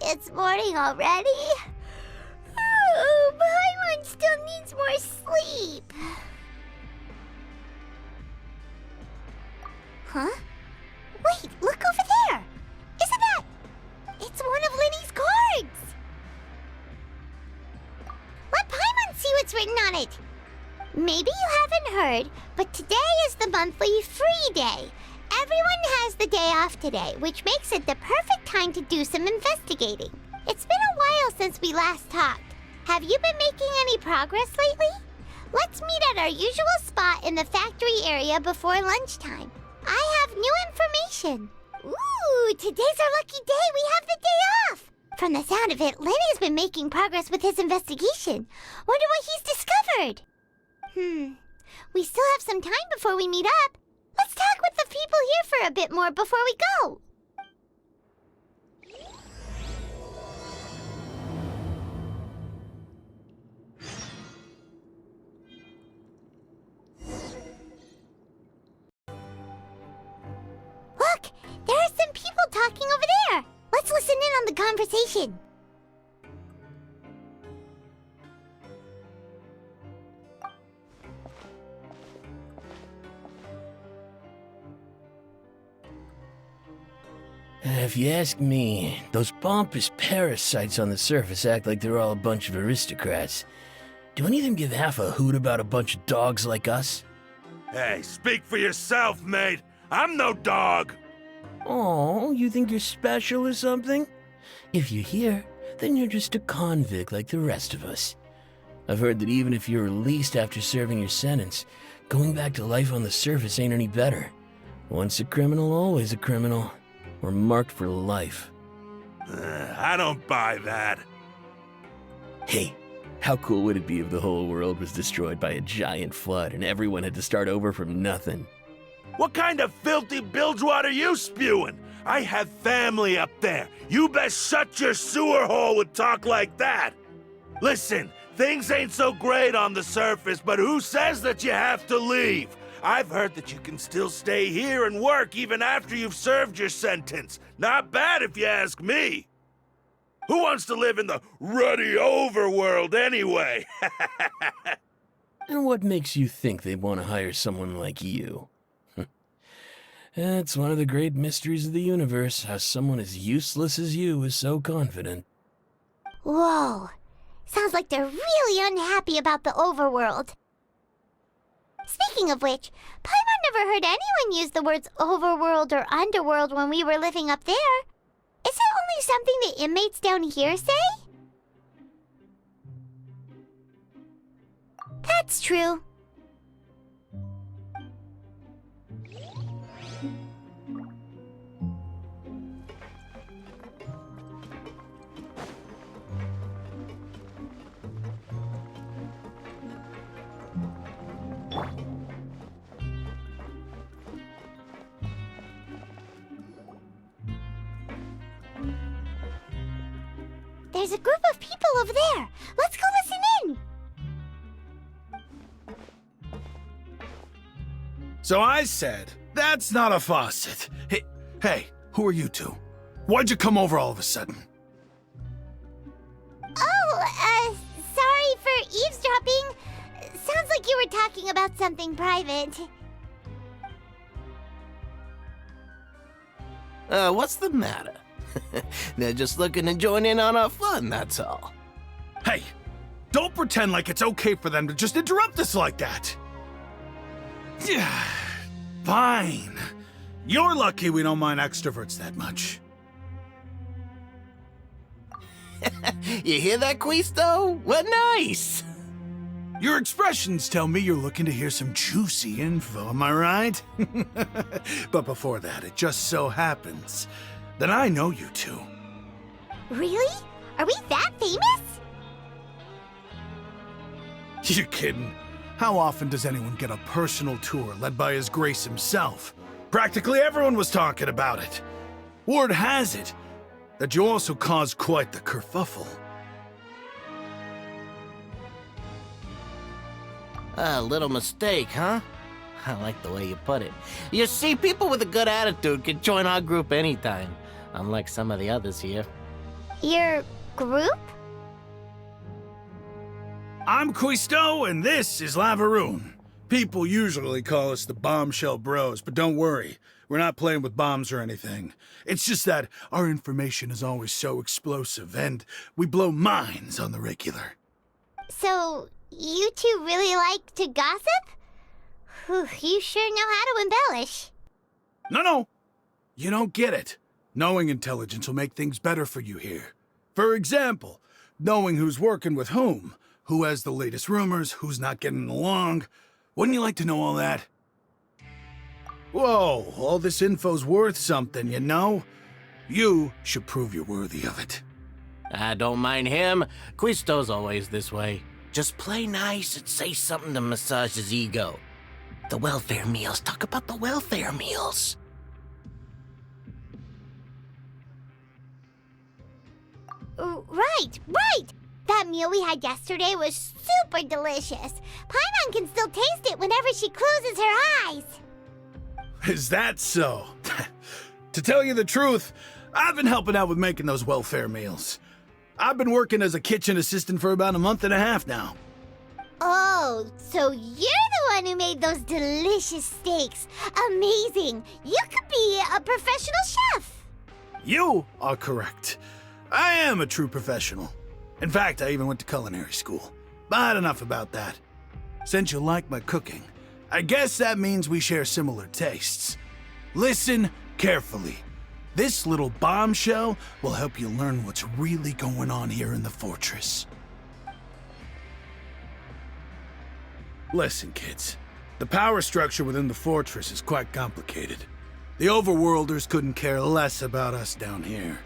It's morning already? Oh, Paimon still needs more sleep. Huh? Wait, look over there! Isn't that... It's one of Linny's cards! Let Paimon see what's written on it! Maybe you haven't heard, but today is the monthly free day. Everyone has the day off today, which makes it the perfect time to do some investigating. It's been a while since we last talked. Have you been making any progress lately? Let's meet at our usual spot in the factory area before lunchtime. I have new information. Ooh, today's our lucky day. We have the day off. From the sound of it, Lenny's been making progress with his investigation. Wonder what he's discovered. We still have some time before we meet up. Let's talk with the people here for a bit more before we go. Look, there are some people talking over there. Let's listen in on the conversation. If you ask me, those pompous parasites on the surface act like they're all a bunch of aristocrats. Do any of them give half a hoot about a bunch of dogs like us? Hey, speak for yourself, mate. I'm no dog. Oh, you think you're special or something? If you're here, then you're just a convict like the rest of us. I've heard that even if you're released after serving your sentence, going back to life on the surface ain't any better. Once a criminal, always a criminal. We're marked for life. I don't buy that. Hey, how cool would it be if the whole world was destroyed by a giant flood and everyone had to start over from nothing? What kind of filthy bilgewater are you spewing? I have family up there. You best shut your sewer hole with talk like that. Listen, things ain't so great on the surface, but who says that you have to leave? I've heard that you can still stay here and work even after you've served your sentence. Not bad if you ask me. Who wants to live in the ruddy overworld anyway? And what makes you think they want to hire someone like you? It's one of the great mysteries of the universe, how someone as useless as you is so confident. Whoa. Sounds like they're really unhappy about the overworld. Speaking of which, Paimon never heard anyone use the words overworld or underworld when we were living up there. Is it only something the inmates down here say? That's true. There's a group of people over there. Let's go listen in. So I said, that's not a faucet. Hey, who are you two? Why'd you come over all of a sudden? Oh, sorry for eavesdropping. Sounds like you were talking about something private. What's the matter? They're just looking to join in on our fun, that's all. Hey, don't pretend like it's okay for them to just interrupt us like that. Yeah, fine. You're lucky we don't mind extroverts that much. You hear that, Quisto? What nice! Your expressions tell me you're looking to hear some juicy info, am I right? But before that, it just so happens that I know you two. Really? Are we that famous? You kidding? How often does anyone get a personal tour led by His Grace himself? Practically everyone was talking about it. Word has it that you also caused quite the kerfuffle. A little mistake, huh? I like the way you put it. You see, people with a good attitude can join our group anytime, unlike some of the others here. Your group? I'm Quisto, and this is Lavaroon. People usually call us the Bombshell Bros, but don't worry. We're not playing with bombs or anything. It's just that our information is always so explosive, and we blow minds on the regular. So, you two really like to gossip? Whew, you sure know how to embellish. No. You don't get it. Knowing intelligence will make things better for you here. For example, knowing who's working with whom, who has the latest rumors, who's not getting along. Wouldn't you like to know all that? Whoa, all this info's worth something, you know? You should prove you're worthy of it. I don't mind him. Quisto's always this way. Just play nice and say something to massage his ego. The welfare meals. Talk about the welfare meals. Right! That meal we had yesterday was super delicious. Paimon can still taste it whenever she closes her eyes. Is that so? To tell you the truth, I've been helping out with making those welfare meals. I've been working as a kitchen assistant for about a month and a half now. Oh, so you're the one who made those delicious steaks. Amazing. You could be a professional chef. You are correct. I am a true professional. In fact, I even went to culinary school. But enough about that. Since you like my cooking, I guess that means we share similar tastes. Listen carefully. This little bombshell will help you learn what's really going on here in the fortress. Listen, kids. The power structure within the fortress is quite complicated. The overworlders couldn't care less about us down here.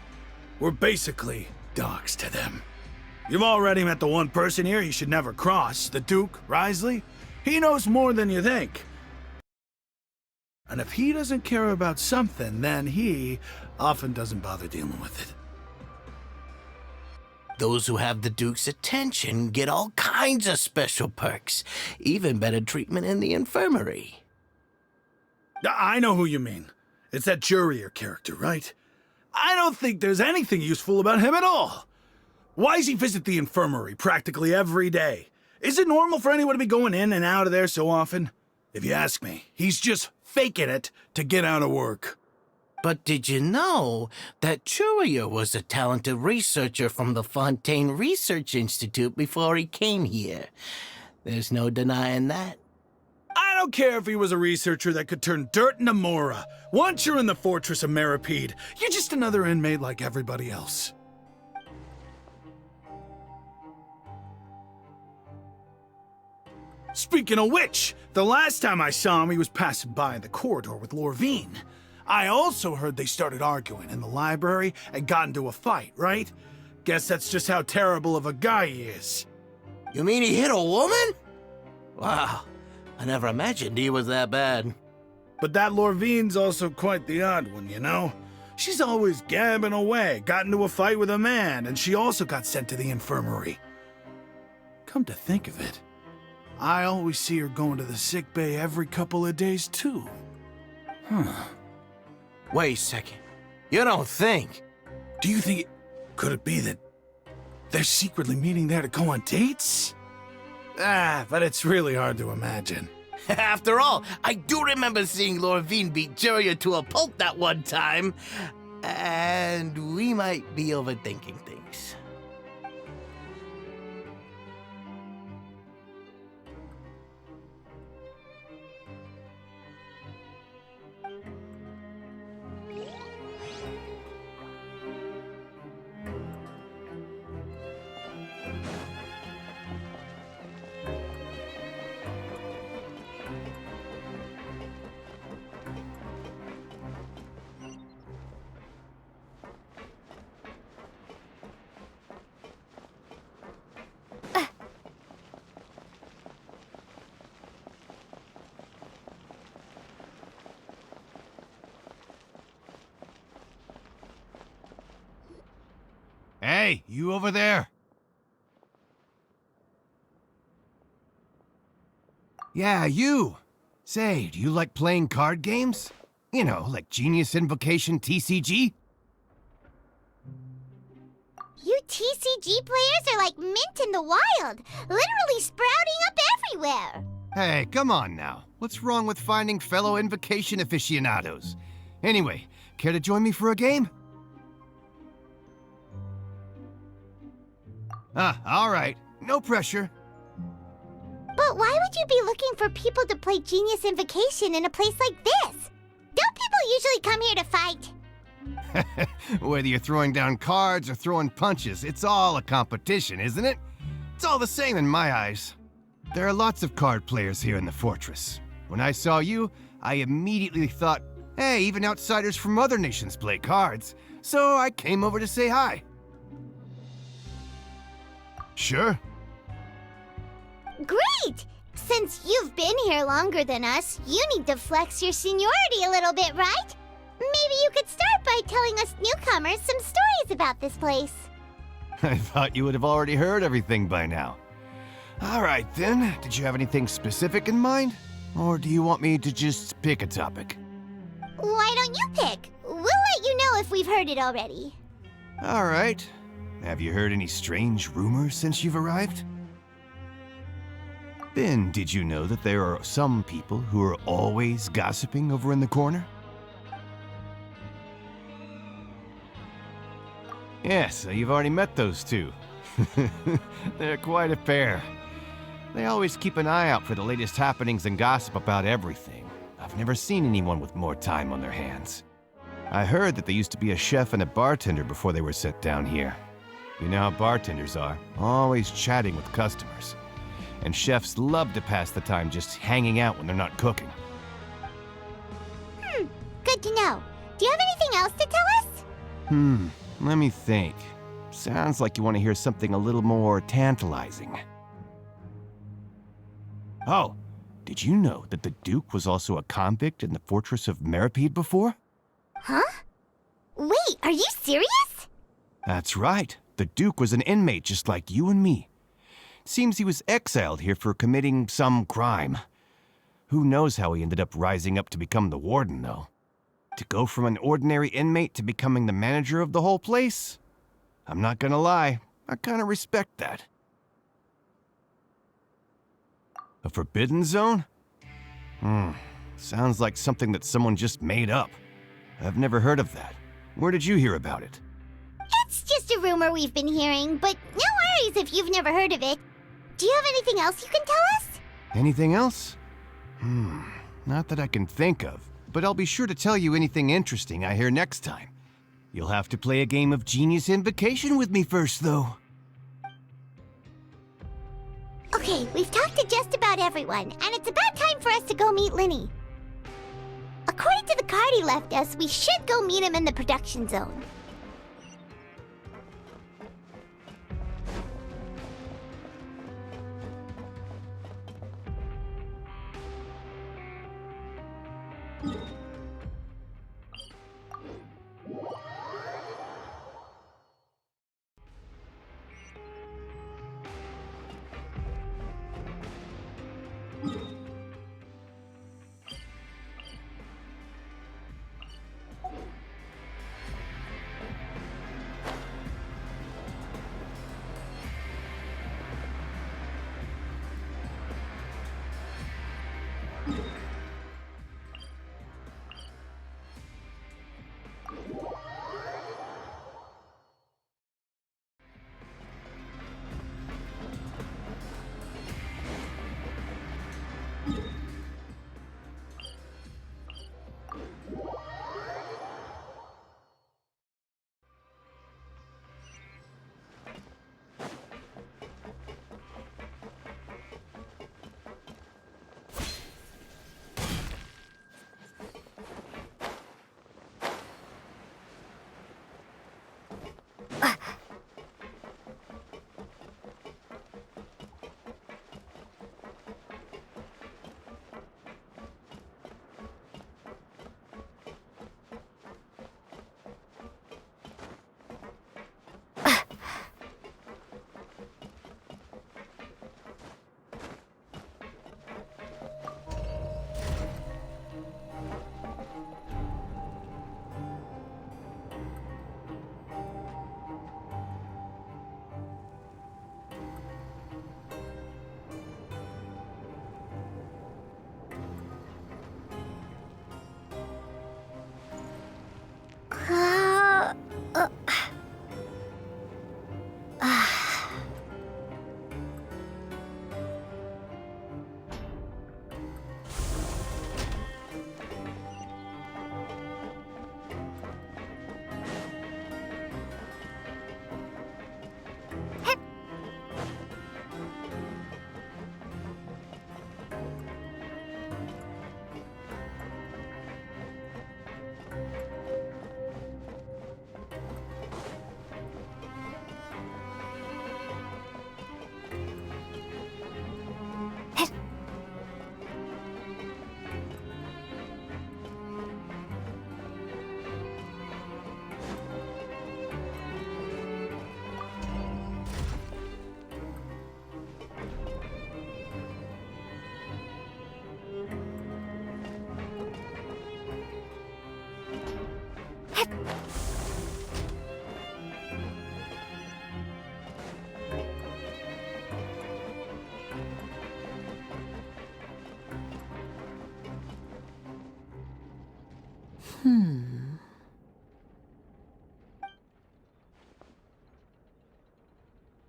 We're basically dogs to them. You've already met the one person here you should never cross, the Duke, Risley. He knows more than you think. And if he doesn't care about something, then he often doesn't bother dealing with it. Those who have the Duke's attention get all kinds of special perks, even better treatment in the infirmary. I know who you mean. It's that Jurier character, right? I don't think there's anything useful about him at all. Why does he visit the infirmary practically every day? Is it normal for anyone to be going in and out of there so often? If you ask me, he's just faking it to get out of work. But did you know that Jurier was a talented researcher from the Fontaine Research Institute before he came here? There's no denying that. I don't care if he was a researcher that could turn dirt into Mora. Once you're in the fortress of Meripede, you're just another inmate like everybody else. Speaking of which, the last time I saw him, he was passing by in the corridor with Lorvine. I also heard they started arguing in the library and got into a fight, right? Guess that's just how terrible of a guy he is. You mean he hit a woman? Wow, I never imagined he was that bad. But that Lorvine's also quite the odd one, you know? She's always gabbing away, got into a fight with a man, and she also got sent to the infirmary. Come to think of it, I always see her going to the sick bay every couple of days, too. Wait a second. You don't think? Do you think could it be that they're secretly meeting there to go on dates? But it's really hard to imagine. After all, I do remember seeing Lorvine beat Jurier to a pulp that one time. And we might be overthinking things. Hey, you over there? Yeah, you. Say, do you like playing card games? You know, like Genius Invocation TCG? You TCG players are like mint in the wild, literally sprouting up everywhere. Hey, come on now. What's wrong with finding fellow invocation aficionados? Anyway, care to join me for a game? All right. No pressure. But why would you be looking for people to play Genius Invocation in a place like this? Don't people usually come here to fight? Whether you're throwing down cards or throwing punches, it's all a competition, isn't it? It's all the same in my eyes. There are lots of card players here in the fortress. When I saw you, I immediately thought, hey, even outsiders from other nations play cards. So I came over to say hi. Sure. Great! Since you've been here longer than us, you need to flex your seniority a little bit, right? Maybe you could start by telling us newcomers some stories about this place. I thought you would have already heard everything by now. All right, then. Did you have anything specific in mind? Or do you want me to just pick a topic? Why don't you pick? We'll let you know if we've heard it already. All right. Have you heard any strange rumors since you've arrived? Ben, did you know that there are some people who are always gossiping over in the corner? Yes, so you've already met those two. They're quite a pair. They always keep an eye out for the latest happenings and gossip about everything. I've never seen anyone with more time on their hands. I heard that they used to be a chef and a bartender before they were set down here. You know how bartenders are, always chatting with customers. And chefs love to pass the time just hanging out when they're not cooking. Good to know. Do you have anything else to tell us? Let me think. Sounds like you want to hear something a little more tantalizing. Oh, did you know that the Duke was also a convict in the fortress of Meripede before? Huh? Wait, are you serious? That's right. The Duke was an inmate just like you and me. Seems he was exiled here for committing some crime. Who knows how he ended up rising up to become the warden, though. To go from an ordinary inmate to becoming the manager of the whole place? I'm not gonna lie, I kinda respect that. A forbidden zone? Sounds like something that someone just made up. I've never heard of that. Where did you hear about it? It's just a rumor we've been hearing, but no worries if you've never heard of it. Do you have anything else you can tell us? Anything else? Not that I can think of, but I'll be sure to tell you anything interesting I hear next time. You'll have to play a game of Genius Invocation with me first, though. Okay, we've talked to just about everyone, and it's about time for us to go meet Linny. According to the card he left us, we should go meet him in the production zone.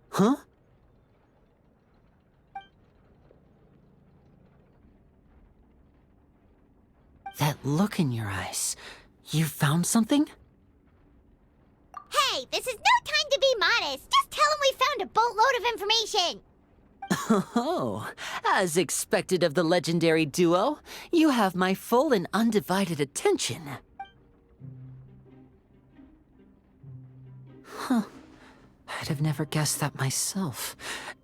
Huh? That look in your eyes. You found something? Hey, this is no time to be modest. Just tell him we found a boatload of information. Oh, as expected of the legendary duo, you have my full and undivided attention. Huh. I'd have never guessed that myself.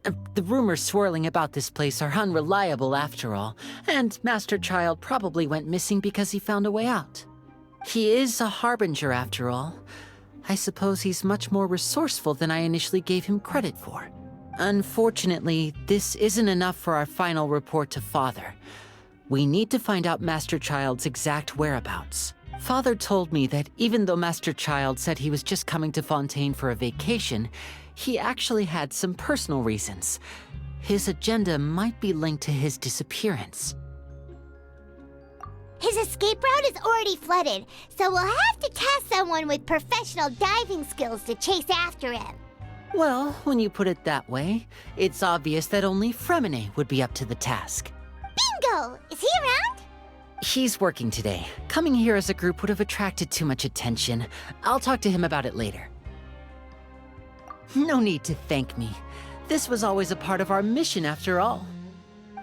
The rumors swirling about this place are unreliable after all, and Master Child probably went missing because he found a way out. He is a harbinger after all. I suppose he's much more resourceful than I initially gave him credit for. Unfortunately, this isn't enough for our final report to Father. We need to find out Master Child's exact whereabouts. Father told me that even though Master Child said he was just coming to Fontaine for a vacation, he actually had some personal reasons. His agenda might be linked to his disappearance. His escape route is already flooded, so we'll have to task someone with professional diving skills to chase after him. Well, when you put it that way, it's obvious that only Fremine would be up to the task. Bingo! Is he around? He's working today. Coming here as a group would have attracted too much attention. I'll talk to him about it later. No need to thank me. This was always a part of our mission after all.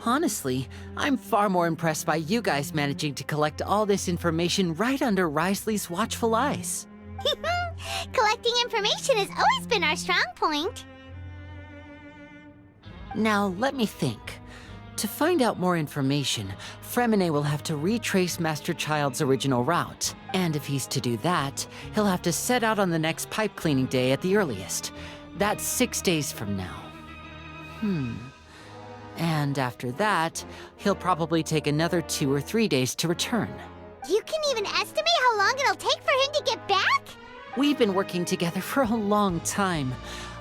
Honestly, I'm far more impressed by you guys managing to collect all this information right under Risley's watchful eyes. Collecting information has always been our strong point. Now, let me think. To find out more information, Fremine will have to retrace Master Child's original route. And if he's to do that, he'll have to set out on the next pipe cleaning day at the earliest. That's 6 days from now. And after that, he'll probably take another 2 or 3 days to return. You can even estimate how long it'll take for him to get back? We've been working together for a long time.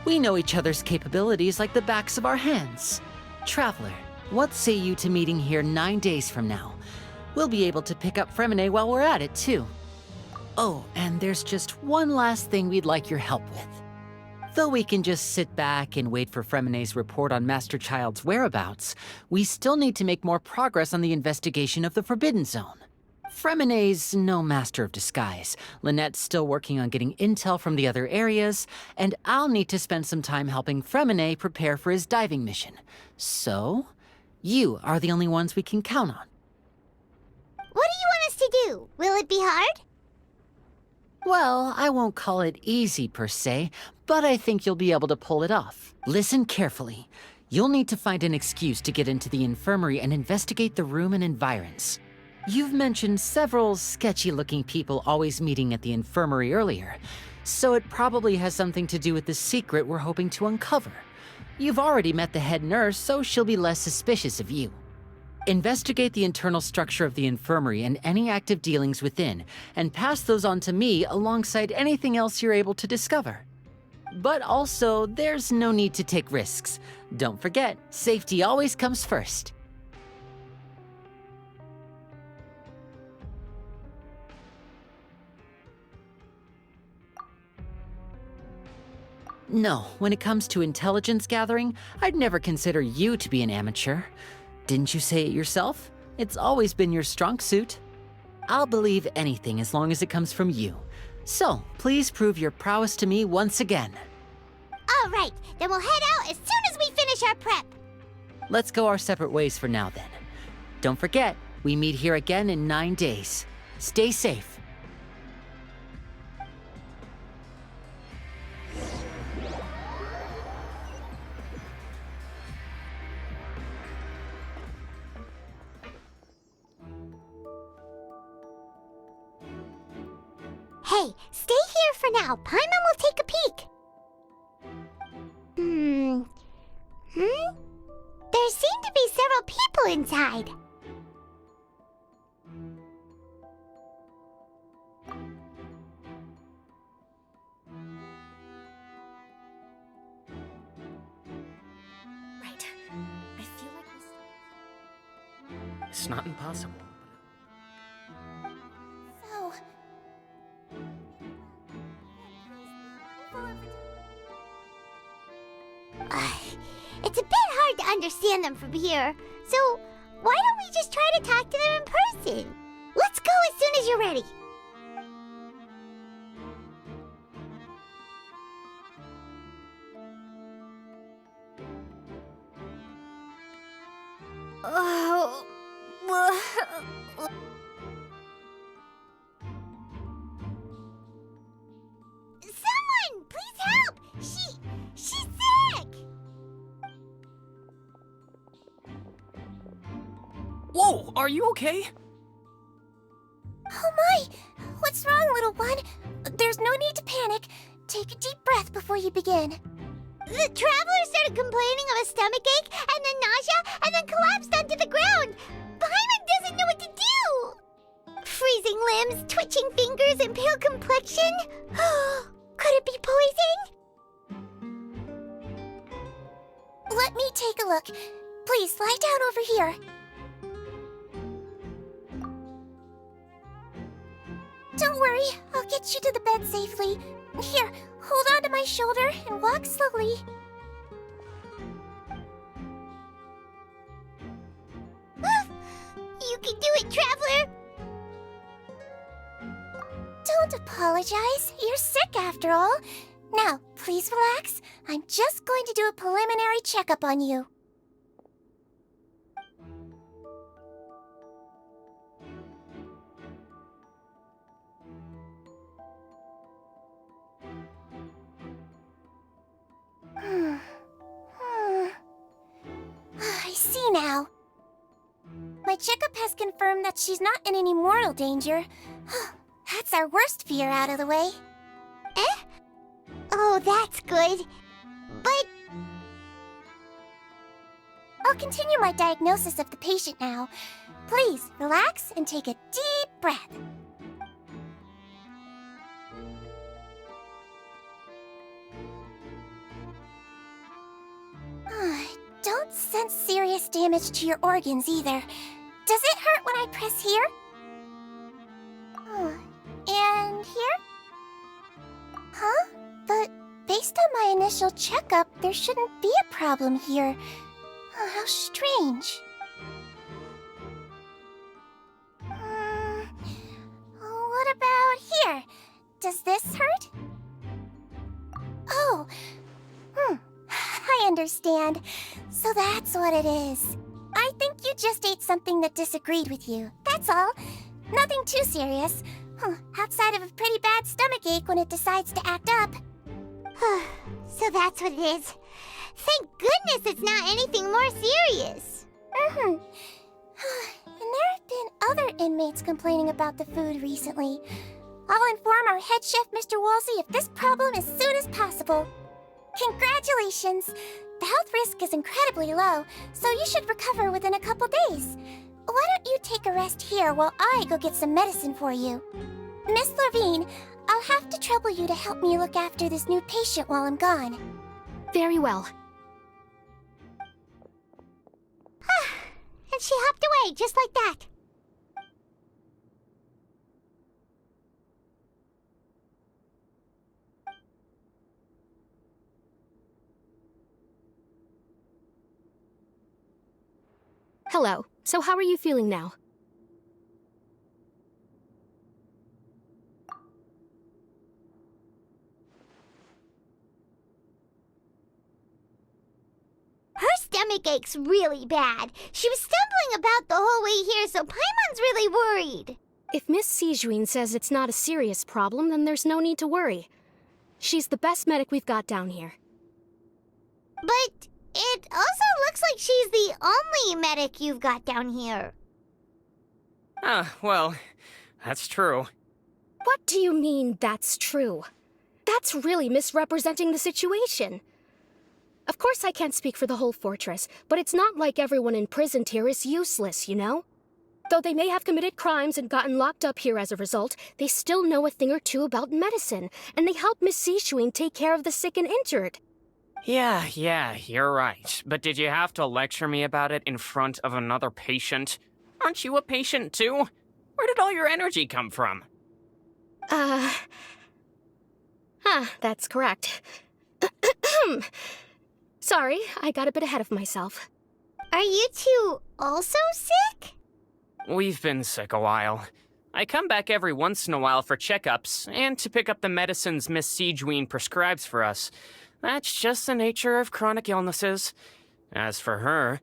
We know each other's capabilities like the backs of our hands. Traveler, what say you to meeting here 9 days from now? We'll be able to pick up Fremine while we're at it, too. Oh, and there's just one last thing we'd like your help with. Though we can just sit back and wait for Fremine's report on Master Child's whereabouts, we still need to make more progress on the investigation of the Forbidden Zone. Fremine's no master of disguise. Lynette's still working on getting intel from the other areas, and I'll need to spend some time helping Fremine prepare for his diving mission. So, you are the only ones we can count on. What do you want us to do? Will it be hard? Well, I won't call it easy per se, but I think you'll be able to pull it off. Listen carefully. You'll need to find an excuse to get into the infirmary and investigate the room and environs. You've mentioned several sketchy-looking people always meeting at the infirmary earlier, so it probably has something to do with the secret we're hoping to uncover. You've already met the head nurse, so she'll be less suspicious of you. Investigate the internal structure of the infirmary and any active dealings within, and pass those on to me alongside anything else you're able to discover. But also, there's no need to take risks. Don't forget, safety always comes first. No, when it comes to intelligence gathering, I'd never consider you to be an amateur. Didn't you say it yourself? It's always been your strong suit. I'll believe anything as long as it comes from you. So, please prove your prowess to me once again. All right, then we'll head out as soon as we finish our prep. Let's go our separate ways for now then. Don't forget, we meet here again in 9 days. Stay safe. Hey, stay here for now. Paimon will take a peek. There seem to be several people inside. Right. I feel like it's not impossible. So, It's a bit hard to understand them from here, so why don't we just try to talk to them in person? Let's go as soon as you're ready. Someone, please help! She's sick! Whoa, are you okay? Oh my! What's wrong, little one? There's no need to panic. Take a deep breath before you begin. The traveler started complaining of a stomachache, and then nausea, and then collapsed onto the ground. Paimon doesn't know what to do! Freezing limbs, twitching fingers, and pale complexion? Could it be poison? Let me take a look. Please, lie down over here. Don't worry, I'll get you to the bed safely. Here, hold on to my shoulder and walk slowly. You can do it, Traveler! Don't apologize. You're sick after all. Now, please relax. I'm just going to do a preliminary checkup on you. I see now. My checkup has confirmed that she's not in any mortal danger. That's our worst fear out of the way. Eh? Oh, that's good. But... I'll continue my diagnosis of the patient now. Please, relax and take a deep breath. Don't sense serious damage to your organs either. Does it hurt when I press here? And here? Huh? But based on my initial checkup, there shouldn't be a problem here. How strange. What about here? Does this hurt? Oh. I understand. So that's what it is. I think you just ate something that disagreed with you. That's all. Nothing too serious. Outside of a pretty bad stomachache when it decides to act up. So that's what it is. Thank goodness it's not anything more serious. And there have been other inmates complaining about the food recently. I'll inform our head chef, Mr. Woolsey, of this problem as soon as possible. Congratulations! The health risk is incredibly low, so you should recover within a couple days. Why don't you take a rest here while I go get some medicine for you? Miss Levine, I'll have to trouble you to help me look after this new patient while I'm gone. Very well. And she hopped away just like that. Hello. So how are you feeling now? Her stomach ache's really bad. She was stumbling about the whole way here, so Paimon's really worried. If Miss Sijuin says it's not a serious problem, then there's no need to worry. She's the best medic we've got down here. But it also looks like she's the only medic you've got down here. Well, that's true. What do you mean, that's true? That's really misrepresenting the situation. Of course I can't speak for the whole fortress, but it's not like everyone imprisoned here is useless, you know? Though they may have committed crimes and gotten locked up here as a result, they still know a thing or two about medicine, and they help Miss Sijuin take care of the sick and injured. Yeah, you're right. But did you have to lecture me about it in front of another patient? Aren't you a patient too? Where did all your energy come from? Yeah, that's correct. Sorry, I got a bit ahead of myself. Are you two also sick? We've been sick a while. I come back every once in a while for checkups and to pick up the medicines Miss Siegewien prescribes for us. That's just the nature of chronic illnesses. As for her,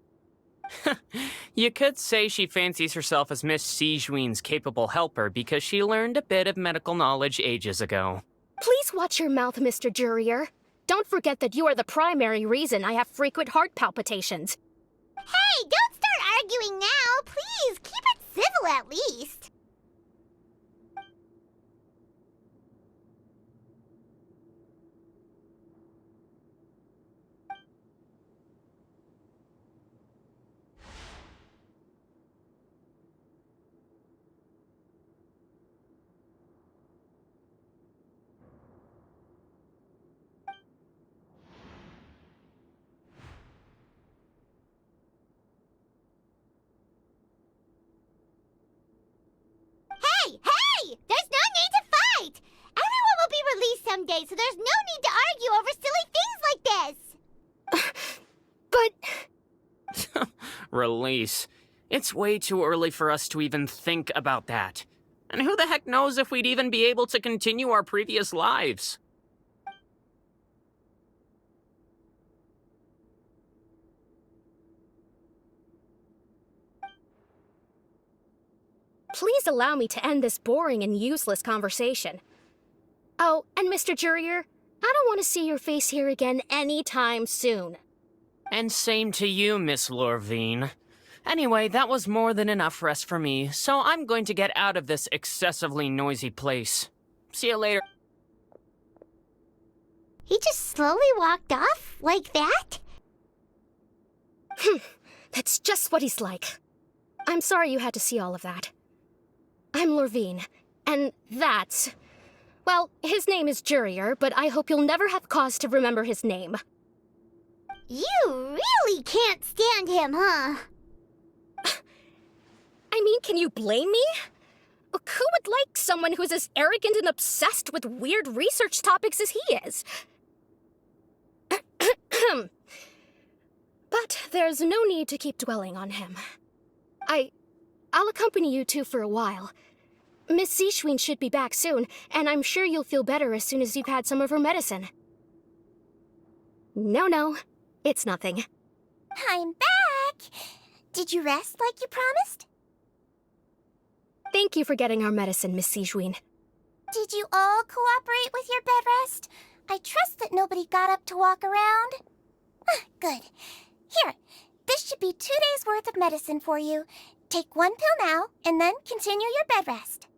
you could say she fancies herself as Miss Siegewien's capable helper because she learned a bit of medical knowledge ages ago. Please watch your mouth, Mr. Jurier. Don't forget that you are the primary reason I have frequent heart palpitations. Hey, don't start arguing now. Please, keep it civil at least. Hey! There's no need to fight! Everyone will be released someday, so there's no need to argue over silly things like this! But... Release. It's way too early for us to even think about that. And who the heck knows if we'd even be able to continue our previous lives? Please allow me to end this boring and useless conversation. Oh, and Mr. Jurier, I don't want to see your face here again anytime soon. And same to you, Miss Lorvine. Anyway, that was more than enough rest for me, so I'm going to get out of this excessively noisy place. See you later. He just slowly walked off like that? That's just what he's like. I'm sorry you had to see all of that. I'm Lorvine, and that's... Well, his name is Jurier, but I hope you'll never have cause to remember his name. You really can't stand him, huh? I mean, can you blame me? Who would like someone who's as arrogant and obsessed with weird research topics as he is? But there's no need to keep dwelling on him. I'll accompany you two for a while. Miss Siegewien should be back soon, and I'm sure you'll feel better as soon as you've had some of her medicine. No, it's nothing. I'm back! Did you rest like you promised? Thank you for getting our medicine, Miss Siegewien. Did you all cooperate with your bed rest? I trust that nobody got up to walk around. Good. Here, this should be 2 days' worth of medicine for you. Take 1 pill now, and then continue your bed rest.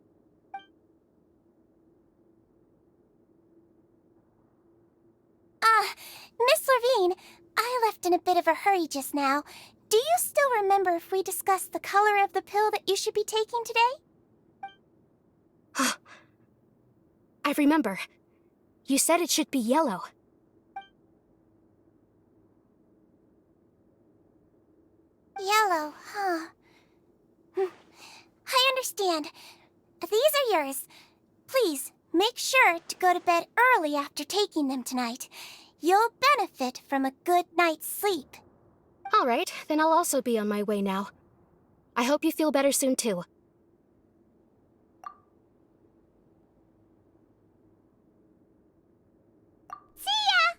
Miss Lorvine, I left in a bit of a hurry just now. Do you still remember if we discussed the color of the pill that you should be taking today? I remember. You said it should be yellow. Yellow, huh? I understand. These are yours. Please, make sure to go to bed early after taking them tonight. You'll benefit from a good night's sleep. All right, then I'll also be on my way now. I hope you feel better soon, too. See ya!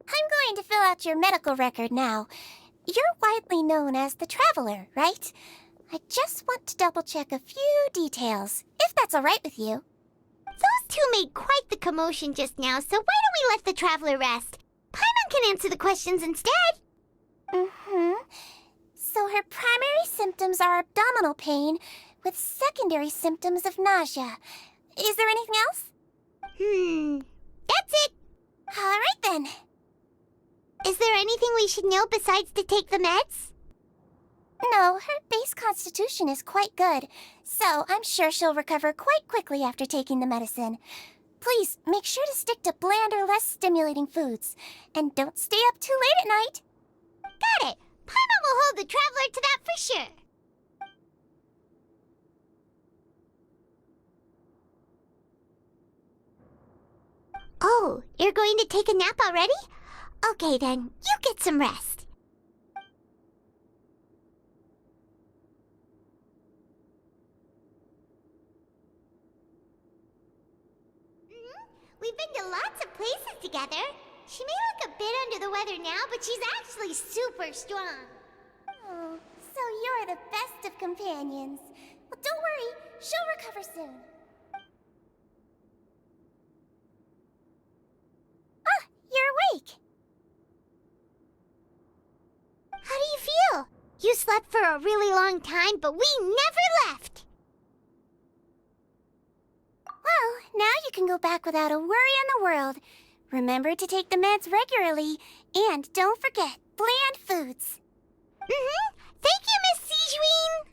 I'm going to fill out your medical record now. You're widely known as the Traveler, right? I just want to double-check a few details, if that's all right with you. Those two made quite the commotion just now, so why don't we let the Traveler rest? Paimon can answer the questions instead. So her primary symptoms are abdominal pain, with secondary symptoms of nausea. Is there anything else? That's it. All right, then. Is there anything we should know besides to take the meds? No, her base constitution is quite good, so I'm sure she'll recover quite quickly after taking the medicine. Please, make sure to stick to bland or less stimulating foods, and don't stay up too late at night. Got it! Paimon will hold the Traveler to that for sure. Oh, you're going to take a nap already? Okay then, you get some rest. We've been to lots of places together. She may look a bit under the weather now, but she's actually super strong. Oh, so you're the best of companions. Well, don't worry, she'll recover soon. Ah, you're awake. How do you feel? You slept for a really long time, but we never left. Well, now you can go back without a worry in the world. Remember to take the meds regularly, and don't forget, bland foods. Thank you, Miss Sijuin!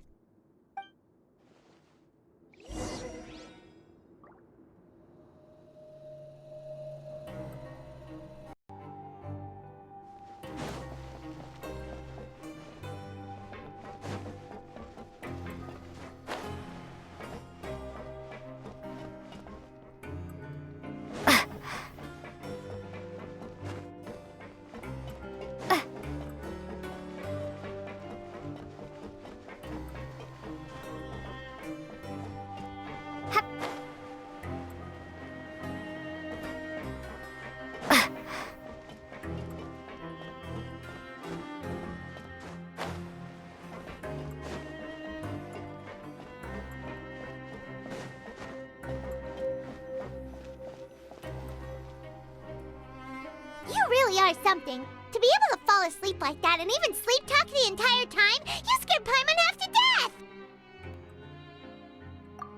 You really are something. To be able to fall asleep like that and even sleep talk the entire time, you scared Paimon half to death!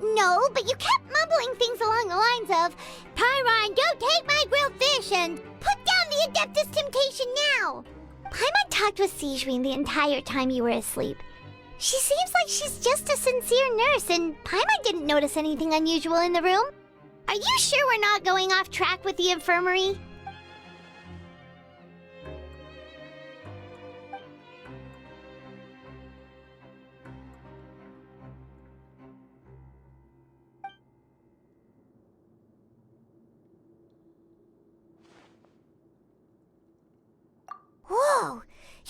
No, but you kept mumbling things along the lines of, Pyron, don't take my grilled fish, and put down the Adeptus Temptation now! Paimon talked with Sijuin the entire time you were asleep. She seems like she's just a sincere nurse, and Paimon didn't notice anything unusual in the room. Are you sure we're not going off track with the infirmary? Whoa!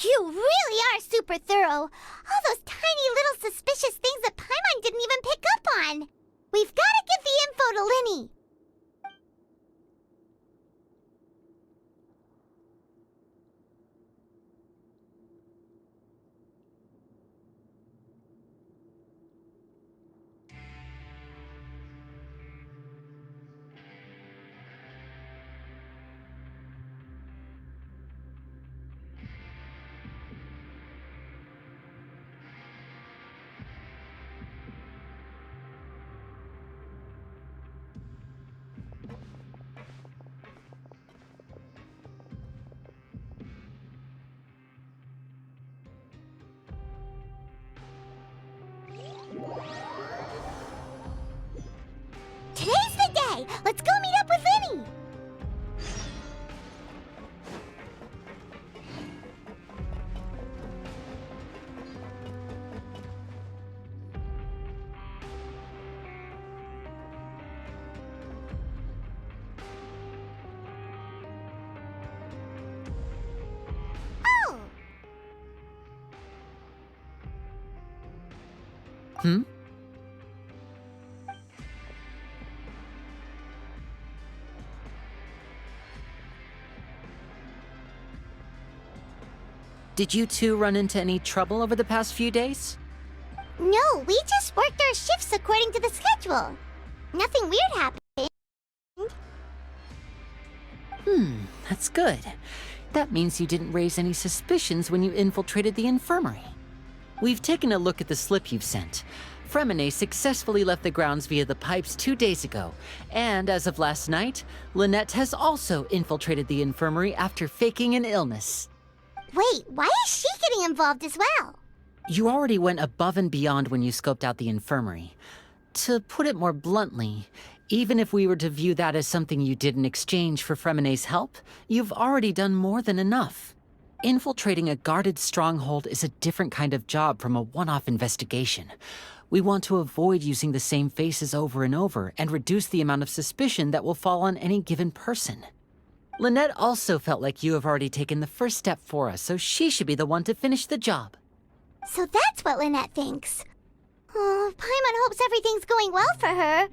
You really are super thorough! All those tiny little suspicious things that Paimon didn't even pick up on! We've gotta give the info to Linny! Today's the day! Let's go meet up with Linny! Oh! Did you two run into any trouble over the past few days? No, we just worked our shifts according to the schedule. Nothing weird happened. That's good. That means you didn't raise any suspicions when you infiltrated the infirmary. We've taken a look at the slip you've sent. Fremine successfully left the grounds via the pipes 2 days ago, and as of last night, Lynette has also infiltrated the infirmary after faking an illness. Wait, why is she getting involved as well? You already went above and beyond when you scoped out the infirmary. To put it more bluntly, even if we were to view that as something you did in exchange for Fremine's help, you've already done more than enough. Infiltrating a guarded stronghold is a different kind of job from a one-off investigation. We want to avoid using the same faces over and over and reduce the amount of suspicion that will fall on any given person. Lynette also felt like you have already taken the first step for us, so she should be the one to finish the job. So that's what Lynette thinks. Oh, Paimon hopes everything's going well for her.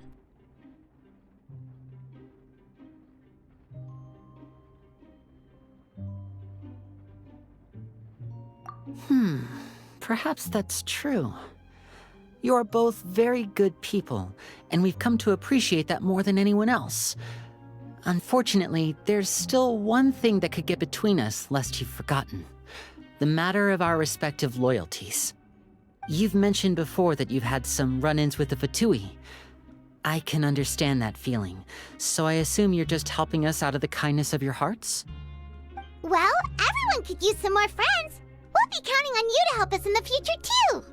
Perhaps that's true. You are both very good people, and we've come to appreciate that more than anyone else. Unfortunately, there's still one thing that could get between us, lest you've forgotten. The matter of our respective loyalties. You've mentioned before that you've had some run-ins with the Fatui. I can understand that feeling, so I assume you're just helping us out of the kindness of your hearts? Well, everyone could use some more friends. We'll be counting on you to help us in the future, too.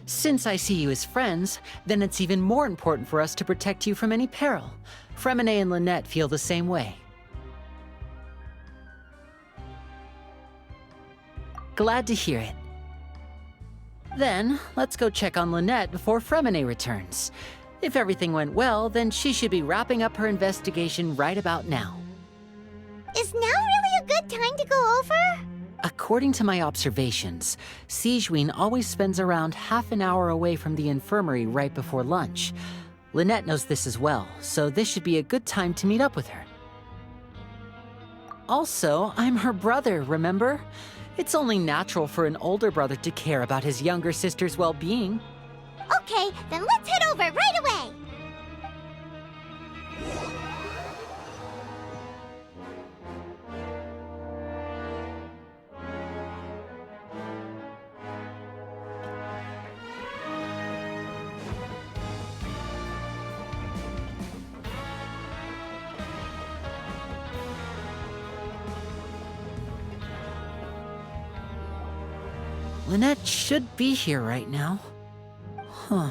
Since I see you as friends, then it's even more important for us to protect you from any peril. Fremine and Lynette feel the same way. Glad to hear it. Then, let's go check on Lynette before Fremine returns. If everything went well, then she should be wrapping up her investigation right about now. Is now really a good time to go over? According to my observations, Sigewinne always spends around half an hour away from the infirmary right before lunch. Lynette knows this as well, so this should be a good time to meet up with her. Also, I'm her brother, remember? It's only natural for an older brother to care about his younger sister's well-being. Okay, then let's head over right away. Lynette should be here right now. Huh.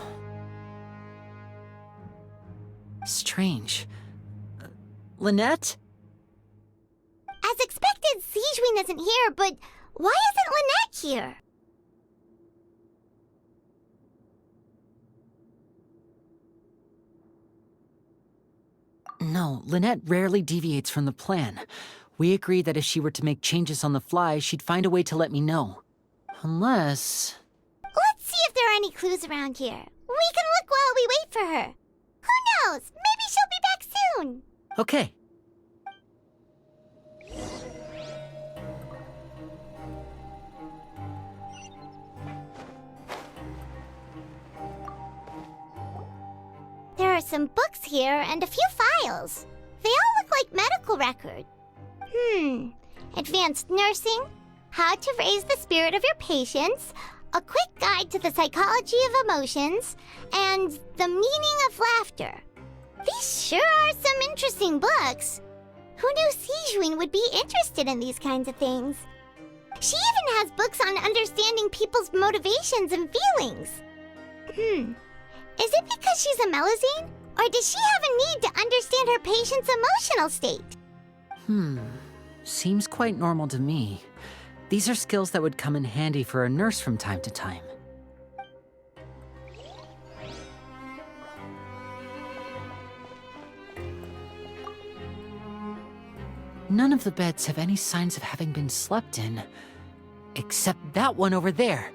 Strange. Lynette? As expected, Sigewinne isn't here, but why isn't Lynette here? No, Lynette rarely deviates from the plan. We agreed that if she were to make changes on the fly, she'd find a way to let me know. Unless... Let's see if there are any clues around here. We can look while we wait for her. Who knows? Maybe she'll be back soon. Okay. There are some books here and a few files. They all look like medical records. Advanced nursing, how to raise the spirit of your patients, a quick guide to the psychology of emotions, and the meaning of laughter. These sure are some interesting books. Who knew Sigewinne would be interested in these kinds of things? She even has books on understanding people's motivations and feelings. Is it because she's a Melusine? Or does she have a need to understand her patient's emotional state? Seems quite normal to me. These are skills that would come in handy for a nurse from time to time. None of the beds have any signs of having been slept in. Except that one over there.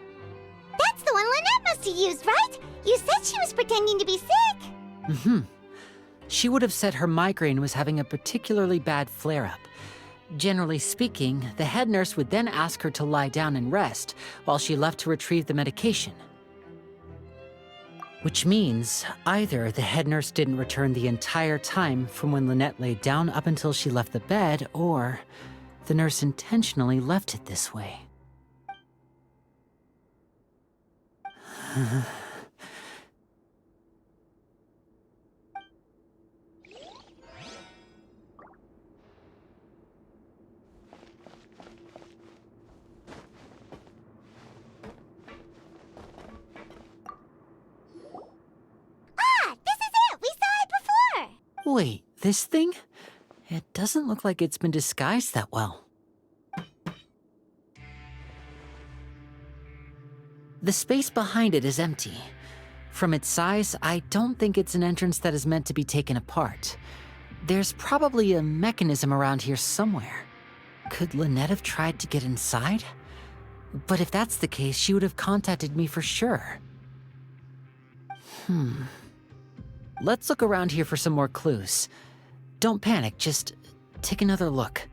That's the one Lynette must have used, right? You said she was pretending to be sick. She would have said her migraine was having a particularly bad flare-up. Generally speaking, the head nurse would then ask her to lie down and rest while she left to retrieve the medication. Which means either the head nurse didn't return the entire time from when Lynette lay down up until she left the bed, or the nurse intentionally left it this way. Wait, this thing? It doesn't look like it's been disguised that well. The space behind it is empty. From its size, I don't think it's an entrance that is meant to be taken apart. There's probably a mechanism around here somewhere. Could Lynette have tried to get inside? But if that's the case, she would have contacted me for sure. Let's look around here for some more clues. Don't panic, just take another look.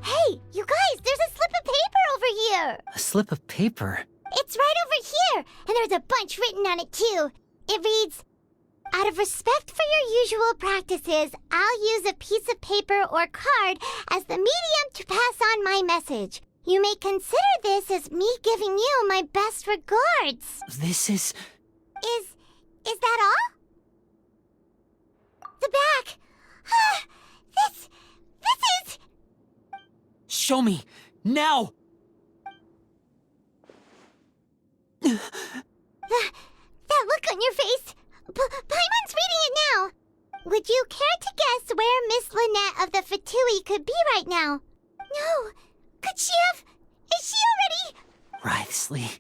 Hey, you guys, there's a slip of paper over here! A slip of paper? It's right over here, and there's a bunch written on it too. It reads, "Out of respect for your usual practices, I'll use a piece of paper or card as the medium to pass on my message. You may consider this as me giving you my best regards." This is... Is that all? The back. This is... Show me! Now! That look on your face. Paimon's reading it now. Would you care to guess where Miss Lynette of the Fatui could be right now? No. Could she have... Is she already... Wriothesley.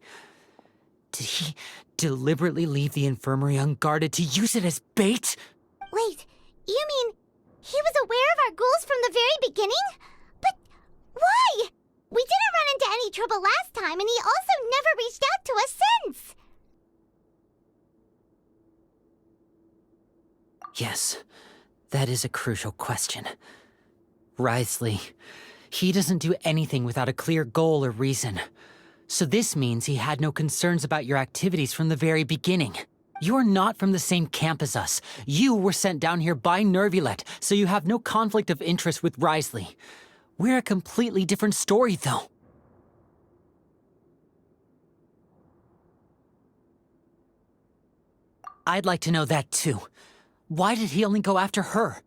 Did he deliberately leave the infirmary unguarded to use it as bait? Wait, you mean he was aware of our goals from the very beginning? But why? We didn't run into any trouble last time, and he also never reached out to us since. Yes, that is a crucial question. Wriothesley, he doesn't do anything without a clear goal or reason. So this means he had no concerns about your activities from the very beginning. You're not from the same camp as us. You were sent down here by Nervulet, so you have no conflict of interest with Wriothesley. We're a completely different story, though. I'd like to know that, too. Why did he only go after her?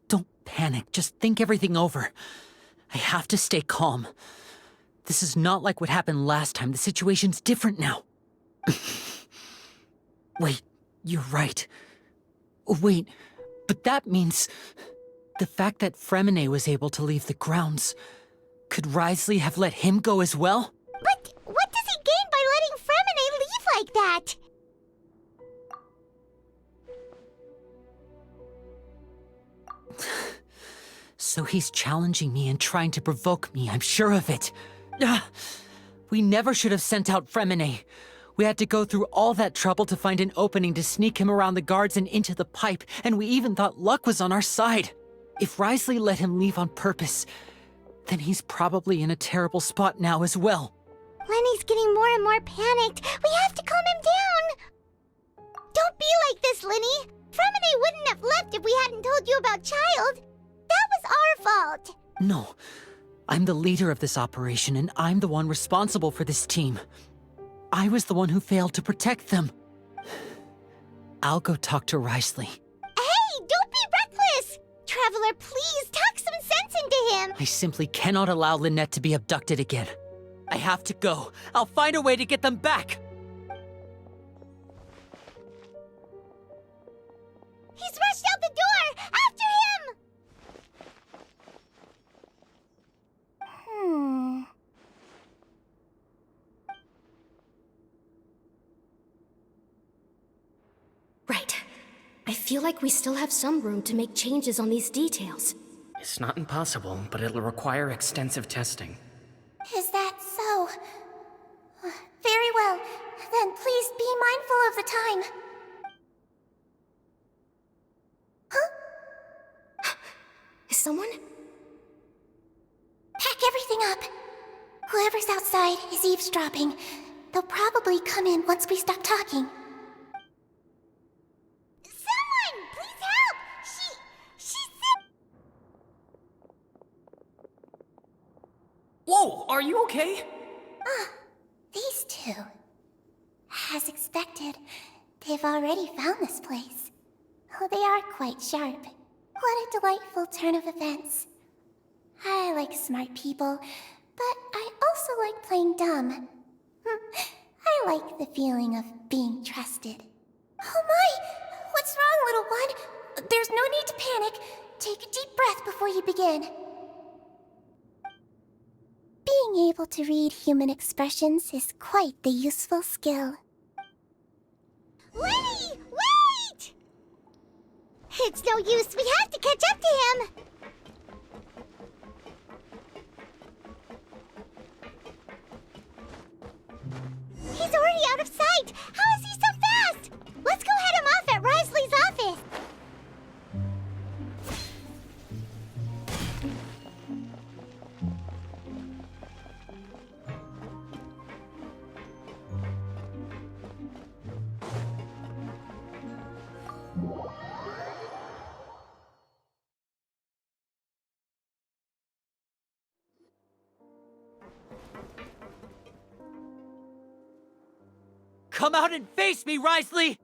Don't panic, just think everything over. I have to stay calm. This is not like what happened last time. The situation's different now. Wait, you're right. Wait, but that means... the fact that Fremine was able to leave the grounds... Could Wriothesley have let him go as well? But what does he gain by letting Fremine leave like that? So he's challenging me and trying to provoke me, I'm sure of it. We never should have sent out Fremine. We had to go through all that trouble to find an opening to sneak him around the guards and into the pipe, and we even thought luck was on our side. If Wriothesley let him leave on purpose, then he's probably in a terrible spot now as well. Lenny's getting more and more panicked. We have to calm him down. Don't be like this, Lenny. Fremine wouldn't have left if we hadn't told you about Child. That was our fault. No, I'm the leader of this operation, and I'm the one responsible for this team. I was the one who failed to protect them. I'll go talk to Wriothesley. Hey, don't be reckless! Traveler, please, talk some sense into him! I simply cannot allow Lynette to be abducted again. I have to go. I'll find a way to get them back! He's rushed out the door! After him! Right. I feel like we still have some room to make changes on these details. It's not impossible, but it'll require extensive testing. Is that so? Very well. Then please be mindful of the time. Huh? Is someone? Pack everything up. Whoever's outside is eavesdropping. They'll probably come in once we stop talking. Someone! Please help! She's sick! Whoa, are you okay? These two. As expected, they've already found this place. Oh, they are quite sharp. What a delightful turn of events. I like smart people, but I also like playing dumb. I like the feeling of being trusted. There's no need to panic. Take a deep breath before you begin. Being able to read human expressions is quite the useful skill. Lenny! Wait! It's no use. We have to catch up to him. He's already out of sight. How is he so fast? Let's go head him off at Risley's office. Come out and face me, Risley!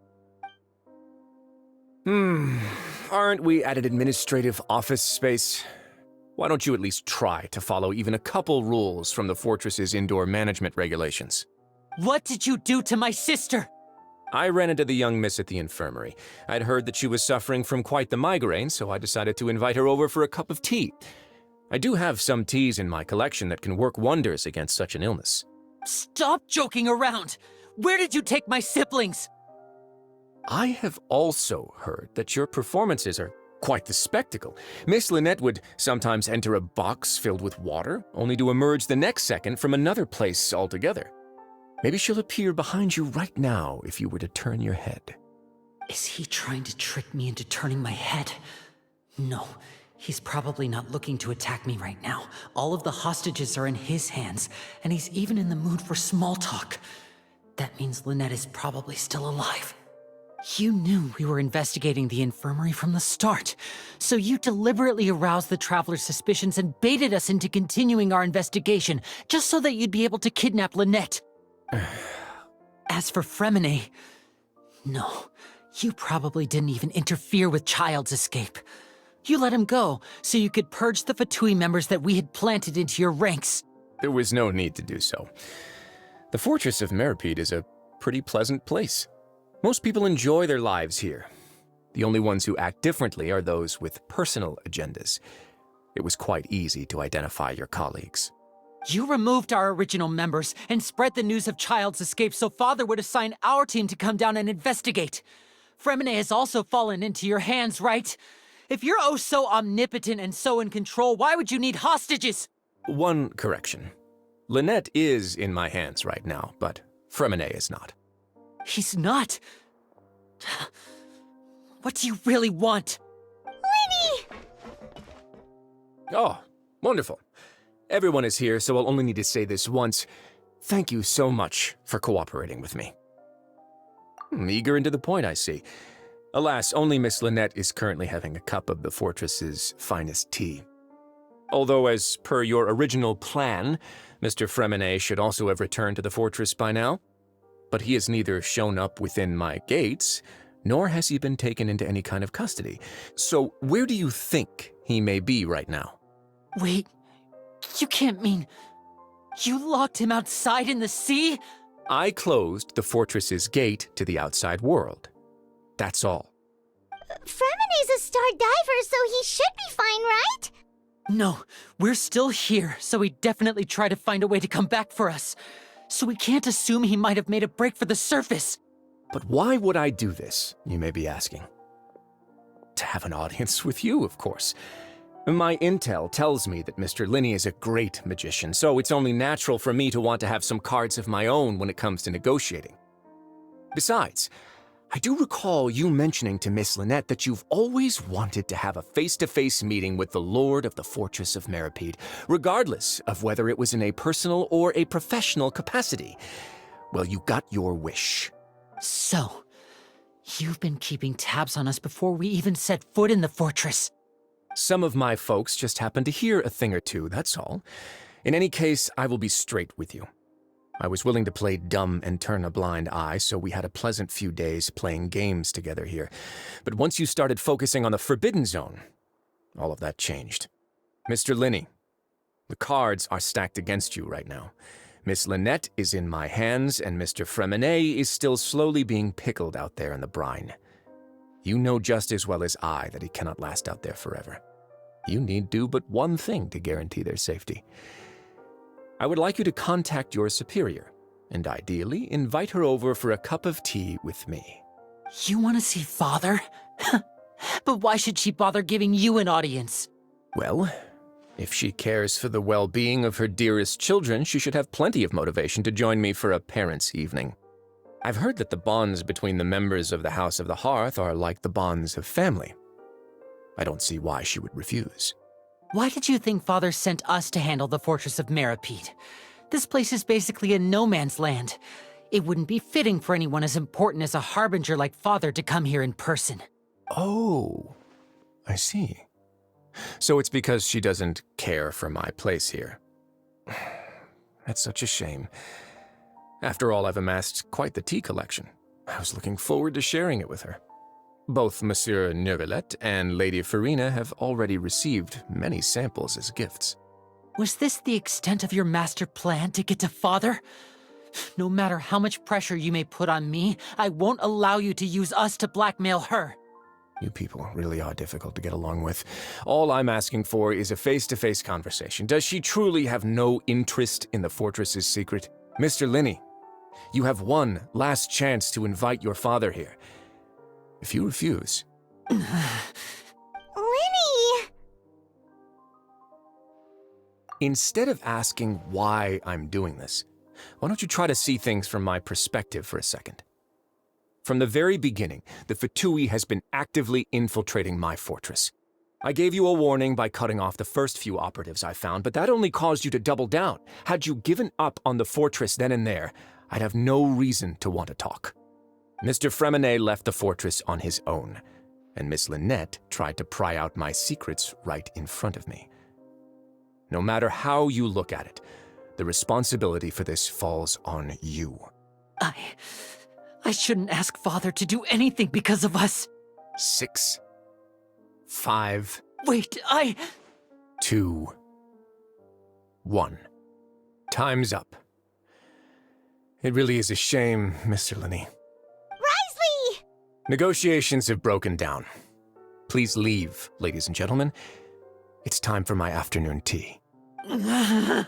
Aren't we at an administrative office space? Why don't you at least try to follow even a couple rules from the fortress's indoor management regulations? What did you do to my sister? I ran into the young miss at the infirmary. I'd heard that she was suffering from quite the migraine, so I decided to invite her over for a cup of tea. I do have some teas in my collection that can work wonders against such an illness. Stop joking around! Where did you take my siblings? I have also heard that your performances are quite the spectacle. Miss Lynette would sometimes enter a box filled with water, only to emerge the next second from another place altogether. Maybe she'll appear behind you right now if you were to turn your head. Is he trying to trick me into turning my head? No, he's probably not looking to attack me right now. All of the hostages are in his hands, and he's even in the mood for small talk. That means Lynette is probably still alive. You knew we were investigating the infirmary from the start, so you deliberately aroused the Traveler's suspicions and baited us into continuing our investigation, just so that you'd be able to kidnap Lynette. As for Fremine, no, you probably didn't even interfere with Child's escape. You let him go, so you could purge the Fatui members that we had planted into your ranks. There was no need to do so. The Fortress of Meripede is a pretty pleasant place. Most people enjoy their lives here. The only ones who act differently are those with personal agendas. It was quite easy to identify your colleagues. You removed our original members and spread the news of Child's escape so Father would assign our team to come down and investigate. Fremine has also fallen into your hands, right? If you're oh so omnipotent and so in control, why would you need hostages? One correction. Lynette is in my hands right now, but Fremine is not. He's not. What do you really want? Lenny! Oh, wonderful. Everyone is here, so I'll only need to say this once. Thank you so much for cooperating with me. Eager and to the point, I see. Alas, only Miss Lynette is currently having a cup of the fortress's finest tea. Although, as per your original plan, Mr. Fremine should also have returned to the fortress by now. But he has neither shown up within my gates, nor has he been taken into any kind of custody. So where do you think he may be right now? Wait, you can't mean... You locked him outside in the sea? I closed the fortress's gate to the outside world. That's all. Fremine's a star diver, so he should be fine, right? No, we're still here, so he'd definitely try to find a way to come back for us. So we can't assume he might have made a break for the surface. But why would I do this, you may be asking? To have an audience with you, of course. My intel tells me that Mr. Linney is a great magician, so it's only natural for me to want to have some cards of my own when it comes to negotiating. Besides, I do recall you mentioning to Miss Lynette that you've always wanted to have a face-to-face meeting with the Lord of the Fortress of Meripede, regardless of whether it was in a personal or a professional capacity. Well, you got your wish. So, you've been keeping tabs on us before we even set foot in the fortress. Some of my folks just happened to hear a thing or two, that's all. In any case, I will be straight with you. I was willing to play dumb and turn a blind eye, so we had a pleasant few days playing games together here. But once you started focusing on the Forbidden Zone, all of that changed. Mr. Linney, the cards are stacked against you right now. Miss Lynette is in my hands, and Mr. Fremine is still slowly being pickled out there in the brine. You know just as well as I that he cannot last out there forever. You need do but one thing to guarantee their safety. I would like you to contact your superior, and ideally invite her over for a cup of tea with me. You want to see Father? But why should she bother giving you an audience? Well, if she cares for the well-being of her dearest children, she should have plenty of motivation to join me for a parents' evening. I've heard that the bonds between the members of the House of the Hearth are like the bonds of family. I don't see why she would refuse. Why did you think Father sent us to handle the Fortress of Meripede? This place is basically a no-man's land. It wouldn't be fitting for anyone as important as a harbinger like Father to come here in person. Oh, I see. So it's because she doesn't care for my place here. That's such a shame. After all, I've amassed quite the tea collection. I was looking forward to sharing it with her. Both Monsieur Neuvillette and Lady Farina have already received many samples as gifts. Was this the extent of your master plan to get to Father? No matter how much pressure you may put on me, I won't allow you to use us to blackmail her. You people really are difficult to get along with. All I'm asking for is a face-to-face conversation. Does she truly have no interest in the fortress's secret? Mr. Linney, you have one last chance to invite your father here. If you refuse... Linny! Instead of asking why I'm doing this, why don't you try to see things from my perspective for a second? From the very beginning, the Fatui has been actively infiltrating my fortress. I gave you a warning by cutting off the first few operatives I found, but that only caused you to double down. Had you given up on the fortress then and there, I'd have no reason to want to talk. Mr. Fremenet left the fortress on his own, and Miss Lynette tried to pry out my secrets right in front of me. No matter how you look at it, the responsibility for this falls on you. I shouldn't ask Father to do anything because of us. 6, 5... Wait, 2, 1. Time's up. It really is a shame, Mr. Linney. Risley! Negotiations have broken down. Please leave, ladies and gentlemen. It's time for my afternoon tea. Yeah,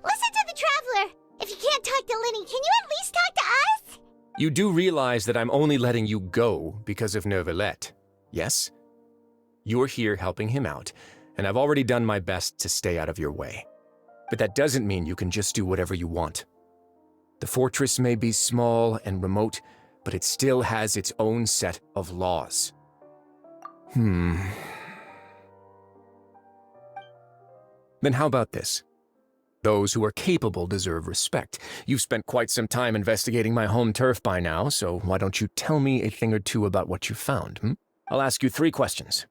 listen to the Traveler. If you can't talk to Linny, can you at least talk to us? You do realize that I'm only letting you go because of Neuvillette, yes? You're here helping him out, and I've already done my best to stay out of your way. But that doesn't mean you can just do whatever you want. The fortress may be small and remote, but it still has its own set of laws. Then how about this? Those who are capable deserve respect. You've spent quite some time investigating my home turf by now, so why don't you tell me a thing or two about what you found, I'll ask you 3 questions.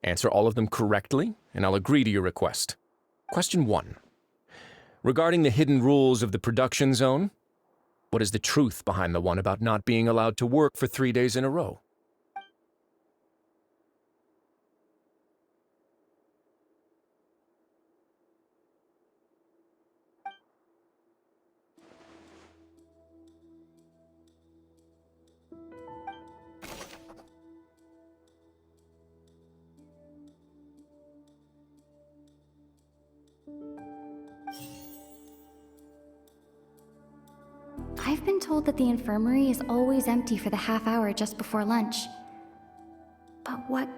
Answer all of them correctly, and I'll agree to your request. Question 1. Regarding the hidden rules of the production zone, what is the truth behind the one about not being allowed to work for 3 days in a row? I've been told that the infirmary is always empty for the half hour just before lunch. But what?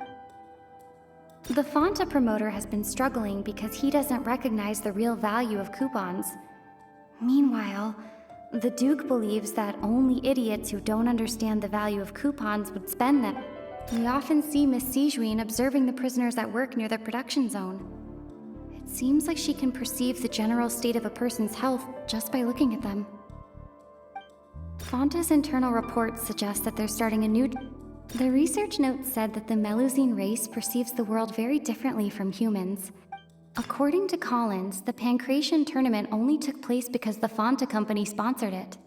The Fonta promoter has been struggling because he doesn't recognize the real value of coupons. Meanwhile, the Duke believes that only idiots who don't understand the value of coupons would spend them. We often see Miss Sijuin observing the prisoners at work near the production zone. It seems like she can perceive the general state of a person's health just by looking at them. Fonta's internal reports suggest that they're starting a new... The research note said that the Melusine race perceives the world very differently from humans. According to Collins, the Pancration tournament only took place because the Fonta company sponsored it.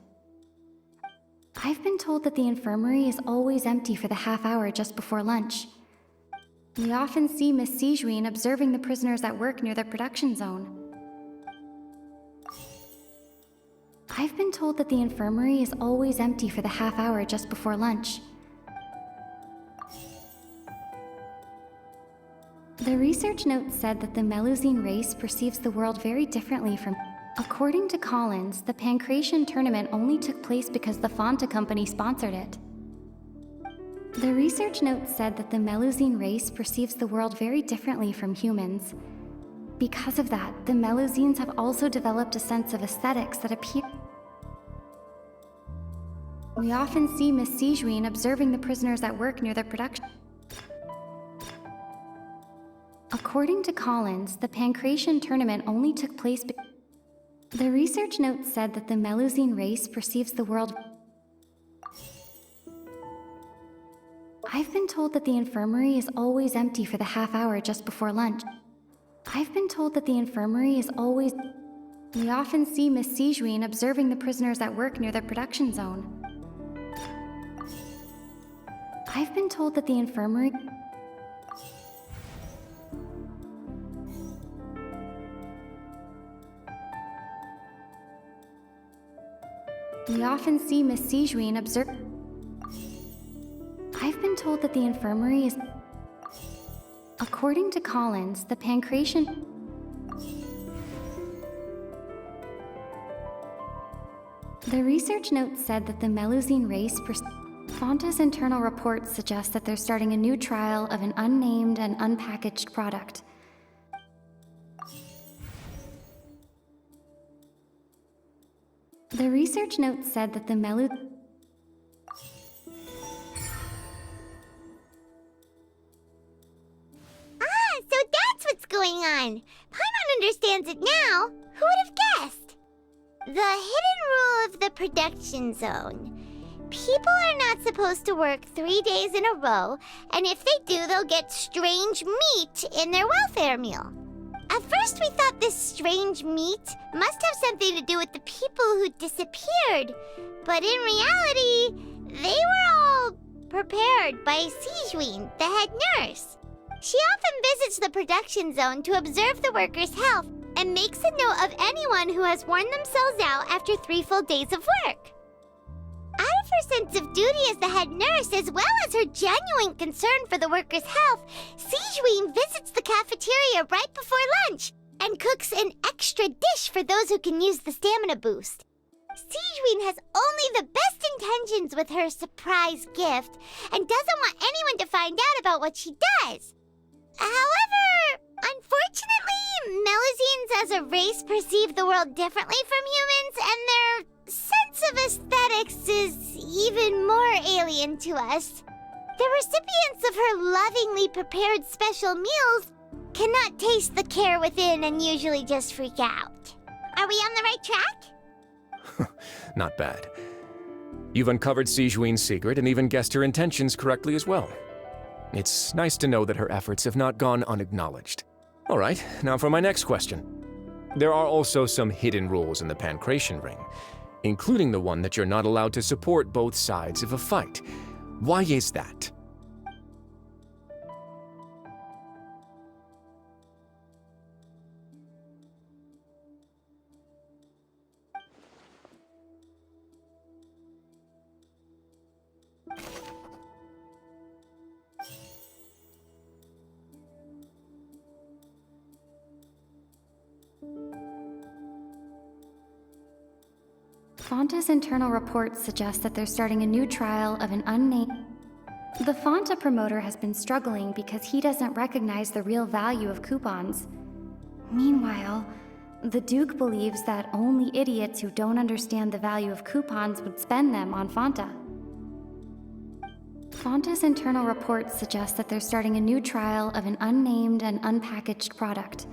I've been told that the infirmary is always empty for the half hour just before lunch. We often see Miss Sijuin observing the prisoners at work near the production zone. I've been told that the infirmary is always empty for the half hour just before lunch. The research note said that the Melusine race perceives the world very differently from... According to Collins, the Pancration tournament only took place because the Fanta company sponsored it. The research note said that the Melusine race perceives the world very differently from humans. Because of that, the Melusines have also developed a sense of aesthetics that appear... We often see Miss Sijuin observing the prisoners at work near their production. According to Collins, the Pancration tournament only took place The research note said that the Melusine race perceives the world... I've been told that the infirmary is always empty for the half hour just before lunch. I've been told that the infirmary is always... We often see Miss Sijuin observing the prisoners at work near their production zone. I've been told that the infirmary... We often see Miss Sijuin observe... I've been told that the infirmary is... According to Collins, the Pancration... The research note said that the Melusine race... Fanta's internal reports suggest that they're starting a new trial of an unnamed and unpackaged product. The research note said that the So that's what's going on. Paimon understands it now. Who would have guessed? The hidden rule of the production zone. People are not supposed to work 3 days in a row, and if they do, they'll get strange meat in their welfare meal. At first, we thought this strange meat must have something to do with the people who disappeared, but in reality, they were all prepared by Sijuin, the head nurse. She often visits the production zone to observe the workers' health and makes a note of anyone who has worn themselves out after 3 full days of work. Out of her sense of duty as the head nurse, as well as her genuine concern for the workers' health, Sijuin visits the cafeteria right before lunch and cooks an extra dish for those who can use the stamina boost. Sijuin has only the best intentions with her surprise gift and doesn't want anyone to find out about what she does. However, unfortunately, Melusines as a race perceive the world differently from humans, and their sense of aesthetics is even more alien to us. The recipients of her lovingly prepared special meals cannot taste the care within and usually just freak out. Are we on the right track? Not bad. You've uncovered Sijuin's secret and even guessed her intentions correctly as well. It's nice to know that her efforts have not gone unacknowledged. All right, now for my next question. There are also some hidden rules in the Pancration Ring, including the one that you're not allowed to support both sides of a fight. Why is that? Fanta's internal reports suggest that they're starting a new trial of an unnamed... The Fanta promoter has been struggling because he doesn't recognize the real value of coupons. Meanwhile, the Duke believes that only idiots who don't understand the value of coupons would spend them on Fanta. Fanta's internal reports suggest that they're starting a new trial of an unnamed and unpackaged product.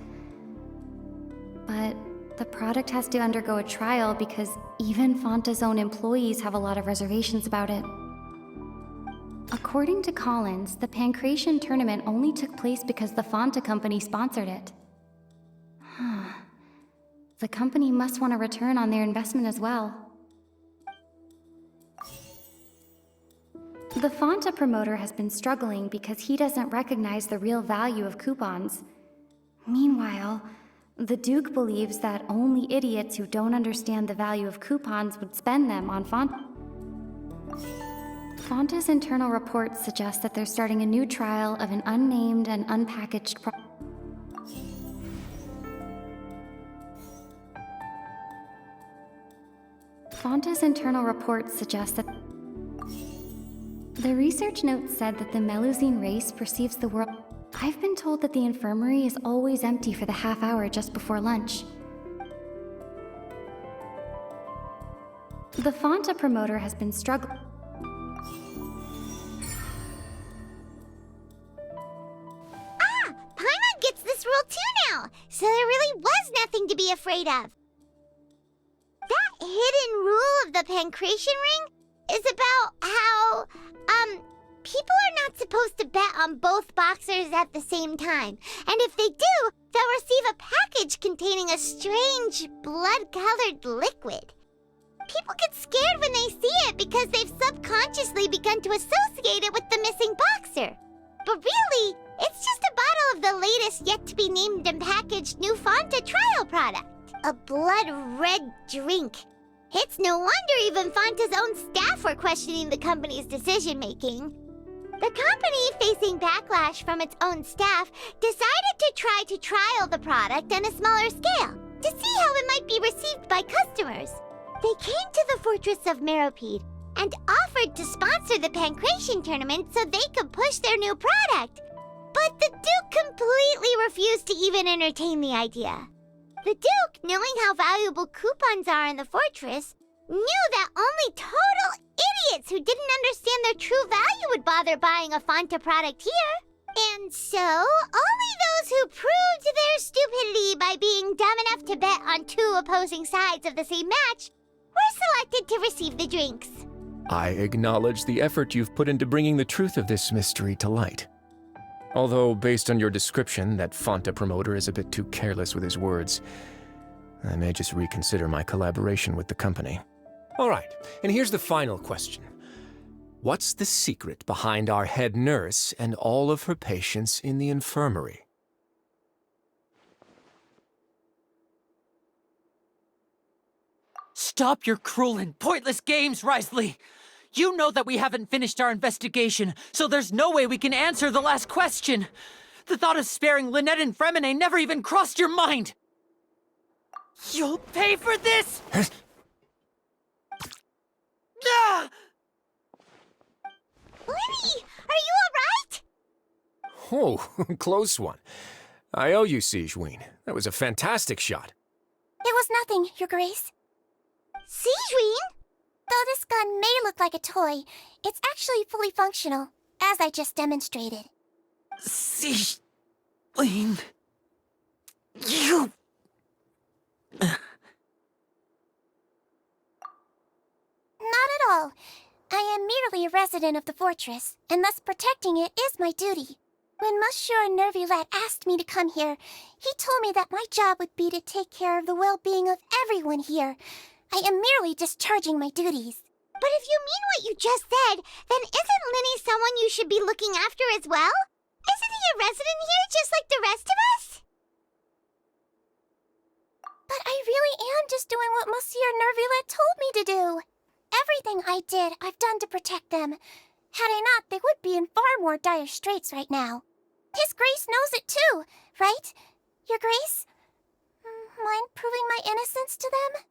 But the product has to undergo a trial because even Fanta's own employees have a lot of reservations about it. According to Collins, the Pancration tournament only took place because the Fanta company sponsored it. The company must want a return on their investment as well. The Fanta promoter has been struggling because he doesn't recognize the real value of coupons. Meanwhile, The Duke believes that only idiots who don't understand the value of coupons would spend them on Fonta's internal reports suggest that they're starting a new trial of an unnamed and unpackaged Fonta's internal reports suggest that the research notes said that the Melusine race perceives the world. I've been told that the infirmary is always empty for the half hour just before lunch. The Fonta promoter has been struggling. Paimon gets this rule too now, so there really was nothing to be afraid of. That hidden rule of the pancreation ring is about how, people are not supposed to bet on both boxers at the same time. And if they do, they'll receive a package containing a strange, blood-colored liquid. People get scared when they see it because they've subconsciously begun to associate it with the missing boxer. But really, it's just a bottle of the latest yet-to-be-named and packaged new Fonta trial product. A blood-red drink. It's no wonder even Fonta's own staff were questioning the company's decision-making. The company, facing backlash from its own staff, decided to try to trial the product on a smaller scale to see how it might be received by customers. They came to the fortress of Meropide and offered to sponsor the Pancration tournament so they could push their new product. But the Duke completely refused to even entertain the idea. The Duke, knowing how valuable coupons are in the fortress, knew that only total idiots who didn't understand their true value would bother buying a Fonta product here. And so, only those who proved their stupidity by being dumb enough to bet on two opposing sides of the same match were selected to receive the drinks. I acknowledge the effort you've put into bringing the truth of this mystery to light. Although, based on your description, that Fonta promoter is a bit too careless with his words, I may just reconsider my collaboration with the company. All right, and here's the final question. What's the secret behind our head nurse and all of her patients in the infirmary? Stop your cruel and pointless games, Risley! You know that we haven't finished our investigation, so there's no way we can answer the last question. The thought of sparing Lynette and Fremine never even crossed your mind. You'll pay for this! Ah! Lenny, are you alright? Oh, close one. I owe you, Sigewinne. That was a fantastic shot. It was nothing, Your Grace. Sigewinne? Though this gun may look like a toy, it's actually fully functional, as I just demonstrated. Sigewinne... You... Not at all. I am merely a resident of the fortress, and thus protecting it is my duty. When Monsieur Nervulette asked me to come here, he told me that my job would be to take care of the well-being of everyone here. I am merely discharging my duties. But if you mean what you just said, then isn't Linny someone you should be looking after as well? Isn't he a resident here just like the rest of us? But I really am just doing what Monsieur Nervulette told me to do. Everything I did, I've done to protect them. Had I not, they would be in far more dire straits right now. His Grace knows it too, right? Your Grace? Mind proving my innocence to them?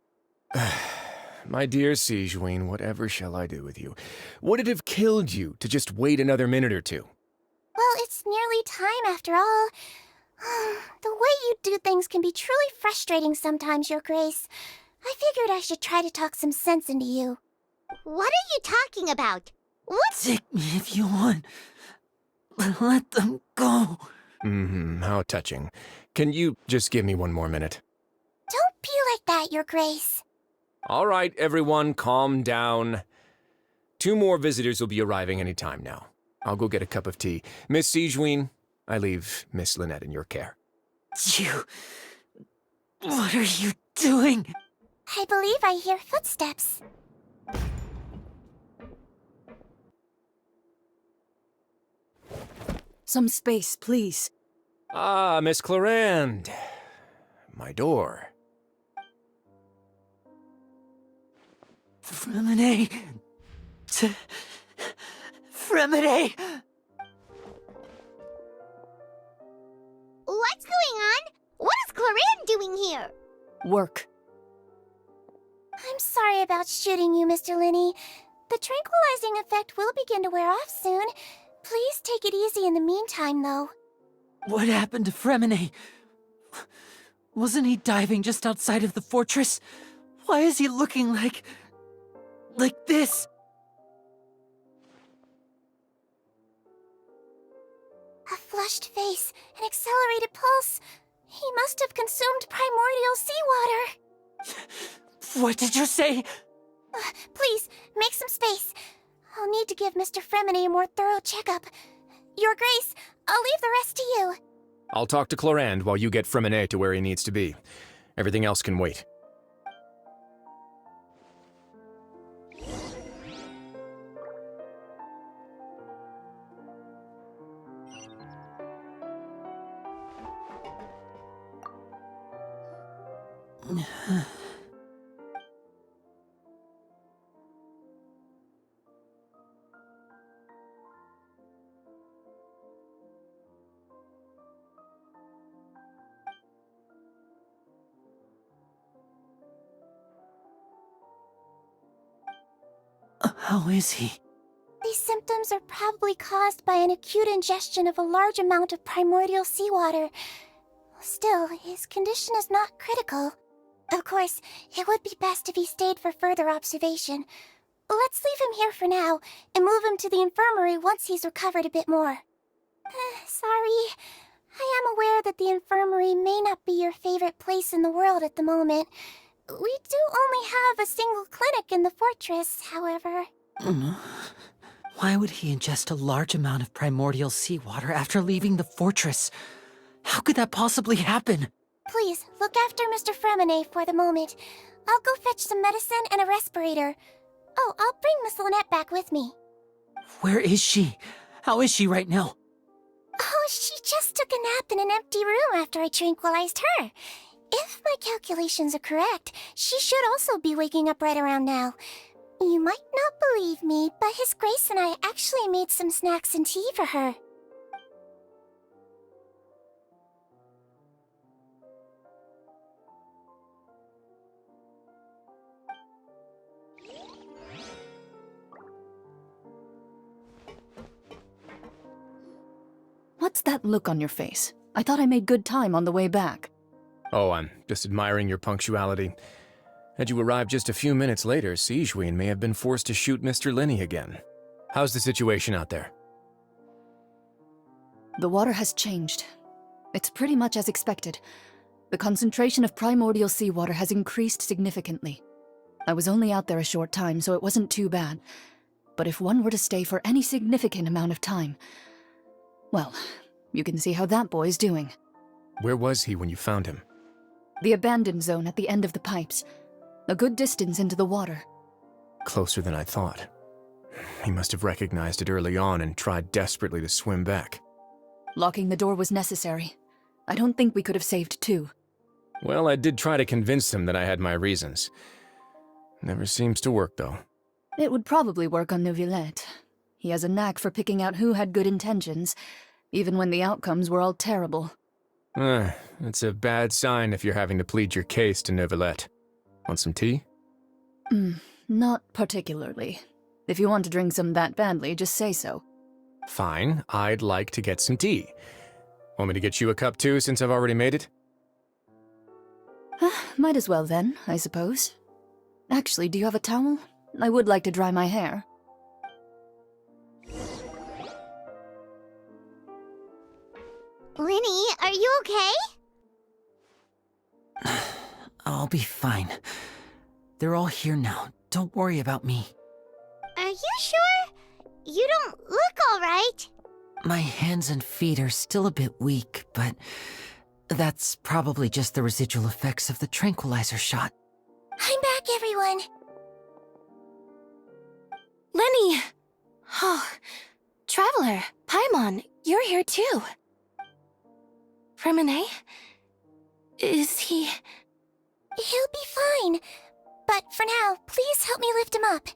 My dear Sigewinne, whatever shall I do with you? Would it have killed you to just wait another minute or two? Well, it's nearly time after all. The way you do things can be truly frustrating sometimes, Your Grace. I figured I should try to talk some sense into you. What are you talking about? What? Take me if you want. But let them go. How touching. Can you just give me one more minute? Don't be like that, Your Grace. All right, everyone, calm down. 2 more visitors will be arriving any time now. I'll go get a cup of tea. Miss Sigewinne, I leave Miss Lynette in your care. You... What are you doing? I believe I hear footsteps. Some space, please. Ah, Miss Clarande. my door. Fremine! Fremine! What's going on? What is Cloran doing here? Work. I'm sorry about shooting you, Mr. Linney. The tranquilizing effect will begin to wear off soon. Please take it easy in the meantime, though. What happened to Fremine? Wasn't he diving just outside of the fortress? Why is he looking like this? A flushed face, an accelerated pulse. He must have consumed primordial seawater. What did you say? Please, make some space. I'll need to give Mr. Fremine a more thorough checkup. Your Grace, I'll leave the rest to you. I'll talk to Clorand while you get Fremine to where he needs to be. Everything else can wait. How is he? These symptoms are probably caused by an acute ingestion of a large amount of primordial seawater. Still, his condition is not critical. Of course, it would be best if he stayed for further observation. Let's leave him here for now, and move him to the infirmary once he's recovered a bit more. Sorry. I am aware that the infirmary may not be your favorite place in the world at the moment. We do only have a single clinic in the fortress, however. Why would he ingest a large amount of primordial seawater after leaving the fortress? How could that possibly happen? Please, look after Mr. Fremine for the moment. I'll go fetch some medicine and a respirator. Oh, I'll bring Miss Lynette back with me. Where is she? How is she right now? Oh, she just took a nap in an empty room after I tranquilized her. If my calculations are correct, she should also be waking up right around now. You might not believe me, but His Grace and I actually made some snacks and tea for her. What's that look on your face? I thought I made good time on the way back. Oh, I'm just admiring your punctuality. Had you arrived just a few minutes later, Sigewinne may have been forced to shoot Mr. Linney again. How's the situation out there? The water has changed. It's pretty much as expected. The concentration of primordial seawater has increased significantly. I was only out there a short time, so it wasn't too bad. But if one were to stay for any significant amount of time, well, you can see how that boy's doing. Where was he when you found him? The abandoned zone at the end of the pipes. A good distance into the water. Closer than I thought. He must have recognized it early on and tried desperately to swim back. Locking the door was necessary. I don't think we could have saved two. Well, I did try to convince him that I had my reasons. Never seems to work, though. It would probably work on Neuvillette. He has a knack for picking out who had good intentions, even when the outcomes were all terrible. It's a bad sign if you're having to plead your case to Neuvillette. Want some tea? Not particularly. If you want to drink some that badly, just say so. Fine, I'd like to get some tea. Want me to get you a cup too, since I've already made it? Might as well then, I suppose. Actually, do you have a towel? I would like to dry my hair. Linny, are you okay? I'll be fine. They're all here now. Don't worry about me. Are you sure? You don't look all right. My hands and feet are still a bit weak, but that's probably just the residual effects of the tranquilizer shot. I'm back, everyone. Lenny! Oh, Is he... He'll be fine. But for now, please help me lift him up.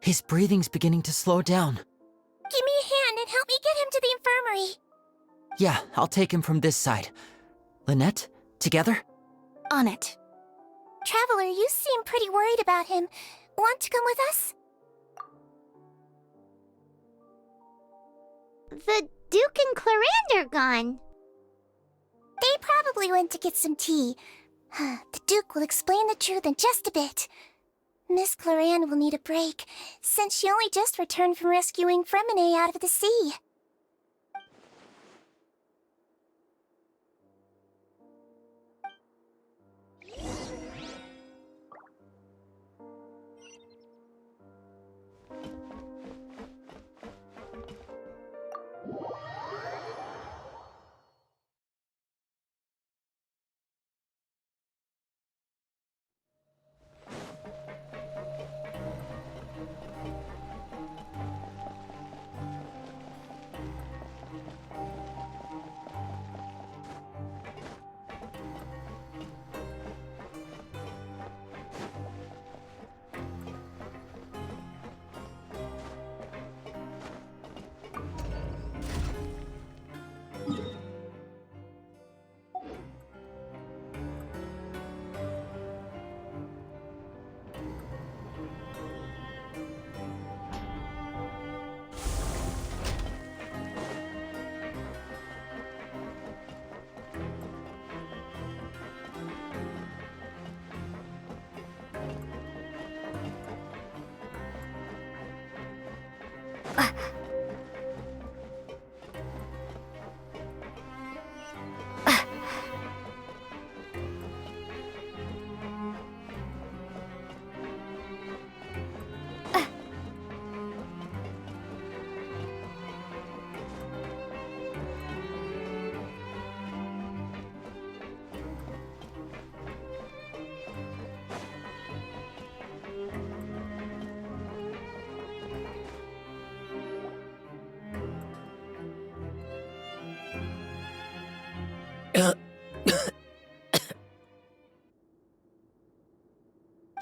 His breathing's beginning to slow down. Give me a hand and help me get him to the infirmary. Yeah, I'll take him from this side. Lynette, together? On it. Traveler, you seem pretty worried about him. Want to come with us? The Duke and Clarande are gone. They probably went to get some tea. The Duke will explain the truth in just a bit. Miss Clarande will need a break, since she only just returned from rescuing Fremine out of the sea.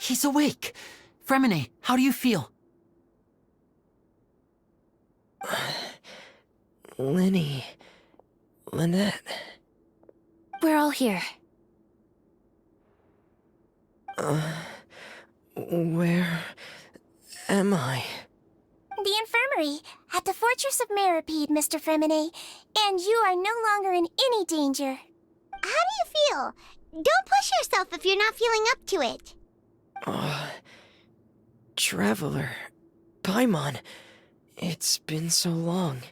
He's awake. Fremine, how do you feel? Lynette. We're all here. Where am I? The infirmary, at the Fortress of Meripede, Mr. Fremine, and you are no longer in any danger. How do you feel? Don't push yourself if you're not feeling up to it. Traveler. Paimon. It's been so long.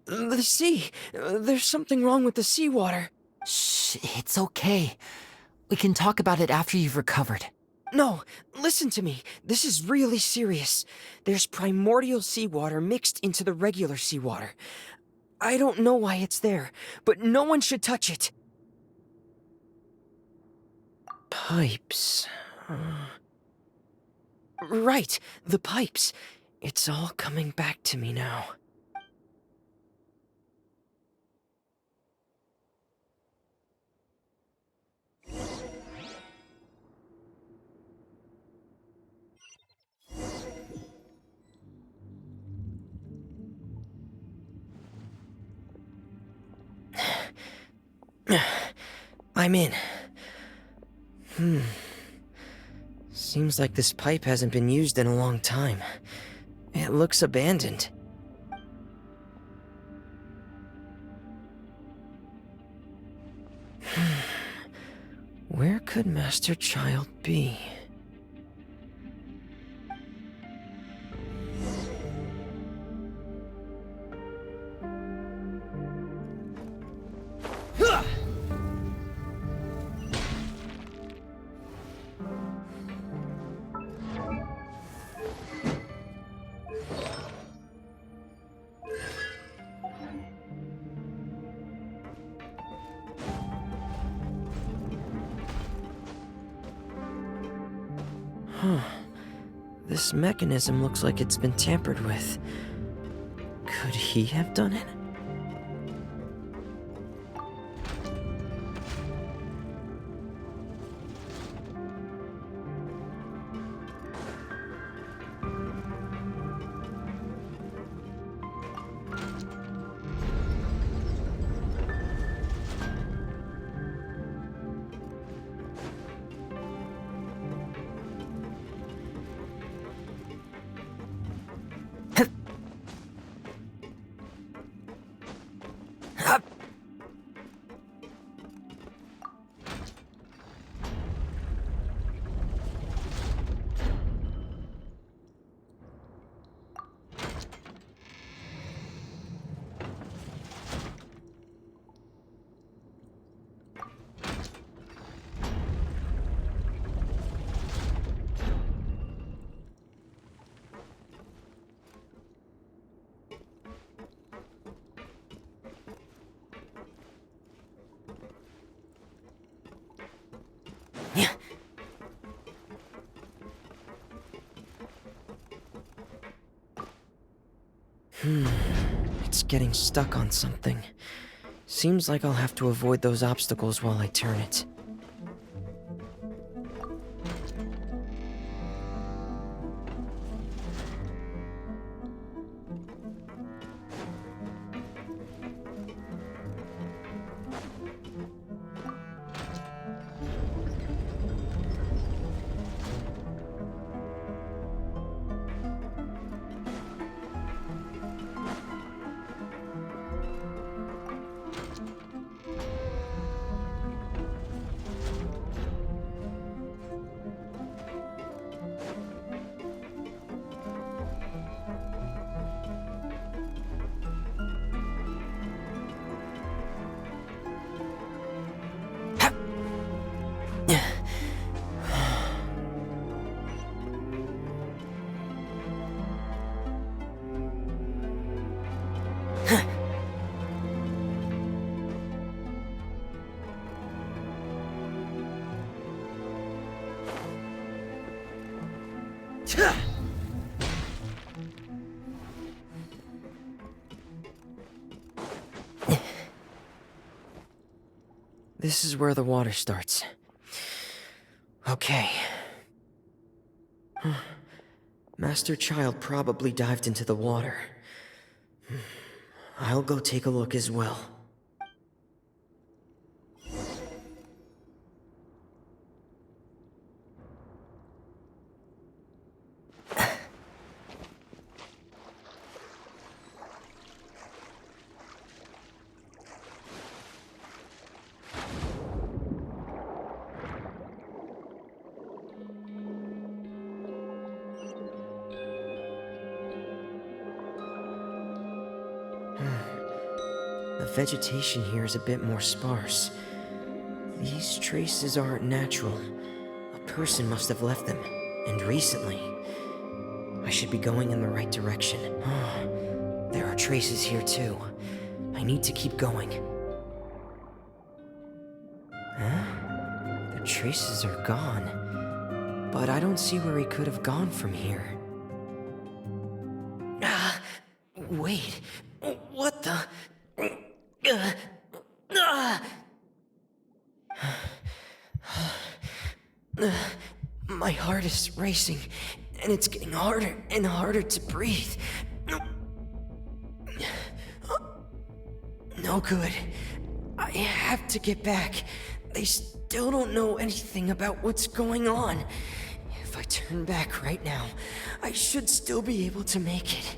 The sea. There's something wrong with the seawater. Shh, it's okay. We can talk about it after you've recovered. No, listen to me. This is really serious. There's primordial seawater mixed into the regular seawater. I don't know why it's there, but no one should touch it. Pipes. Right, the pipes. It's all coming back to me now. I'm in. Seems like this pipe hasn't been used in a long time. It looks abandoned. Where could Master Child be? This mechanism looks like it's been tampered with. Could he have done it? It's getting stuck on something. Seems like I'll have to avoid those obstacles while I turn it. This is where the water starts. Okay. Master Child probably dived into the water. I'll go take a look as well. The vegetation here is a bit more sparse. These traces aren't natural. A person must have left them, and recently. I should be going in the right direction. There are traces here too. I need to keep going. Huh? The traces are gone. But I don't see where he could have gone from here. Wait. What the... My heart is racing, and it's getting harder and harder to breathe. No good. I have to get back. They still don't know anything about what's going on. If I turn back right now, I should still be able to make it.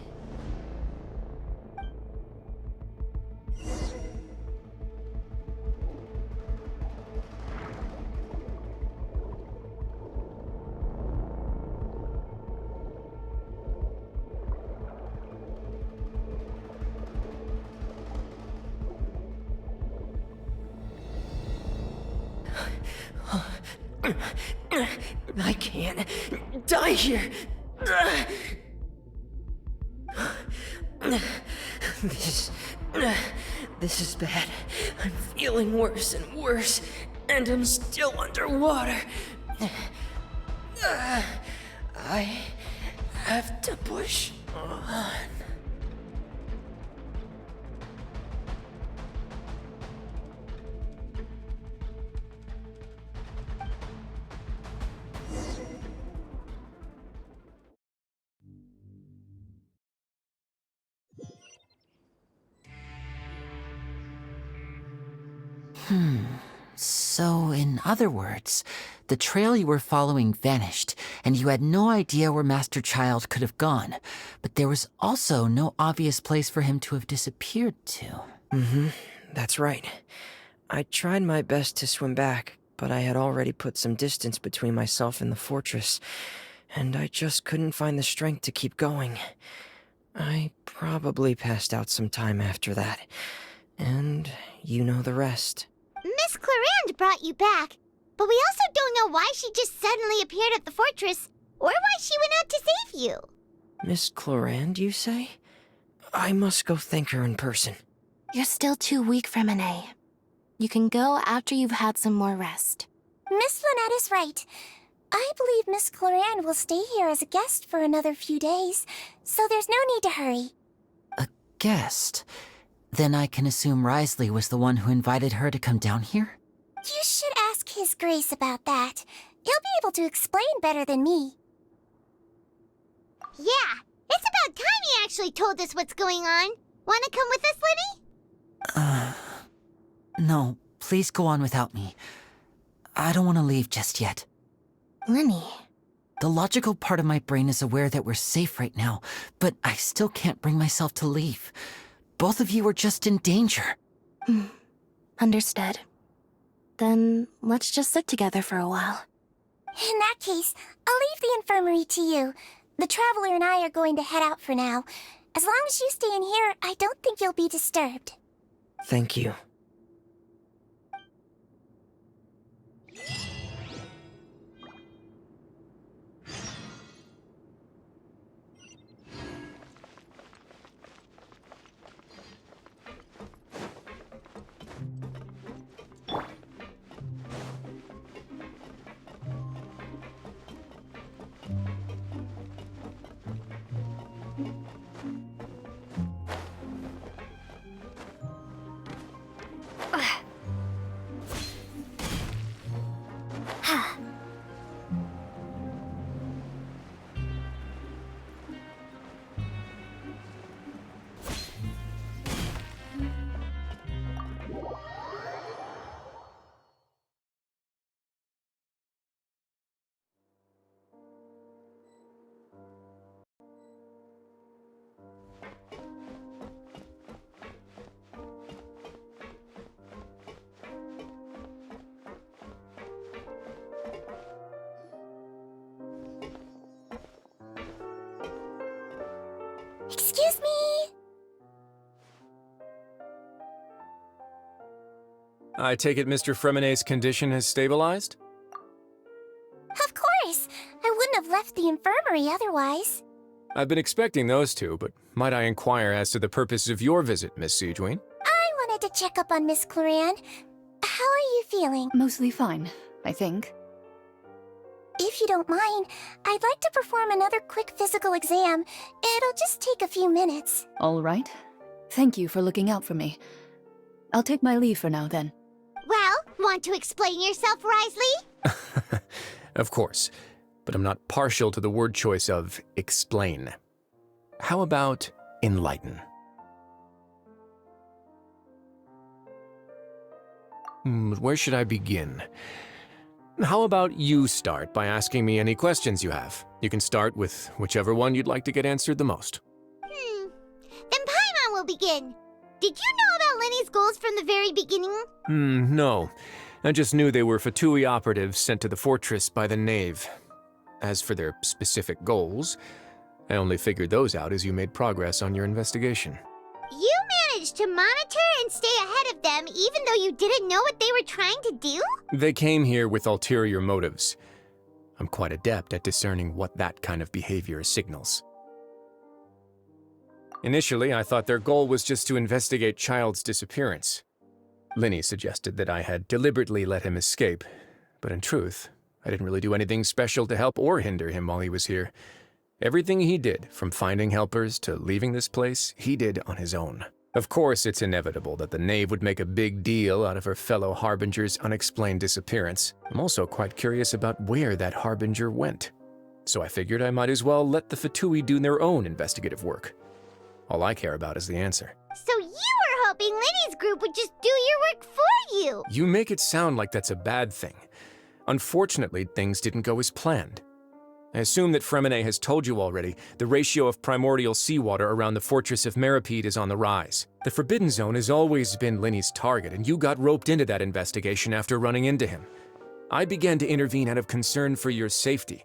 I can't die here. This is bad. I'm feeling worse and worse, and I'm still underwater. to push on. So, in other words, the trail you were following vanished, and you had no idea where Master Child could have gone, but there was also no obvious place for him to have disappeared to. That's right. I tried my best to swim back, but I had already put some distance between myself and the fortress, and I just couldn't find the strength to keep going. I probably passed out some time after that, and you know the rest. Miss Clarande brought you back, but we also don't know why she just suddenly appeared at the fortress, or why she went out to save you. Miss Clarande, you say? I must go thank her in person. You're still too weak for Monet. You can go after you've had some more rest. Miss Lynette is right. I believe Miss Clarande will stay here as a guest for another few days, so there's no need to hurry. A guest? Then I can assume Risley was the one who invited her to come down here? You should ask His Grace about that. He'll be able to explain better than me. Yeah, it's about time he actually told us what's going on. Wanna come with us, Linny? No, please go on without me. I don't want to leave just yet. Linny. The logical part of my brain is aware that we're safe right now, but I still can't bring myself to leave. Both of you are just in danger. Understood. Then let's just sit together for a while. In that case, I'll leave the infirmary to you. The Traveler and I are going to head out for now. As long as you stay in here, I don't think you'll be disturbed. Thank you. Excuse me? I take it Mr. Fremonet's condition has stabilized? Of course. I wouldn't have left the infirmary otherwise. I've been expecting those two, but might I inquire as to the purpose of your visit, Miss Siegewien? I wanted to check up on Miss Clarande. How are you feeling? Mostly fine, I think. If you don't mind, I'd like to perform another quick physical exam. It'll just take a few minutes. All right. Thank you for looking out for me. I'll take my leave for now, then. Well, want to explain yourself, Risley? Of course, but I'm not partial to the word choice of explain. How about enlighten? Where should I begin? How about you start by asking me any questions you have? You can start with whichever one you'd like to get answered the most. Then Paimon will begin. Did you know about Lenny's goals from the very beginning? No. I just knew they were Fatui operatives sent to the fortress by the Knave. As for their specific goals, I only figured those out as you made progress on your investigation. You managed to monitor and stay ahead of them even though you didn't know what they were trying to do? They came here with ulterior motives. I'm quite adept at discerning what that kind of behavior signals. Initially, I thought their goal was just to investigate Child's disappearance. Linny suggested that I had deliberately let him escape, but in truth, I didn't really do anything special to help or hinder him while he was here. Everything he did, from finding helpers to leaving this place, he did on his own. Of course, it's inevitable that the Knave would make a big deal out of her fellow Harbinger's unexplained disappearance. I'm also quite curious about where that Harbinger went. So I figured I might as well let the Fatui do their own investigative work. All I care about is the answer. So you were hoping Lenny's group would just do your work for you! You make it sound like that's a bad thing. Unfortunately, things didn't go as planned. I assume that Fremine has told you already, the ratio of primordial seawater around the fortress of Meripede is on the rise. The Forbidden Zone has always been Lenny's target, and you got roped into that investigation after running into him. I began to intervene out of concern for your safety,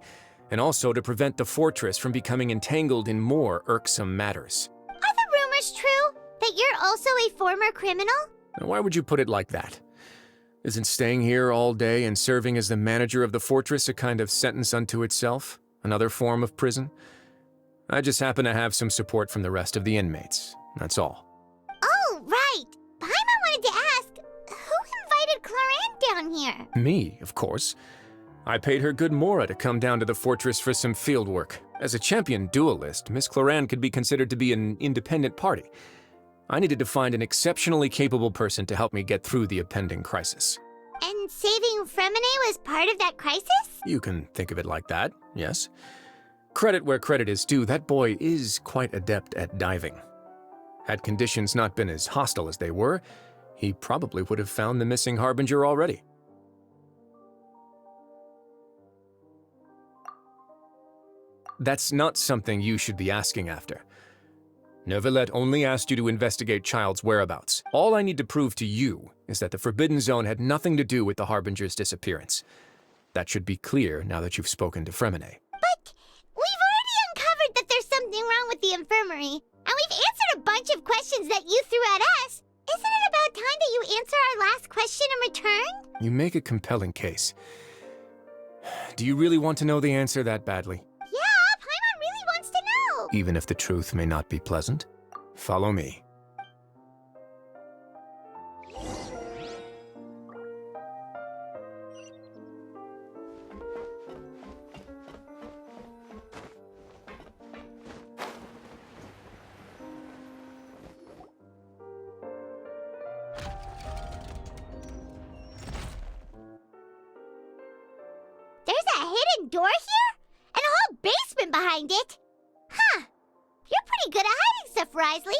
and also to prevent the fortress from becoming entangled in more irksome matters. Are the rumors true? That you're also a former criminal? Now, why would you put it like that? Isn't staying here all day and serving as the manager of the fortress a kind of sentence unto itself? Another form of prison? I just happen to have some support from the rest of the inmates, that's all. Oh, right! Paimon wanted to ask, who invited Cloran down here? Me, of course. I paid her good mora to come down to the fortress for some field work. As a champion duelist, Miss Cloran could be considered to be an independent party. I needed to find an exceptionally capable person to help me get through the impending crisis. And saving Fremine was part of that crisis? You can think of it like that, yes. Credit where credit is due, that boy is quite adept at diving. Had conditions not been as hostile as they were, he probably would have found the missing Harbinger already. That's not something you should be asking after. Neuvillette only asked you to investigate Child's whereabouts. All I need to prove to you is that the Forbidden Zone had nothing to do with the Harbinger's disappearance. That should be clear now that you've spoken to Fremine. But we've already uncovered that there's something wrong with the infirmary, and we've answered a bunch of questions that you threw at us. Isn't it about time that you answer our last question in return? You make a compelling case. Do you really want to know the answer that badly? Yeah, Paimon really wants to know! Even if the truth may not be pleasant? Follow me. There's a hidden door here? And a whole basement behind it? Huh. You're pretty good at hiding stuff, Risley.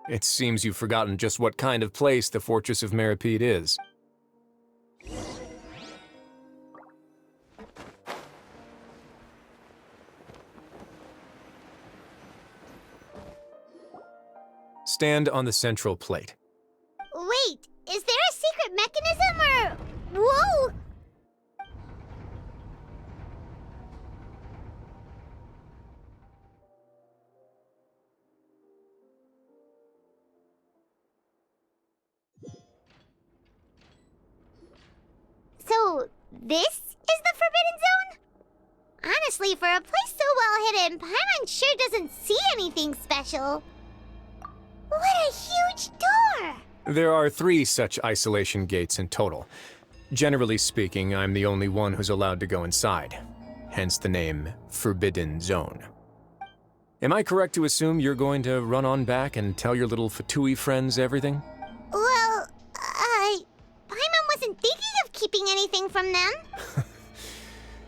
It seems you've forgotten just what kind of place the Fortress of Meripede is. Stand on the central plate. Wait, is there a secret mechanism or... Whoa! So, this is the Forbidden Zone? Honestly, for a place so well hidden, Paimon sure doesn't see anything special. What a huge door! There are 3 such isolation gates in total. Generally speaking, I'm the only one who's allowed to go inside. Hence the name Forbidden Zone. Am I correct to assume you're going to run on back and tell your little Fatui friends everything? Well, Paimon wasn't thinking of keeping anything from them.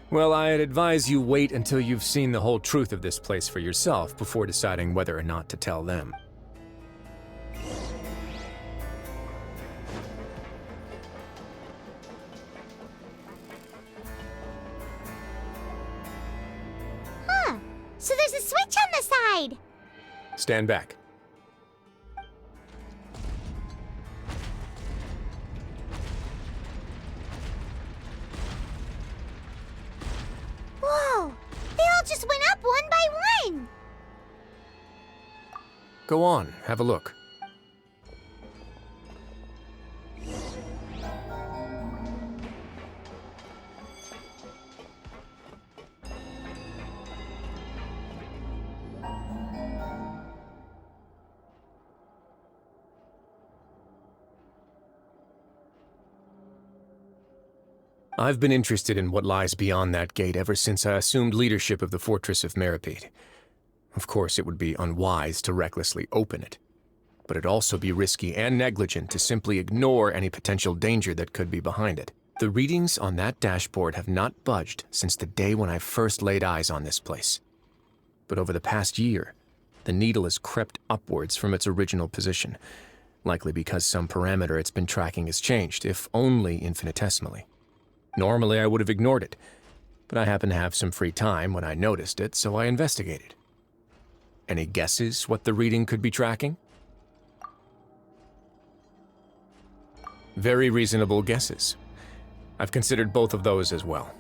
Well, I'd advise you wait until you've seen the whole truth of this place for yourself before deciding whether or not to tell them. Huh. So there's a switch on the side. Stand back. Whoa! They all just went up one by one! Go on, have a look. I've been interested in what lies beyond that gate ever since I assumed leadership of the Fortress of Meripede. Of course, it would be unwise to recklessly open it, but it'd also be risky and negligent to simply ignore any potential danger that could be behind it. The readings on that dashboard have not budged since the day when I first laid eyes on this place. But over the past year, the needle has crept upwards from its original position, likely because some parameter it's been tracking has changed, if only infinitesimally. Normally, I would have ignored it, but I happened to have some free time when I noticed it, so I investigated. Any guesses what the reading could be tracking? Very reasonable guesses. I've considered both of those as well.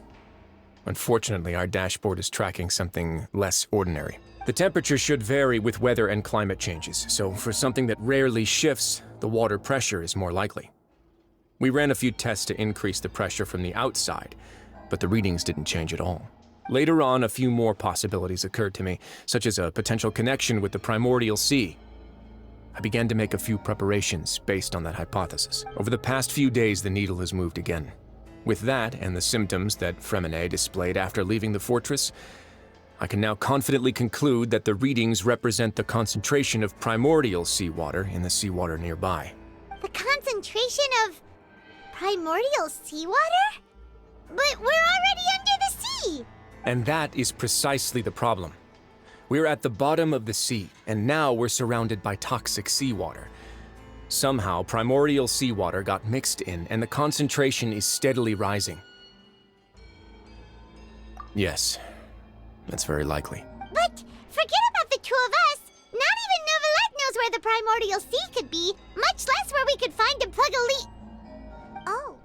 Unfortunately, our dashboard is tracking something less ordinary. The temperature should vary with weather and climate changes, so for something that rarely shifts, the water pressure is more likely. We ran a few tests to increase the pressure from the outside, but the readings didn't change at all. Later on, a few more possibilities occurred to me, such as a potential connection with the primordial sea. I began to make a few preparations based on that hypothesis. Over the past few days, the needle has moved again. With that and the symptoms that Fremine displayed after leaving the fortress, I can now confidently conclude that the readings represent the concentration of primordial seawater in the seawater nearby. The concentration of primordial seawater? But we're already under the sea! And that is precisely the problem. We're at the bottom of the sea, and now we're surrounded by toxic seawater. Somehow, primordial seawater got mixed in, and the concentration is steadily rising. Yes, that's very likely. But forget about the two of us! Not even Novelette knows where the primordial sea could be, much less where we could find and plug a leak. Oh.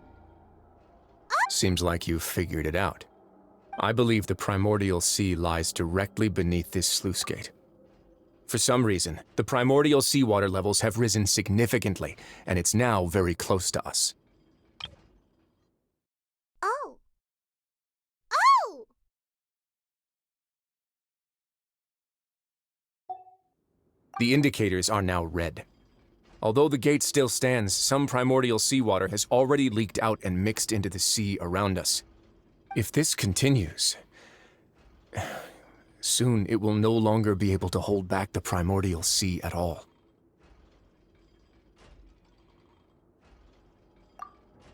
Seems like you've figured it out. I believe the primordial sea lies directly beneath this sluice gate. For some reason, the primordial seawater levels have risen significantly, and it's now very close to us. Oh. Oh! The indicators are now red. Although the gate still stands, some primordial seawater has already leaked out and mixed into the sea around us. If this continues, soon it will no longer be able to hold back the primordial sea at all.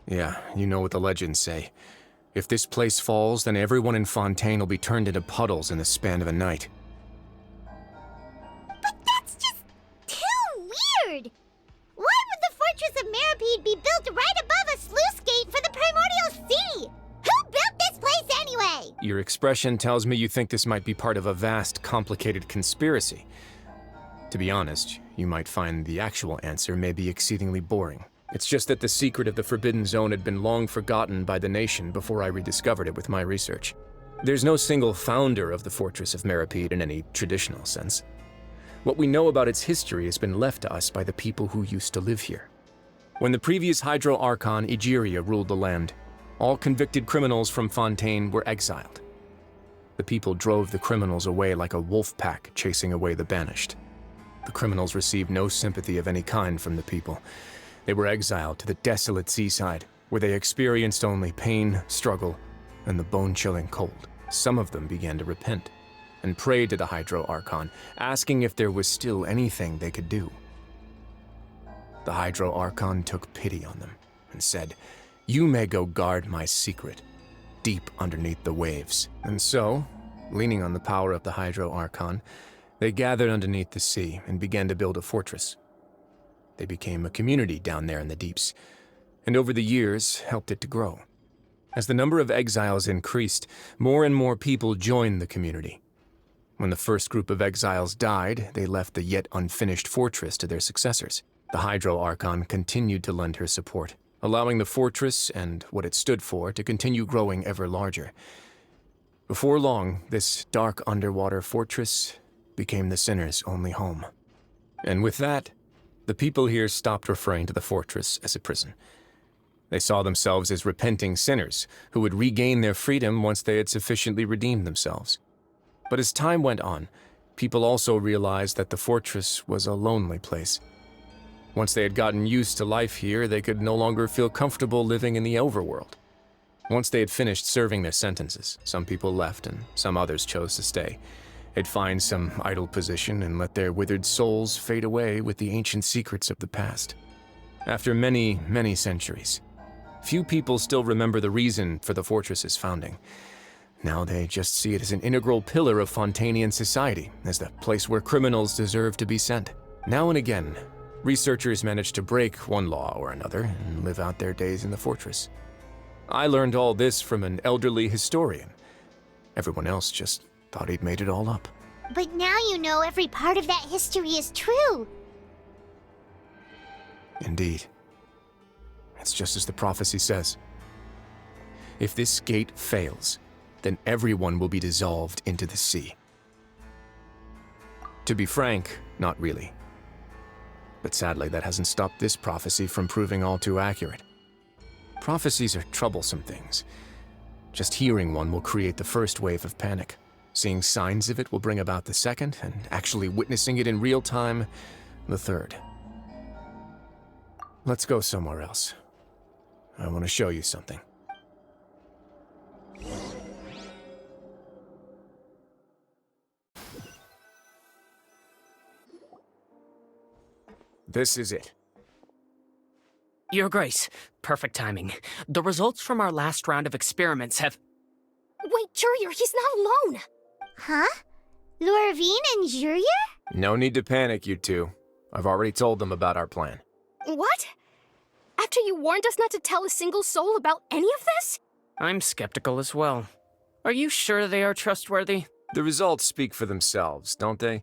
Yeah, you know what the legends say. If this place falls, then everyone in Fontaine will be turned into puddles in the span of a night. But that's just too weird! Why would the Fortress of Meripede be built right above a sluice gate for the primordial sea? Who built this place anyway? Your expression tells me you think this might be part of a vast, complicated conspiracy. To be honest, you might find the actual answer may be exceedingly boring. It's just that the secret of the Forbidden Zone had been long forgotten by the nation before I rediscovered it with my research. There's no single founder of the Fortress of Meripede in any traditional sense. What we know about its history has been left to us by the people who used to live here. When the previous Hydro Archon Egeria ruled the land, all convicted criminals from Fontaine were exiled. The people drove the criminals away like a wolf pack chasing away the banished. The criminals received no sympathy of any kind from the people. They were exiled to the desolate seaside, where they experienced only pain, struggle, and the bone-chilling cold. Some of them began to repent and prayed to the Hydro Archon, asking if there was still anything they could do. The Hydro Archon took pity on them and said, "You may go guard my secret, deep underneath the waves." And so, leaning on the power of the Hydro Archon, they gathered underneath the sea and began to build a fortress. They became a community down there in the deeps, and over the years helped it to grow. As the number of exiles increased, more and more people joined the community. When the first group of exiles died, they left the yet unfinished fortress to their successors. The Hydro Archon continued to lend her support, allowing the fortress and what it stood for to continue growing ever larger. Before long, this dark underwater fortress became the sinner's only home. And with that, the people here stopped referring to the fortress as a prison. They saw themselves as repenting sinners who would regain their freedom once they had sufficiently redeemed themselves. But as time went on, people also realized that the fortress was a lonely place. Once they had gotten used to life here, they could no longer feel comfortable living in the overworld. Once they had finished serving their sentences, some people left and some others chose to stay. They'd find some idle position and let their withered souls fade away with the ancient secrets of the past. After many, many centuries, few people still remember the reason for the fortress's founding. Now they just see it as an integral pillar of Fontainian society, as the place where criminals deserve to be sent. Now and again, researchers manage to break one law or another and live out their days in the fortress. I learned all this from an elderly historian. Everyone else just thought he'd made it all up. But now you know every part of that history is true. Indeed. It's just as the prophecy says. If this gate fails, then everyone will be dissolved into the sea. To be frank, not really. But sadly, that hasn't stopped this prophecy from proving all too accurate. Prophecies are troublesome things. Just hearing one will create the first wave of panic. Seeing signs of it will bring about the second, and actually witnessing it in real time, the third. Let's go somewhere else. I want to show you something. This is it. Your Grace, perfect timing. The results from our last round of experiments have... Wait, Jurier, he's not alone! Huh? Lorvine and Jurier? No need to panic, you two. I've already told them about our plan. What? After you warned us not to tell a single soul about any of this? I'm skeptical as well. Are you sure they are trustworthy? The results speak for themselves, don't they?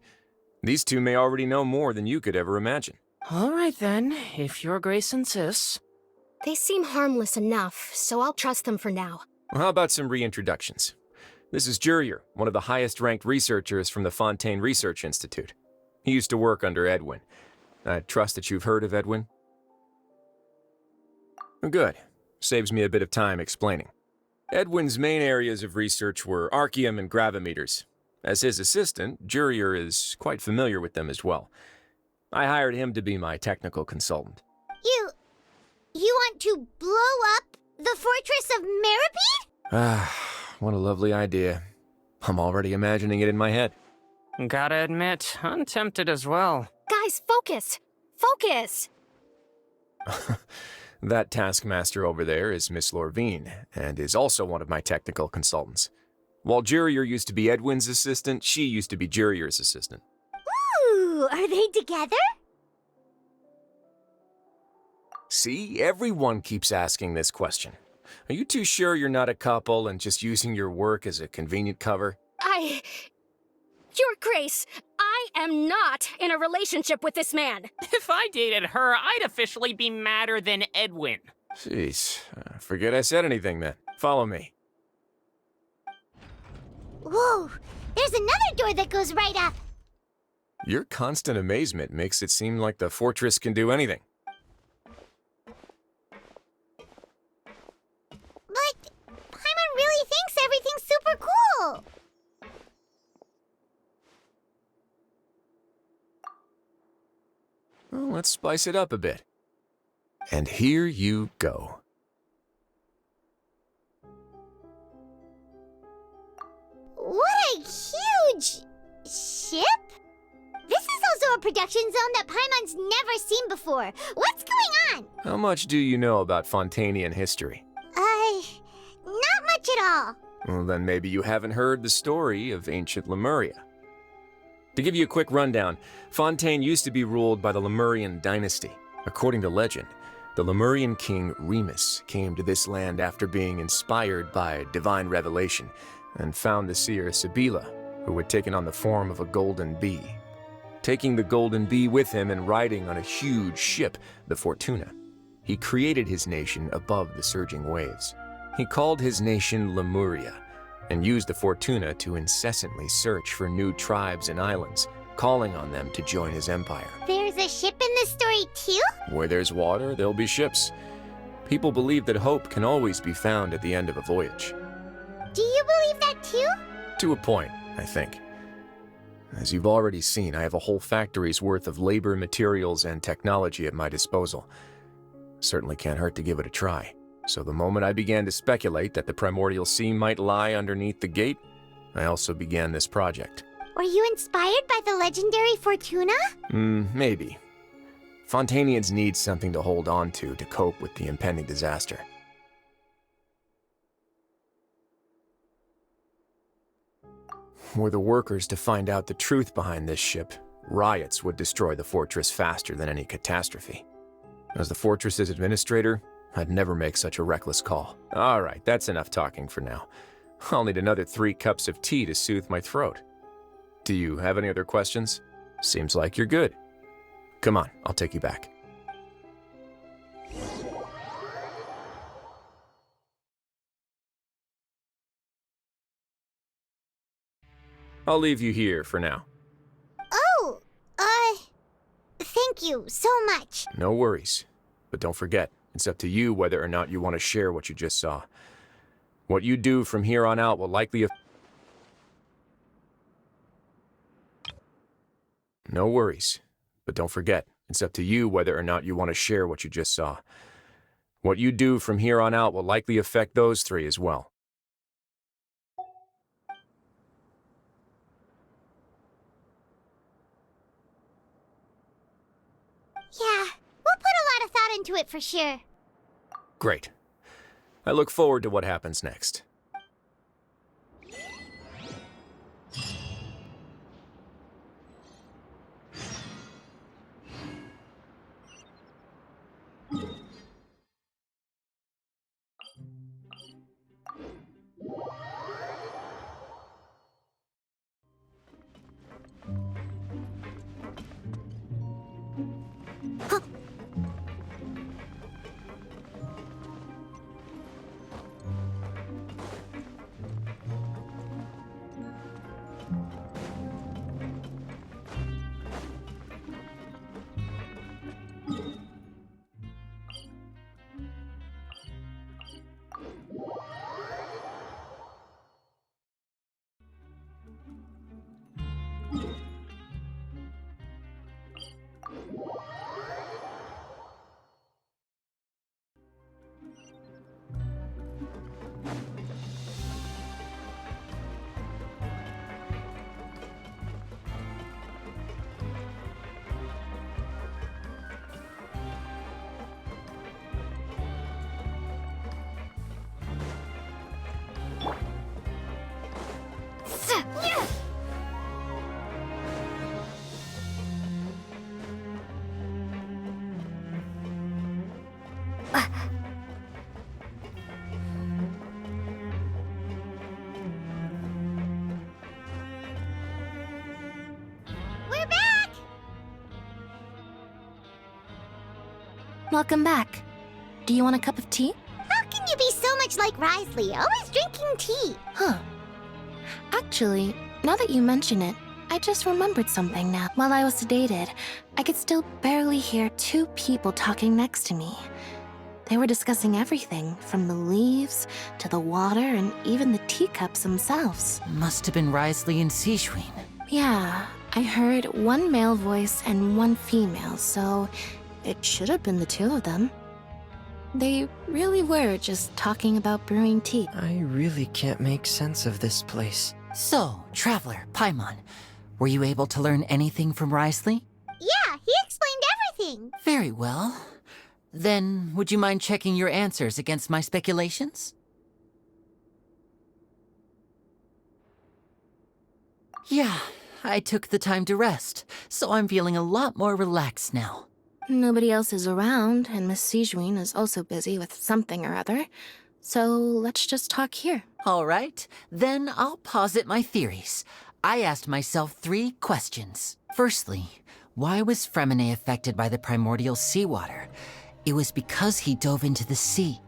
These two may already know more than you could ever imagine. All right then, if Your Grace insists. They seem harmless enough, so I'll trust them for now. Well, how about some reintroductions? This is Jurier, one of the highest-ranked researchers from the Fontaine Research Institute. He used to work under Edwin. I trust that you've heard of Edwin? Good. Saves me a bit of time explaining. Edwin's main areas of research were archeum and gravimeters. As his assistant, Jurier is quite familiar with them as well. I hired him to be my technical consultant. You want to blow up the fortress of Meripede? Ah, what a lovely idea. I'm already imagining it in my head. Gotta admit, I'm tempted as well. Guys, focus! Focus! That taskmaster over there is Miss Lorvine, and is also one of my technical consultants. While Jurier used to be Edwin's assistant, she used to be Jurier's assistant. Ooh, are they together? See, everyone keeps asking this question. Are you too sure you're not a couple and just using your work as a convenient cover? Your Grace, I am not in a relationship with this man. If I dated her, I'd officially be madder than Edwin. Jeez, forget I said anything then. Follow me. Whoa, there's another door that goes right up. Your constant amazement makes it seem like the fortress can do anything. But Paimon really thinks everything's super cool. Well, let's spice it up a bit. And here you go. What a huge ship? This is also a production zone that Paimon's never seen before. What's going on? How much do you know about Fontainian history? Not much at all. Well, then maybe you haven't heard the story of ancient Lemuria. To give you a quick rundown, Fontaine used to be ruled by the Lemurian dynasty. According to legend, the Lemurian king Remus came to this land after being inspired by divine revelation and found the seer Sibila, who had taken on the form of a golden bee. Taking the golden bee with him and riding on a huge ship, the Fortuna, he created his nation above the surging waves. He called his nation Lemuria, and used the Fortuna to incessantly search for new tribes and islands, calling on them to join his empire. There's a ship in this story too? Where there's water, there'll be ships. People believe that hope can always be found at the end of a voyage. Do you believe that too? To a point, I think. As you've already seen, I have a whole factory's worth of labor, materials, and technology at my disposal. Certainly can't hurt to give it a try. So the moment I began to speculate that the primordial sea might lie underneath the gate, I also began this project. Were you inspired by the legendary Fortuna? Maybe. Fontanians need something to hold on to cope with the impending disaster. Were the workers to find out the truth behind this ship, riots would destroy the fortress faster than any catastrophe. As the fortress's administrator, I'd never make such a reckless call. All right, that's enough talking for now. I'll need another 3 cups of tea to soothe my throat. Do you have any other questions? Seems like you're good. Come on, I'll take you back. I'll leave you here for now. Oh, thank you so much. No worries. But don't forget, it's up to you whether or not you want to share what you just saw. What you do from here on out will likely No worries. But don't forget, it's up to you whether or not you want to share what you just saw. What you do from here on out will likely affect those 3 as well. Yeah, we'll put a lot of thought into it for sure. Great. I look forward to what happens next. We're back! Welcome back. Do you want a cup of tea? How can you be so much like Risley, always drinking tea? Huh. Actually, now that you mention it, I just remembered something now. While I was sedated, I could still barely hear 2 people talking next to me. They were discussing everything, from the leaves to the water and even the teacups themselves. Must have been Risley and Sijween. Yeah, I heard 1 male voice and 1 female, so it should have been the 2 of them. They really were just talking about brewing tea. I really can't make sense of this place. So, Traveler, Paimon, were you able to learn anything from Risley? Yeah, he explained everything. Very well. Then, would you mind checking your answers against my speculations? Yeah, I took the time to rest, so I'm feeling a lot more relaxed now. Nobody else is around, and Miss Sijween is also busy with something or other. So let's just talk here. All right, then I'll posit my theories. I asked myself 3 questions. Firstly, why was Fremine affected by the primordial seawater? It was because he dove into the sea.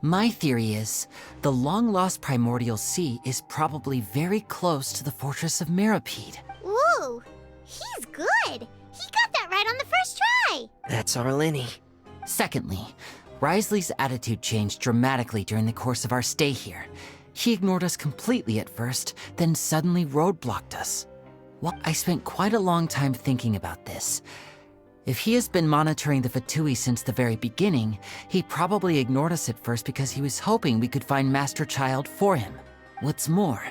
My theory is, the long-lost primordial sea is probably very close to the fortress of Mirapede. Ooh, he's good. He got that right on the first try. That's Arlini. Secondly, Risley's attitude changed dramatically during the course of our stay here. He ignored us completely at first, then suddenly roadblocked us. Well, I spent quite a long time thinking about this. If he has been monitoring the Fatui since the very beginning, he probably ignored us at first because he was hoping we could find Master Child for him. What's more,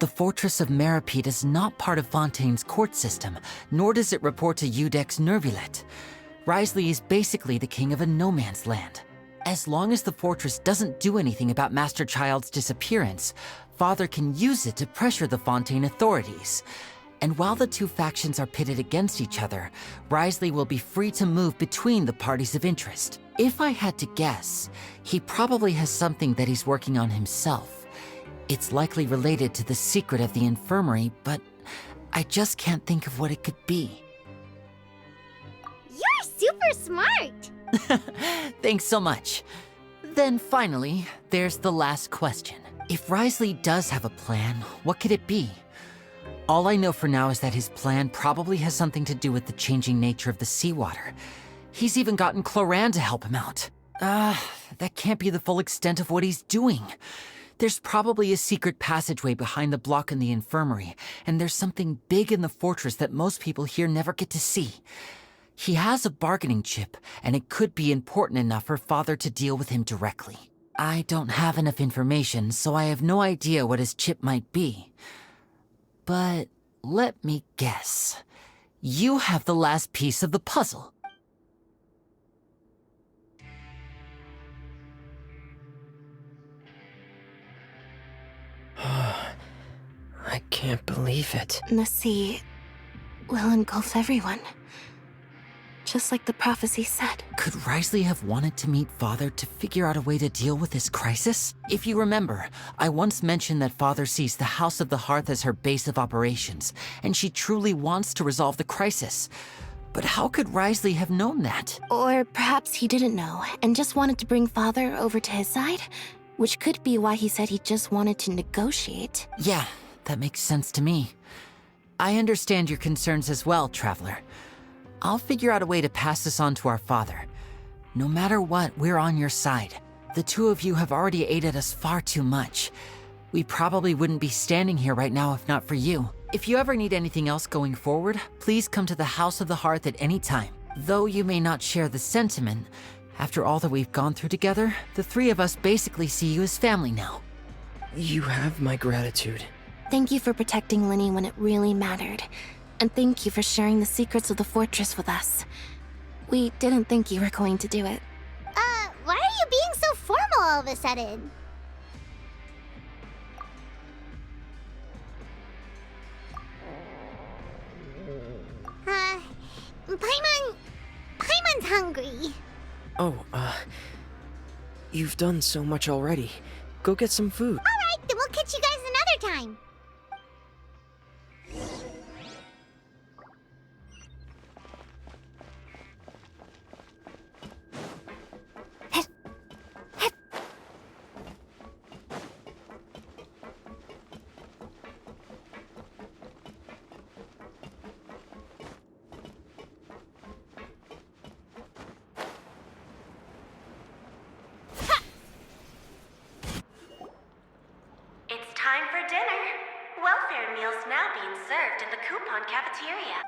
The Fortress of Meripede is not part of Fontaine's court system, nor does it report to Udex Nervulet. Wriothesley is basically the king of a no-man's land. As long as the fortress doesn't do anything about Master Child's disappearance, Father can use it to pressure the Fontaine authorities. And while the two factions are pitted against each other, Wriothesley will be free to move between the parties of interest. If I had to guess, he probably has something that he's working on himself. It's likely related to the secret of the infirmary, but I just can't think of what it could be. You're super smart! Thanks so much. Then finally, there's the last question. If Wriothesley does have a plan, what could it be? All I know for now is that his plan probably has something to do with the changing nature of the seawater. He's even gotten Cloran to help him out. That can't be the full extent of what he's doing. There's probably a secret passageway behind the block in the infirmary, and there's something big in the fortress that most people here never get to see. He has a bargaining chip, and it could be important enough for Father to deal with him directly. I don't have enough information, so I have no idea what his chip might be. But let me guess. You have the last piece of the puzzle. I can't believe it. The sea will engulf everyone. Just like the prophecy said. Could Wriothesley have wanted to meet Father to figure out a way to deal with this crisis? If you remember, I once mentioned that Father sees the House of the Hearth as her base of operations, and she truly wants to resolve the crisis. But how could Wriothesley have known that? Or perhaps he didn't know, and just wanted to bring Father over to his side? Which could be why he said he just wanted to negotiate. Yeah, that makes sense to me. I understand your concerns as well, Traveler. I'll figure out a way to pass this on to our father. No matter what, we're on your side. The two of you have already aided us far too much. We probably wouldn't be standing here right now if not for you. If you ever need anything else going forward, please come to the House of the Hearth at any time. Though you may not share the sentiment, after all that we've gone through together, the three of us basically see you as family now. You have my gratitude. Thank you for protecting Linny when it really mattered. And thank you for sharing the secrets of the fortress with us. We didn't think you were going to do it. Why are you being so formal all of a sudden? Paimon's hungry. Oh, you've done so much already. Go get some food. Alright, then we'll catch you guys another time. It's time for dinner. Welfare meals now being served in the coupon cafeteria.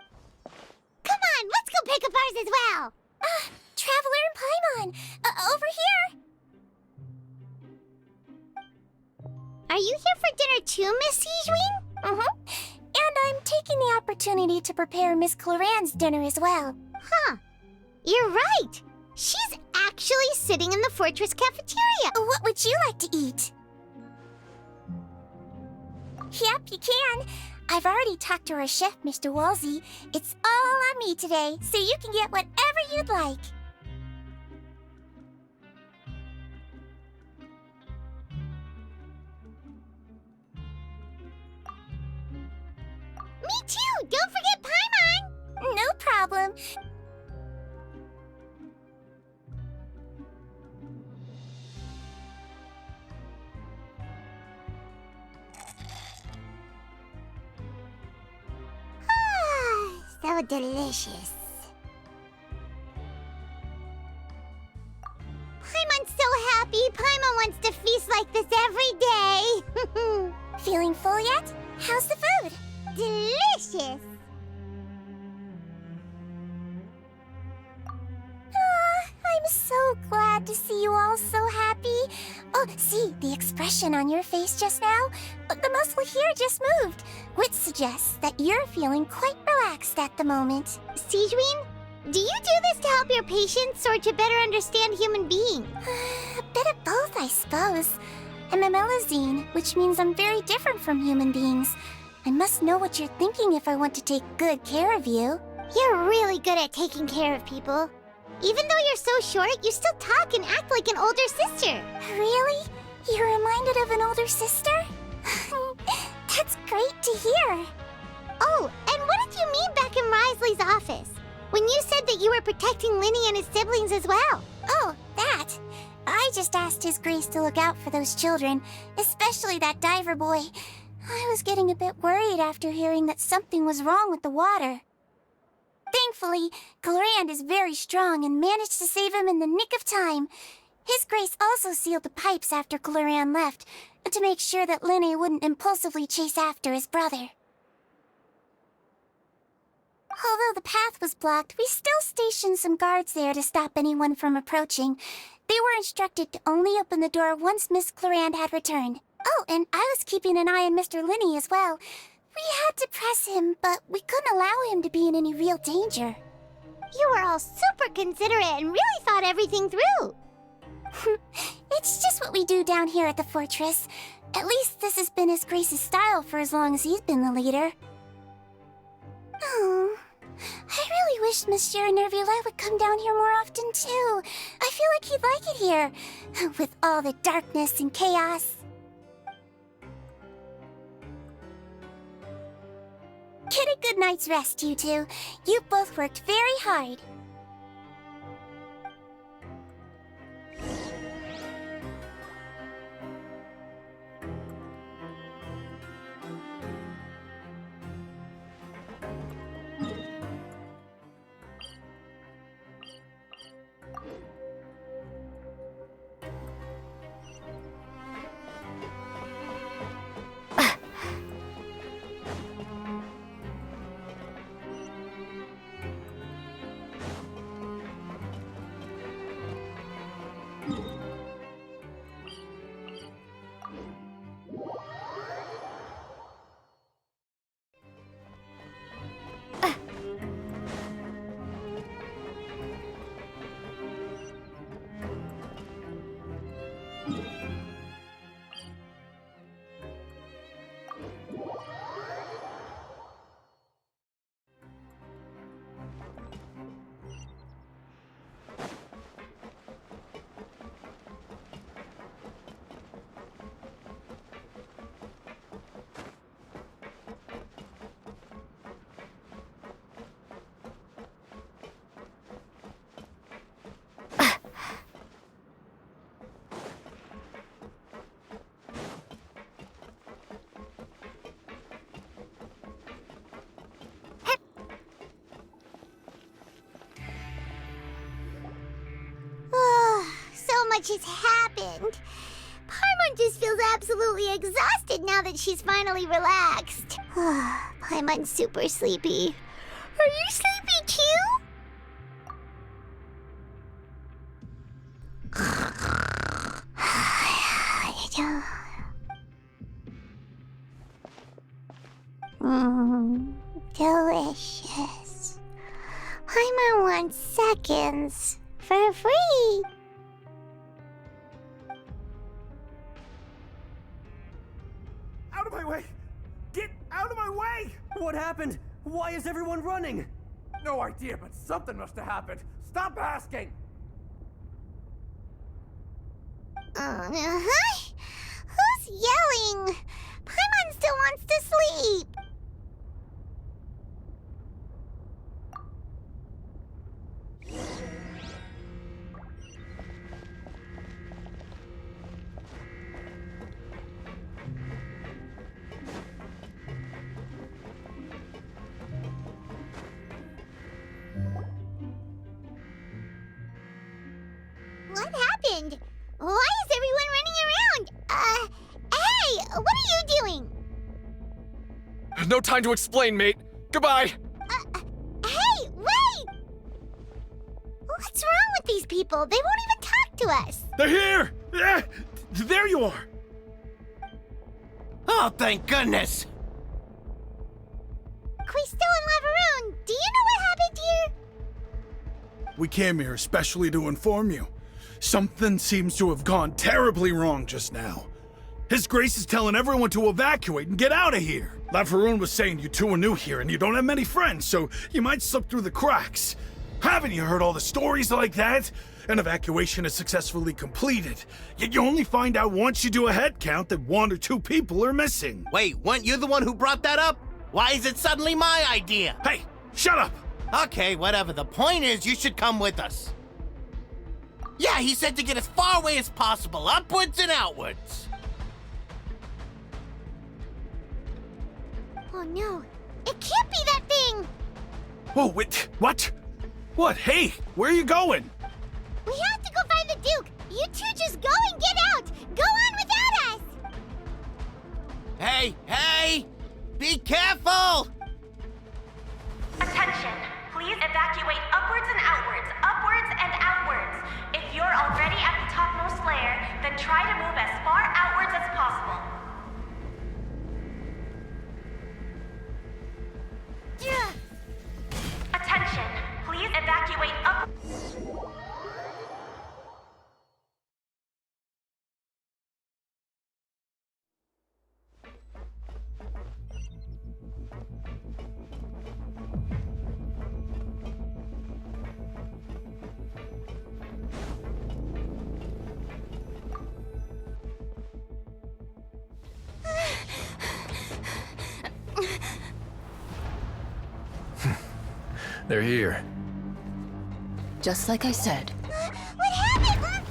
Come on, let's go pick up ours as well. Traveler and Paimon, over here. Are you here for dinner too, Miss Sijween? Mm-hmm. And I'm taking the opportunity to prepare Miss Cloran's dinner as well. Huh. You're right. She's actually sitting in the fortress cafeteria. What would you like to eat? Yep, you can. I've already talked to our chef, Mr. Wolsey. It's all on me today, so you can get whatever you'd like. Me too! Don't forget Paimon! No problem. So delicious. Paimon's so happy. Paimon wants to feast like this every day. Feeling full yet? How's the food? Delicious. I'm so glad glad to see you all so happy. Oh, see, the expression on your face just now? The muscle here just moved, which suggests that you're feeling quite relaxed at the moment. Sijuin, do you do this to help your patients or to better understand human beings? A bit of both, I suppose. I'm a melazine, which means I'm very different from human beings. I must know what you're thinking if I want to take good care of you. You're really good at taking care of people. Even though you're so short, you still talk and act like an older sister. Really? You're reminded of an older sister? That's great to hear. Oh, and what did you mean back in Risley's office? When you said that you were protecting Linny and his siblings as well. Oh, that. I just asked His Grace to look out for those children, especially that diver boy. I was getting a bit worried after hearing that something was wrong with the water. Thankfully, Glorand is very strong and managed to save him in the nick of time. His Grace also sealed the pipes after Glorand left, to make sure that Linny wouldn't impulsively chase after his brother. Although the path was blocked, we still stationed some guards there to stop anyone from approaching. They were instructed to only open the door once Miss Glorand had returned. Oh, and I was keeping an eye on Mr. Linny as well. We had to press him, but we couldn't allow him to be in any real danger. You were all super considerate and really thought everything through. It's just what we do down here at the fortress. At least this has been His Grace's style for as long as he's been the leader. Oh, I really wish Monsieur Nervula would come down here more often too. I feel like he'd like it here, with all the darkness and chaos. Get a good night's rest, you two. You both worked very hard. Much has happened. Paimon just feels absolutely exhausted now that she's finally relaxed. Paimon's super sleepy. Are you sleepy too? Delicious. Paimon wants seconds for free. Out of my way! Get out of my way! What happened? Why is everyone running? No idea, but something must have happened. Stop asking! Who's yelling? Paimon still wants to sleep. What happened? Why is everyone running around? Hey, what are you doing? No time to explain, mate. Goodbye. Hey, wait! What's wrong with these people? They won't even talk to us. They're here! There you are! Oh, thank goodness! Quisto and Lavaroon, do you know what happened here? We came here especially to inform you. Something seems to have gone terribly wrong just now. His Grace is telling everyone to evacuate and get out of here. Lavaroon was saying you two are new here and you don't have many friends, so you might slip through the cracks. Haven't you heard all the stories like that? An evacuation is successfully completed, yet you only find out once you do a head count that 1 or 2 people are missing. Wait, weren't you the one who brought that up? Why is it suddenly my idea? Hey, shut up! Okay, whatever. The point is, you should come with us. Yeah, he said to get as far away as possible, upwards and outwards. Oh no, it can't be that thing! Oh, wait, what? What? Hey, where are you going? We have to go find the Duke! You two just go and get out! Go on without us! Hey, hey! Be careful! Attention! Please evacuate upwards and outwards, upwards and outwards. If you're already at the topmost layer, then try to move as far outwards as possible. Attention! Please evacuate up. They're here. Just like I said. What happened?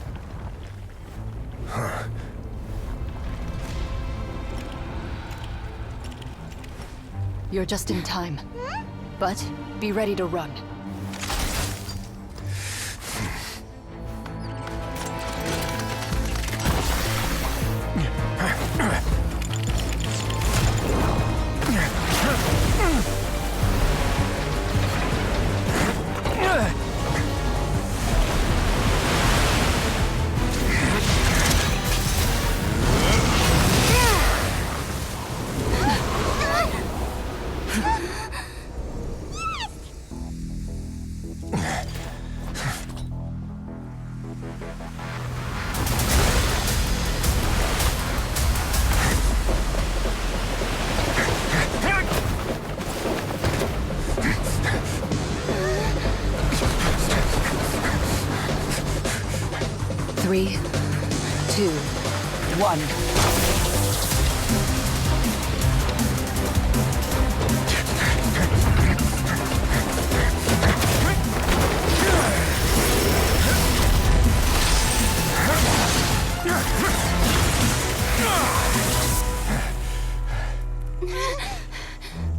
Huh. You're just in time. But be ready to run. Three, 2, 1.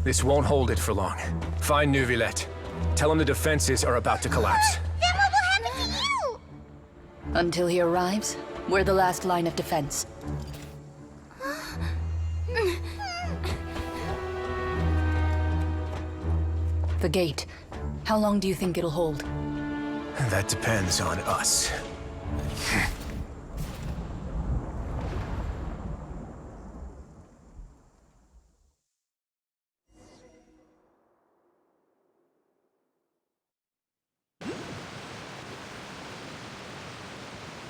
This won't hold it for long. Find Neuvillette. Tell him the defenses are about to collapse. Then what will happen to you? Until he arrives, we're the last line of defense. The gate. How long do you think it'll hold? That depends on us.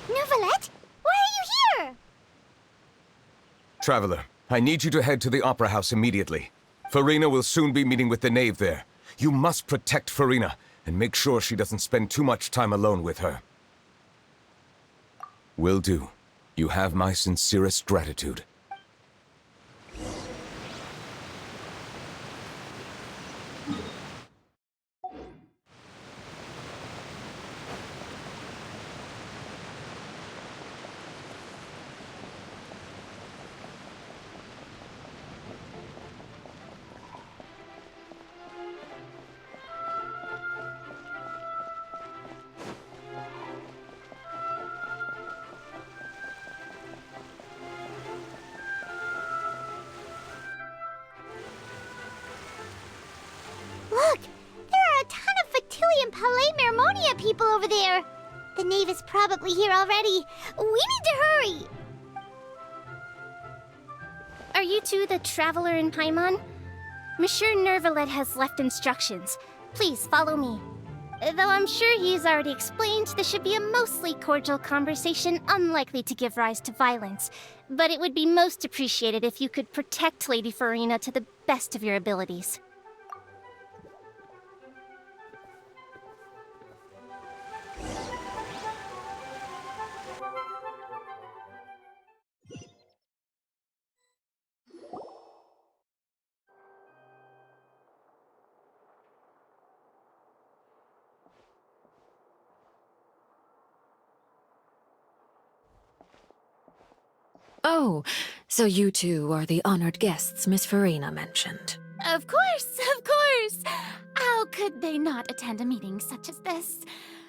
Neuvillette? Why are you here? Traveler, I need you to head to the Opera House immediately. Farina will soon be meeting with the knave there. You must protect Farina, and make sure she doesn't spend too much time alone with her. Will do. You have my sincerest gratitude. Look! There are a ton of Fatili and Palais Mermonia people over there! The knave is probably here already. We need to hurry! Are you two the traveler in Paimon? Monsieur Nervalet has left instructions. Please follow me. Though I'm sure he's already explained, this should be a mostly cordial conversation, unlikely to give rise to violence. But it would be most appreciated if you could protect Lady Farina to the best of your abilities. Oh, so you two are the honored guests Miss Farina mentioned. Of course, of course! How could they not attend a meeting such as this?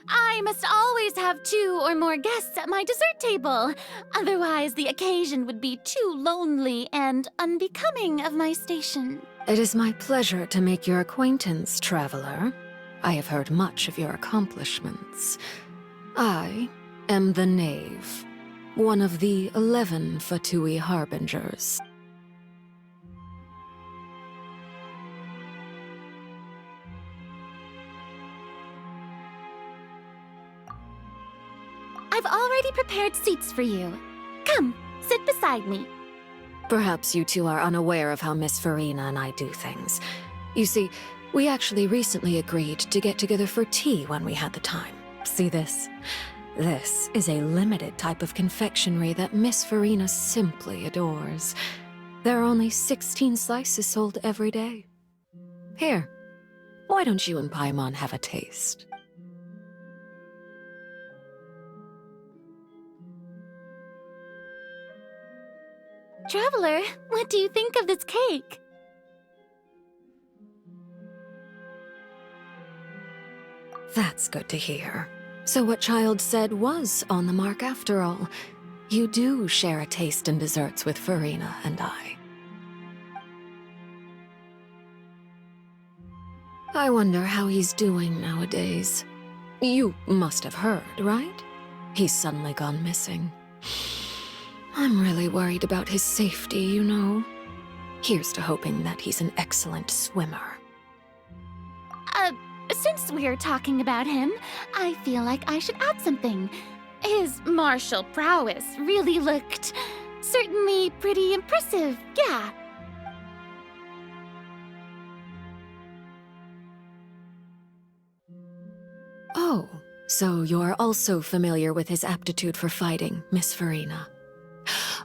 I must always have 2 or more guests at my dessert table. Otherwise, the occasion would be too lonely and unbecoming of my station. It is my pleasure to make your acquaintance, traveler. I have heard much of your accomplishments. I am the Knave, one of the 11 Fatui Harbingers. I've already prepared seats for you. Come, sit beside me. Perhaps you two are unaware of how Miss Farina and I do things. You see, we actually recently agreed to get together for tea when we had the time. See this? This is a limited type of confectionery that Miss Farina simply adores. There are only 16 slices sold every day. Here, why don't you and Paimon have a taste? Traveler, what do you think of this cake? That's good to hear. So what Child said was on the mark after all. You do share a taste in desserts with Farina and I. I wonder how he's doing nowadays. You must have heard, right? He's suddenly gone missing. I'm really worried about his safety, you know. Here's to hoping that he's an excellent swimmer. Since we're talking about him, I feel like I should add something. His martial prowess really looked certainly pretty impressive, yeah. Oh, so you're also familiar with his aptitude for fighting, Miss Farina.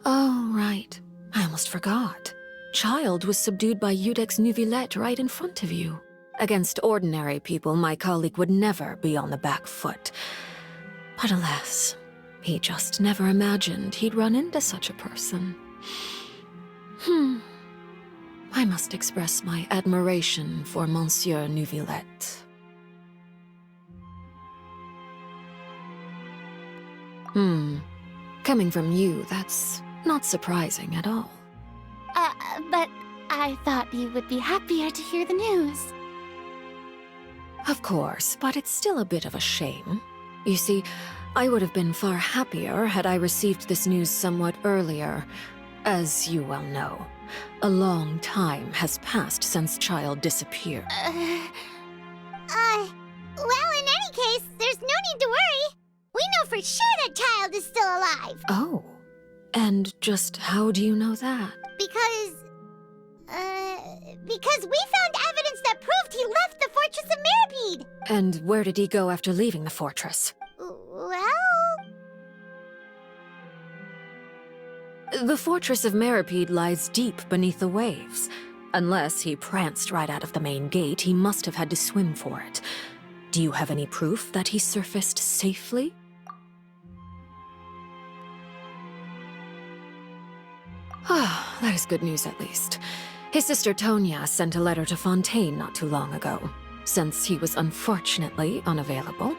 Oh, right. I almost forgot. Child was subdued by Udex Neuvillette right in front of you. Against ordinary people, my colleague would never be on the back foot. But alas, he just never imagined he'd run into such a person. I must express my admiration for Monsieur Neuvillette. Coming from you, that's not surprising at all. But I thought you would be happier to hear the news. Of course, but it's still a bit of a shame. You see, I would have been far happier had I received this news somewhat earlier. As you well know, a long time has passed since Child disappeared. Well, in any case, there's no need to worry. We know for sure that Child is still alive. Oh, and just how do you know that? Because we found evidence that proved he left the Fortress of Meripede. And where did he go after leaving the fortress? Well... The Fortress of Meripede lies deep beneath the waves. Unless he pranced right out of the main gate, he must have had to swim for it. Do you have any proof that he surfaced safely? Ah, that is good news at least. His sister Tonya sent a letter to Fontaine not too long ago. Since he was unfortunately unavailable,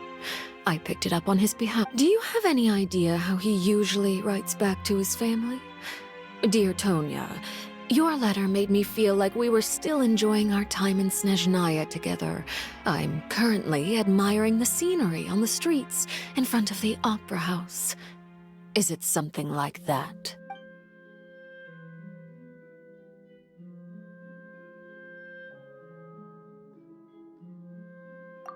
I picked it up on his behalf. Do you have any idea how he usually writes back to his family? Dear Tonya, Your letter made me feel like we were still enjoying our time in Snezhnaya together. I'm currently admiring the scenery on the streets in front of the opera house. Is it something like that?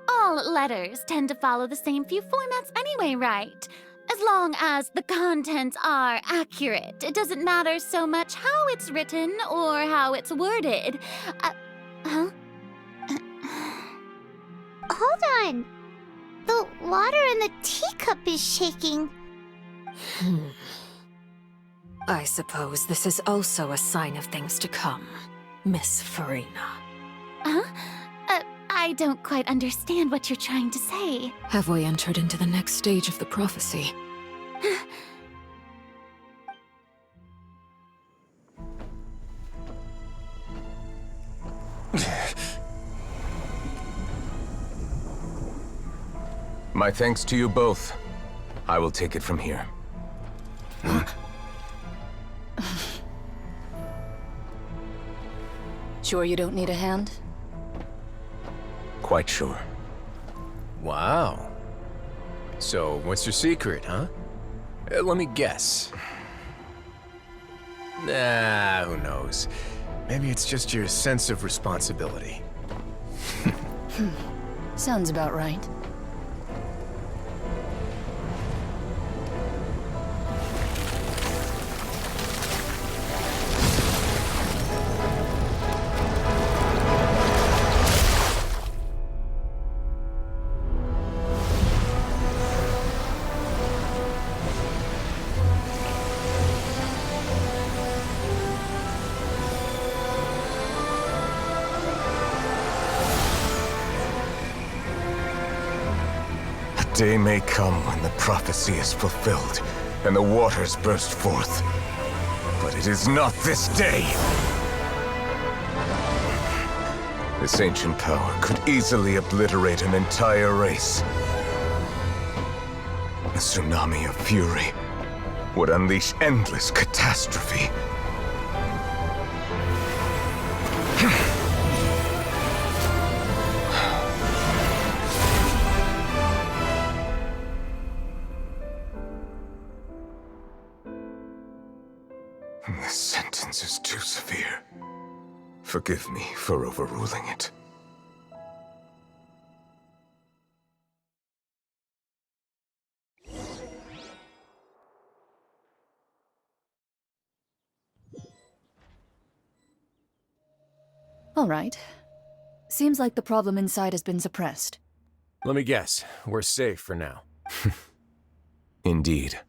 All letters tend to follow the same few formats anyway, right? As long as the contents are accurate, it doesn't matter so much how it's written or how it's worded. Huh? Hold on. The water in the teacup is shaking. I suppose this is also a sign of things to come, Miss Farina. Huh? I don't quite understand what you're trying to say. Have we entered into the next stage of the prophecy? My thanks to you both. I will take it from here. Sure you don't need a hand? Quite sure. Wow. So, what's your secret, huh? Let me guess. Nah, who knows? Maybe it's just your sense of responsibility. Sounds about right. Day may come when the prophecy is fulfilled, and the waters burst forth. But it is not this day! This ancient power could easily obliterate an entire race. A tsunami of fury would unleash endless catastrophe. This sentence is too severe. Forgive me for overruling it. All right. Seems like the problem inside has been suppressed. Let me guess, we're safe for now. Indeed.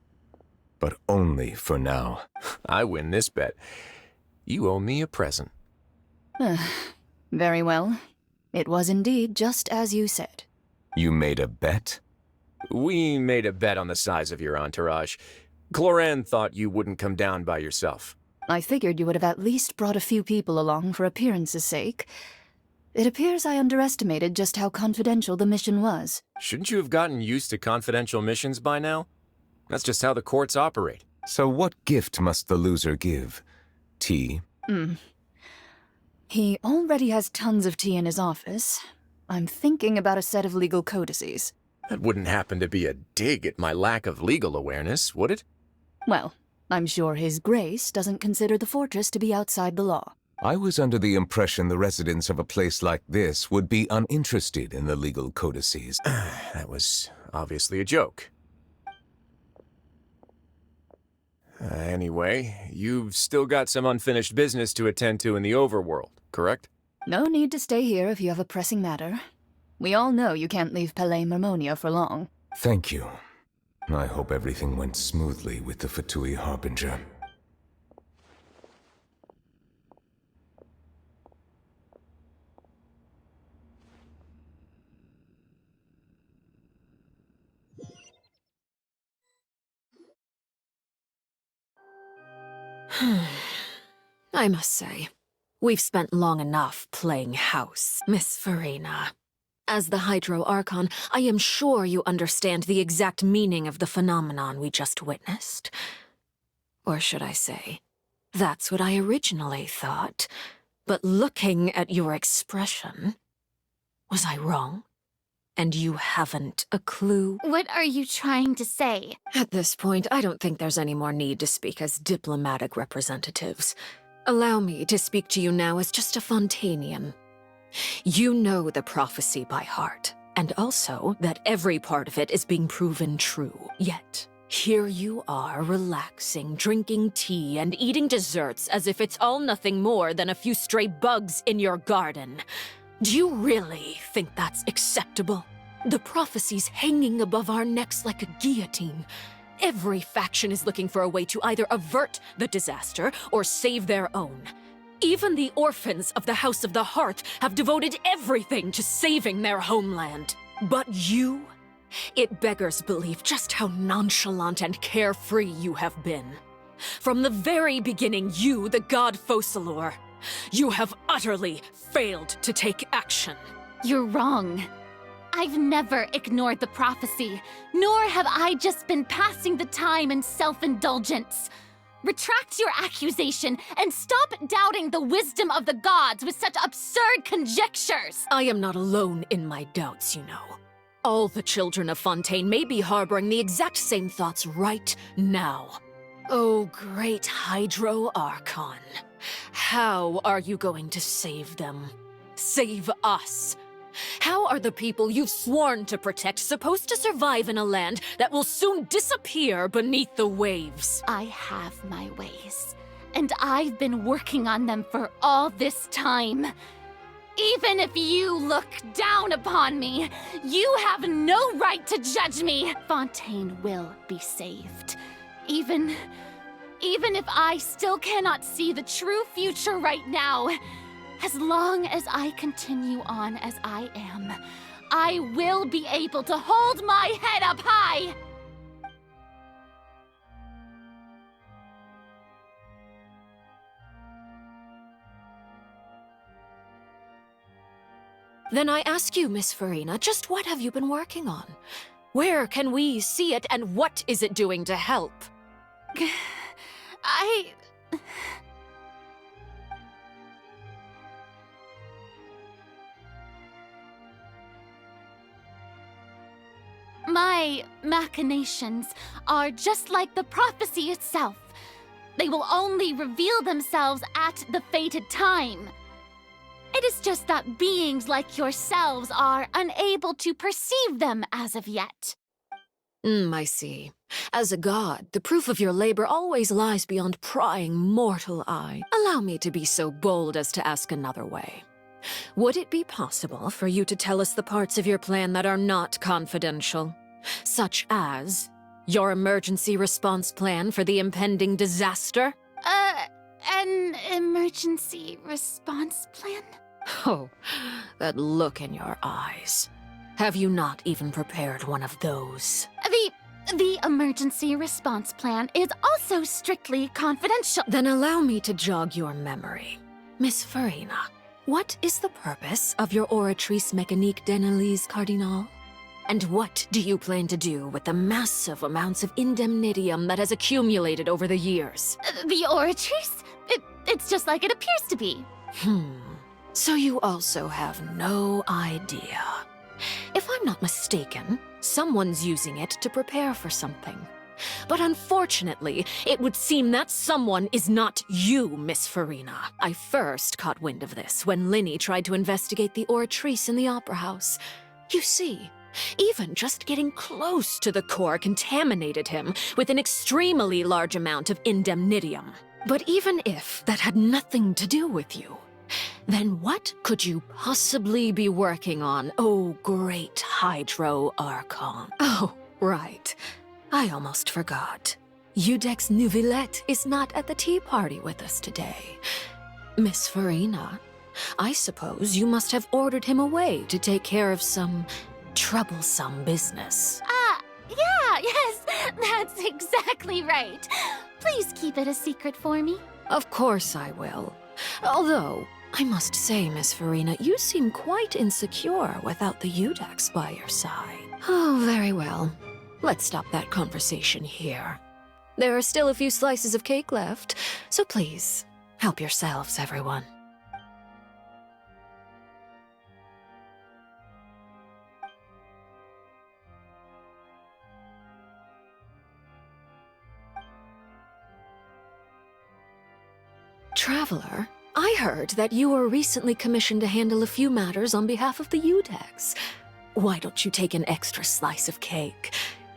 But only for now. I win this bet. You owe me a present. Very well. It was indeed just as you said. You made a bet? We made a bet on the size of your entourage. Cloran thought you wouldn't come down by yourself. I figured you would have at least brought a few people along for appearance's sake. It appears I underestimated just how confidential the mission was. Shouldn't you have gotten used to confidential missions by now? That's just how the courts operate. So what gift must the loser give? Tea? He already has tons of tea in his office. I'm thinking about a set of legal codices. That wouldn't happen to be a dig at my lack of legal awareness, would it? Well, I'm sure His Grace doesn't consider the fortress to be outside the law. I was under the impression the residents of a place like this would be uninterested in the legal codices. That was obviously a joke. Anyway, you've still got some unfinished business to attend to in the overworld, correct? No need to stay here if you have a pressing matter. We all know you can't leave Palais Mermonia for long. Thank you. I hope everything went smoothly with the Fatui Harbinger. I must say, we've spent long enough playing house, Miss Farina. As the Hydro Archon, I am sure you understand the exact meaning of the phenomenon we just witnessed. Or should I say, That's what I originally thought. But looking at your expression, was I wrong? And you haven't a clue? What are you trying to say? At this point, I don't think there's any more need to speak as diplomatic representatives. Allow me to speak to you now as just a Fontainian. You know the prophecy by heart, and also that every part of it is being proven true. Yet, here you are relaxing, drinking tea, and eating desserts as if it's all nothing more than a few stray bugs in your garden. Do you really think that's acceptable? The prophecy's hanging above our necks like a guillotine. Every faction is looking for a way to either avert the disaster or save their own. Even the orphans of the House of the Hearth have devoted everything to saving their homeland. But you? It beggars belief just how nonchalant and carefree you have been. From the very beginning, you, the god Focalor, you have utterly failed to take action. You're wrong. I've never ignored the prophecy, nor have I just been passing the time in self-indulgence. Retract your accusation and stop doubting the wisdom of the gods with such absurd conjectures! I am not alone in my doubts, you know. All the children of Fontaine may be harboring the exact same thoughts right now. Oh, great Hydro Archon. How are you going to save them? Save us? How are the people you've sworn to protect supposed to survive in a land that will soon disappear beneath the waves? I have my ways, and I've been working on them for all this time. Even if you look down upon me, you have no right to judge me. Fontaine will be saved. Even if I still cannot see the true future right now, as long as I continue on as I am, I will be able to hold my head up high! Then I ask you, Miss Farina, just what have you been working on? Where can we see it, and what is it doing to help? My machinations are just like the prophecy itself. They will only reveal themselves at the fated time. It is just that beings like yourselves are unable to perceive them as of yet. I see. As a god, the proof of your labor always lies beyond prying mortal eye. Allow me to be so bold as to ask another way. Would it be possible for you to tell us the parts of your plan that are not confidential? Such as your emergency response plan for the impending disaster? An emergency response plan? Oh, that look in your eyes. Have you not even prepared one of those? The emergency response plan is also strictly confidential. Then allow me to jog your memory. Miss Farina, what is the purpose of your Oratrice Mécanique d'Analyse Cardinal? And what do you plan to do with the massive amounts of indemnitium that has accumulated over the years? The Oratrice? It's just like it appears to be. So you also have no idea. If I'm not mistaken, someone's using it to prepare for something. But unfortunately, it would seem that someone is not you, Miss Farina. I first caught wind of this when Linny tried to investigate the Oratrice in the Opera House. You see, even just getting close to the core contaminated him with an extremely large amount of indemnitium. But even if that had nothing to do with you, then what could you possibly be working on, oh great Hydro Archon? Oh, right. I almost forgot. Udex Neuvillette is not at the tea party with us today. Miss Farina, I suppose you must have ordered him away to take care of some troublesome business. Yes, that's exactly right. Please keep it a secret for me. Of course I will. Although, I must say, Miss Farina, you seem quite insecure without the Udex by your side. Oh, very well. Let's stop that conversation here. There are still a few slices of cake left, so please, help yourselves, everyone. Traveler, I heard that you were recently commissioned to handle a few matters on behalf of the Udex. Why don't you take an extra slice of cake?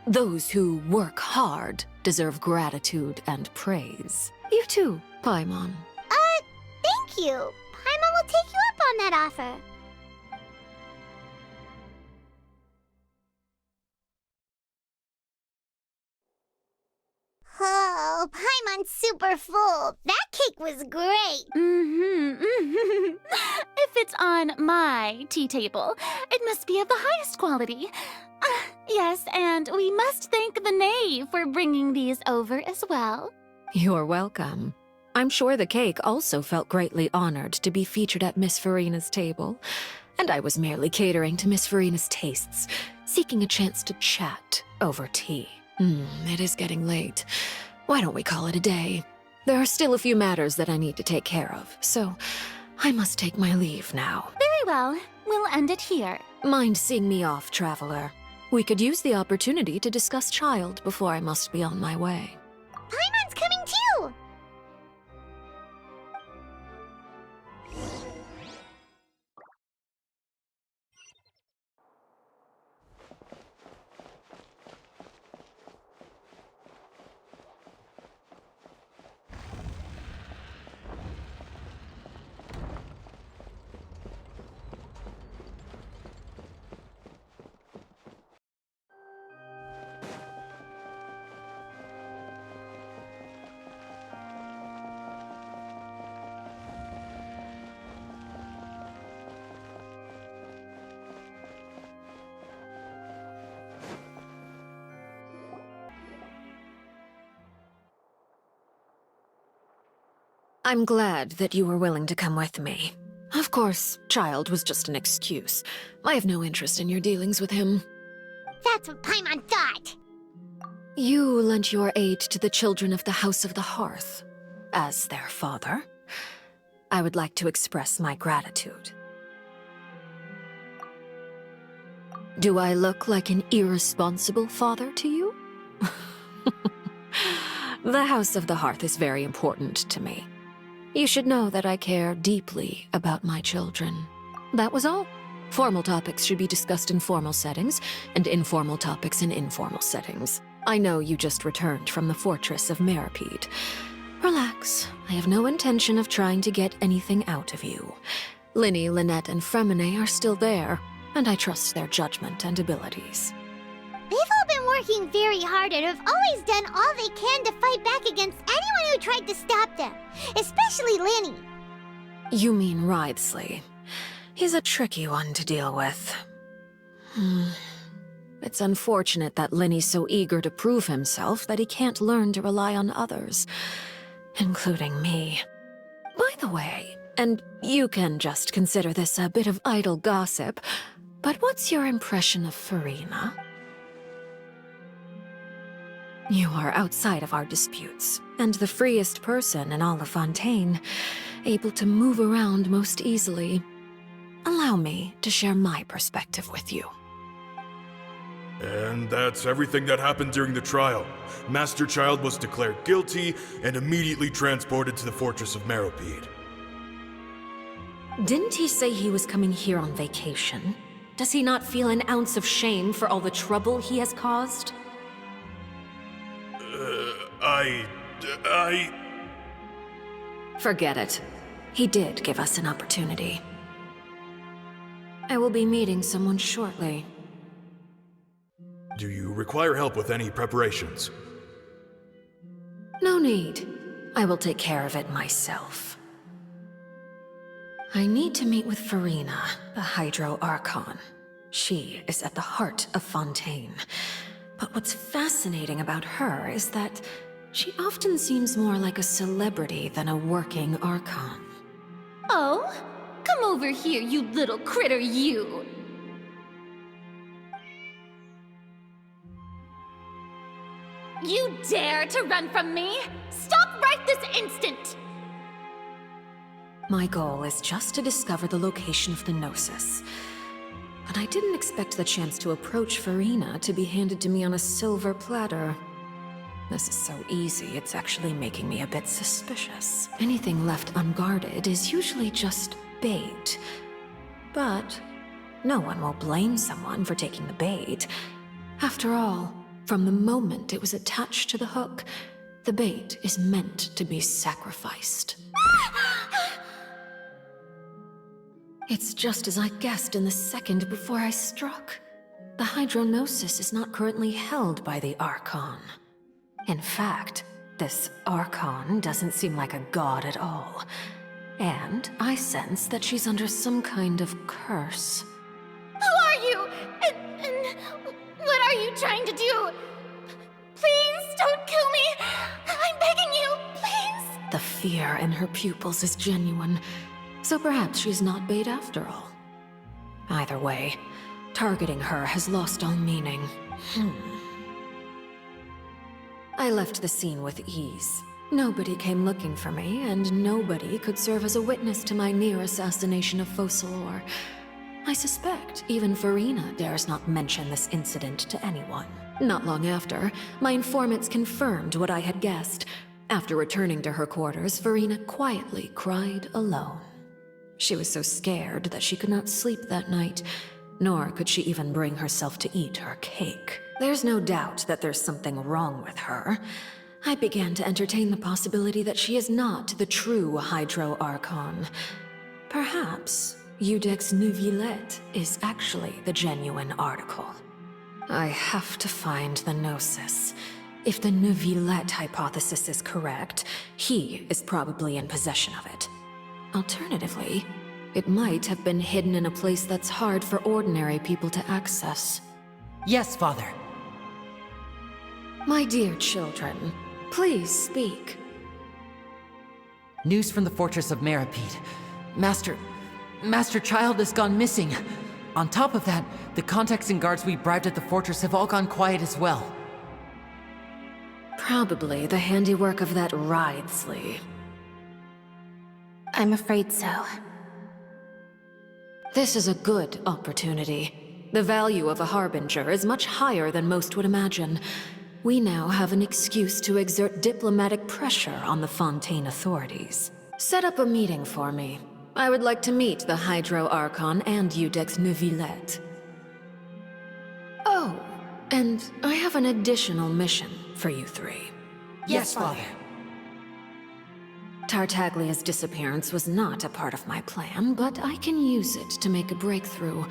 Those who work hard deserve gratitude and praise. You too, Paimon. Thank you. Paimon will take you up on that offer. Oh, Paimon's super full. That cake was great. If it's on my tea table, it must be of the highest quality. Yes, and we must thank the knave for bringing these over as well. You're welcome. I'm sure the cake also felt greatly honored to be featured at Miss Farina's table, and I was merely catering to Miss Farina's tastes, seeking a chance to chat over tea. It is getting late. Why don't we call it a day? There are still a few matters that I need to take care of, so I must take my leave now. Very well. We'll end it here. Mind seeing me off, Traveler? We could use the opportunity to discuss Child before I must be on my way. Paimon's coming too. I'm glad that you were willing to come with me. Of course, Child was just an excuse. I have no interest in your dealings with him. That's what Paimon thought. You lent your aid to the children of the House of the Hearth. As their father, I would like to express my gratitude. Do I look like an irresponsible father to you? The House of the Hearth is very important to me. You should know that I care deeply about my children. That was all. Formal topics should be discussed in formal settings, and informal topics in informal settings. I know you just returned from the fortress of Meripede. Relax. I have no intention of trying to get anything out of you. Linny, Lynette, and Fremine are still there, and I trust their judgment and abilities. They've all been working very hard and have always done all they can to fight back against anyone who tried to stop them, especially Linny. You mean Wriothesley. He's a tricky one to deal with. It's unfortunate that Linny's so eager to prove himself that he can't learn to rely on others, including me. By the way, and you can just consider this a bit of idle gossip, but what's your impression of Farina? You are outside of our disputes, and the freest person in all of Fontaine, able to move around most easily. Allow me to share my perspective with you. And that's everything that happened during the trial. Master Child was declared guilty and immediately transported to the Fortress of Meripede. Didn't he say he was coming here on vacation? Does he not feel an ounce of shame for all the trouble he has caused? Forget it. He did give us an opportunity. I will be meeting someone shortly. Do you require help with any preparations? No need. I will take care of it myself. I need to meet with Farina, the Hydro Archon. She is at the heart of Fontaine. But what's fascinating about her is that she often seems more like a celebrity than a working Archon. Oh, come over here, you little critter, you! You dare to run from me? Stop right this instant! My goal is just to discover the location of the Gnosis. But I didn't expect the chance to approach Farina to be handed to me on a silver platter. This is so easy, it's actually making me a bit suspicious. Anything left unguarded is usually just bait. But no one will blame someone for taking the bait. After all, from the moment it was attached to the hook, the bait is meant to be sacrificed. It's just as I guessed in the second before I struck. The Hydronosis is not currently held by the Archon. In fact, this Archon doesn't seem like a god at all. And I sense that she's under some kind of curse. Who are you? And what are you trying to do? Please don't kill me! I'm begging you, please! The fear in her pupils is genuine, so perhaps she's not bait after all. Either way, targeting her has lost all meaning. I left the scene with ease. Nobody came looking for me, and nobody could serve as a witness to my near assassination of Focalor. I suspect even Farina dares not mention this incident to anyone. Not long after, my informants confirmed what I had guessed. After returning to her quarters, Farina quietly cried alone. She was so scared that she could not sleep that night, nor could she even bring herself to eat her cake. There's no doubt that there's something wrong with her. I began to entertain the possibility that she is not the true Hydro Archon. Perhaps Iudex Neuvillette is actually the genuine article. I have to find the Gnosis. If the Neuvillette hypothesis is correct, he is probably in possession of it. Alternatively, it might have been hidden in a place that's hard for ordinary people to access. Yes, Father. My dear children, please speak. News from the Fortress of Meripede. Master Child has gone missing. On top of that, the contacts and guards we bribed at the fortress have all gone quiet as well. Probably the handiwork of that Ridesley. I'm afraid so. This is a good opportunity. The value of a Harbinger is much higher than most would imagine. We now have an excuse to exert diplomatic pressure on the Fontaine authorities. Set up a meeting for me. I would like to meet the Hydro Archon and Iudex Neuvillette. Oh, and I have an additional mission for you three. Yes, Father. Tartaglia's disappearance was not a part of my plan, but I can use it to make a breakthrough.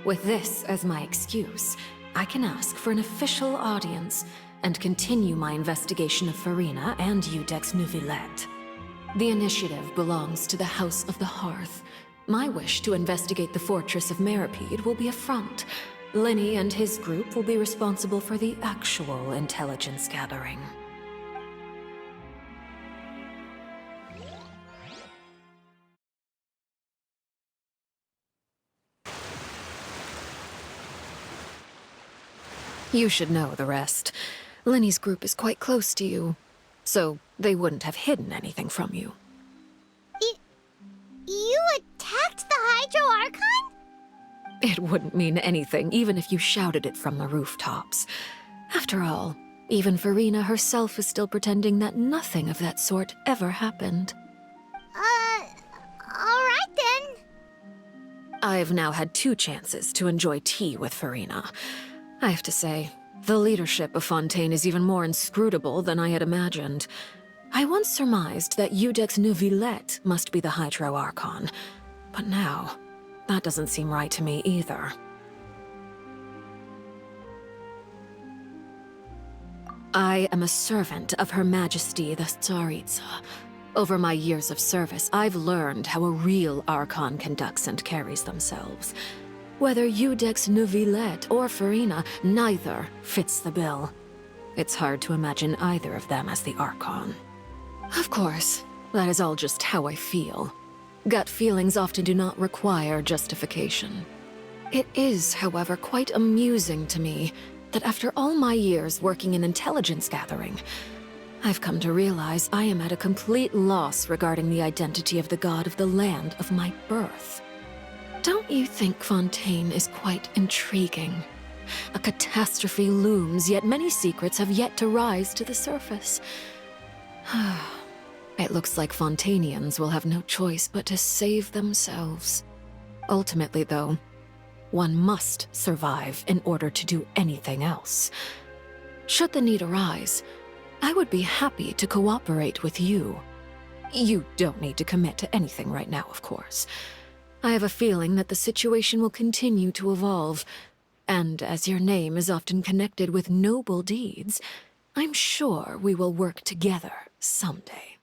With this as my excuse, I can ask for an official audience and continue my investigation of Farina and Iudex Neuvillette. The initiative belongs to the House of the Hearth. My wish to investigate the Fortress of Meripede will be a front. Lenny and his group will be responsible for the actual intelligence gathering. You should know the rest. Lenny's group is quite close to you, so they wouldn't have hidden anything from you. You attacked the Hydro Archon? It wouldn't mean anything, even if you shouted it from the rooftops. After all, even Farina herself is still pretending that nothing of that sort ever happened. Alright then. I've now had 2 chances to enjoy tea with Farina. I have to say, the leadership of Fontaine is even more inscrutable than I had imagined. I once surmised that Iudex Neuvillette must be the Hydro Archon, but now, that doesn't seem right to me either. I am a servant of Her Majesty the Tsaritsa. Over my years of service, I've learned how a real Archon conducts and carries themselves. Whether Iudex Neuvillette or Farina, neither fits the bill. It's hard to imagine either of them as the Archon. Of course, that is all just how I feel. Gut feelings often do not require justification. It is, however, quite amusing to me that after all my years working in intelligence gathering, I've come to realize I am at a complete loss regarding the identity of the god of the land of my birth. Don't you think Fontaine is quite intriguing? A catastrophe looms, yet many secrets have yet to rise to the surface. It looks like Fontainians will have no choice but to save themselves. Ultimately, though, one must survive in order to do anything else. Should the need arise, I would be happy to cooperate with you. You don't need to commit to anything right now, of course. I have a feeling that the situation will continue to evolve, and as your name is often connected with noble deeds, I'm sure we will work together someday.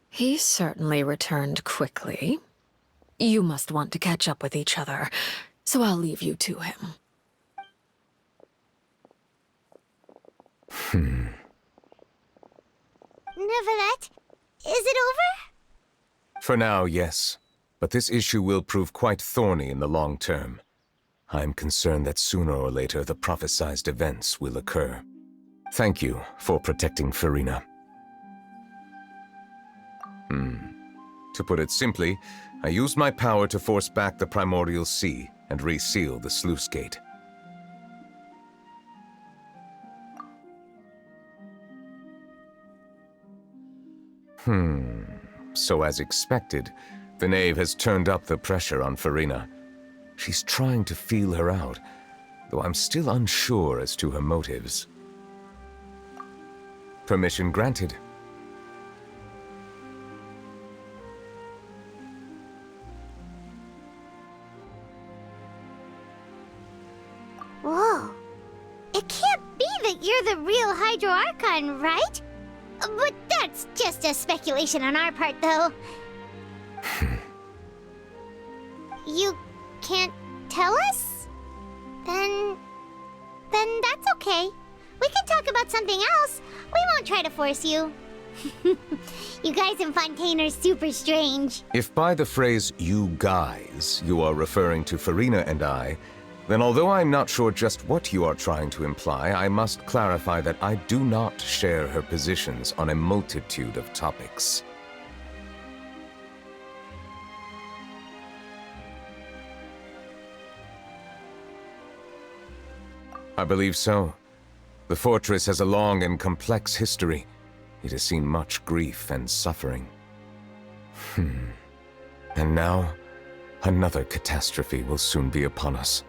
He certainly returned quickly. You must want to catch up with each other, so I'll leave you to him. Neuvillette, is it over? For now, yes. But this issue will prove quite thorny in the long term. I'm concerned that sooner or later the prophesized events will occur. Thank you for protecting Furina. To put it simply, I used my power to force back the primordial sea and reseal the sluice gate. So as expected, the Knave has turned up the pressure on Furina. She's trying to feel her out, though I'm still unsure as to her motives. Permission granted. Whoa. It can't be that you're the real Hydro Archon, right? But that's just a speculation on our part, though. You can't tell us? Then that's okay. We can talk about something else. We won't try to force you. You guys in Fontaine are super strange. If by the phrase, you guys, you are referring to Furina and I, then although I'm not sure just what you are trying to imply, I must clarify that I do not share her positions on a multitude of topics. I believe so. The fortress has a long and complex history. It has seen much grief and suffering. And now, another catastrophe will soon be upon us.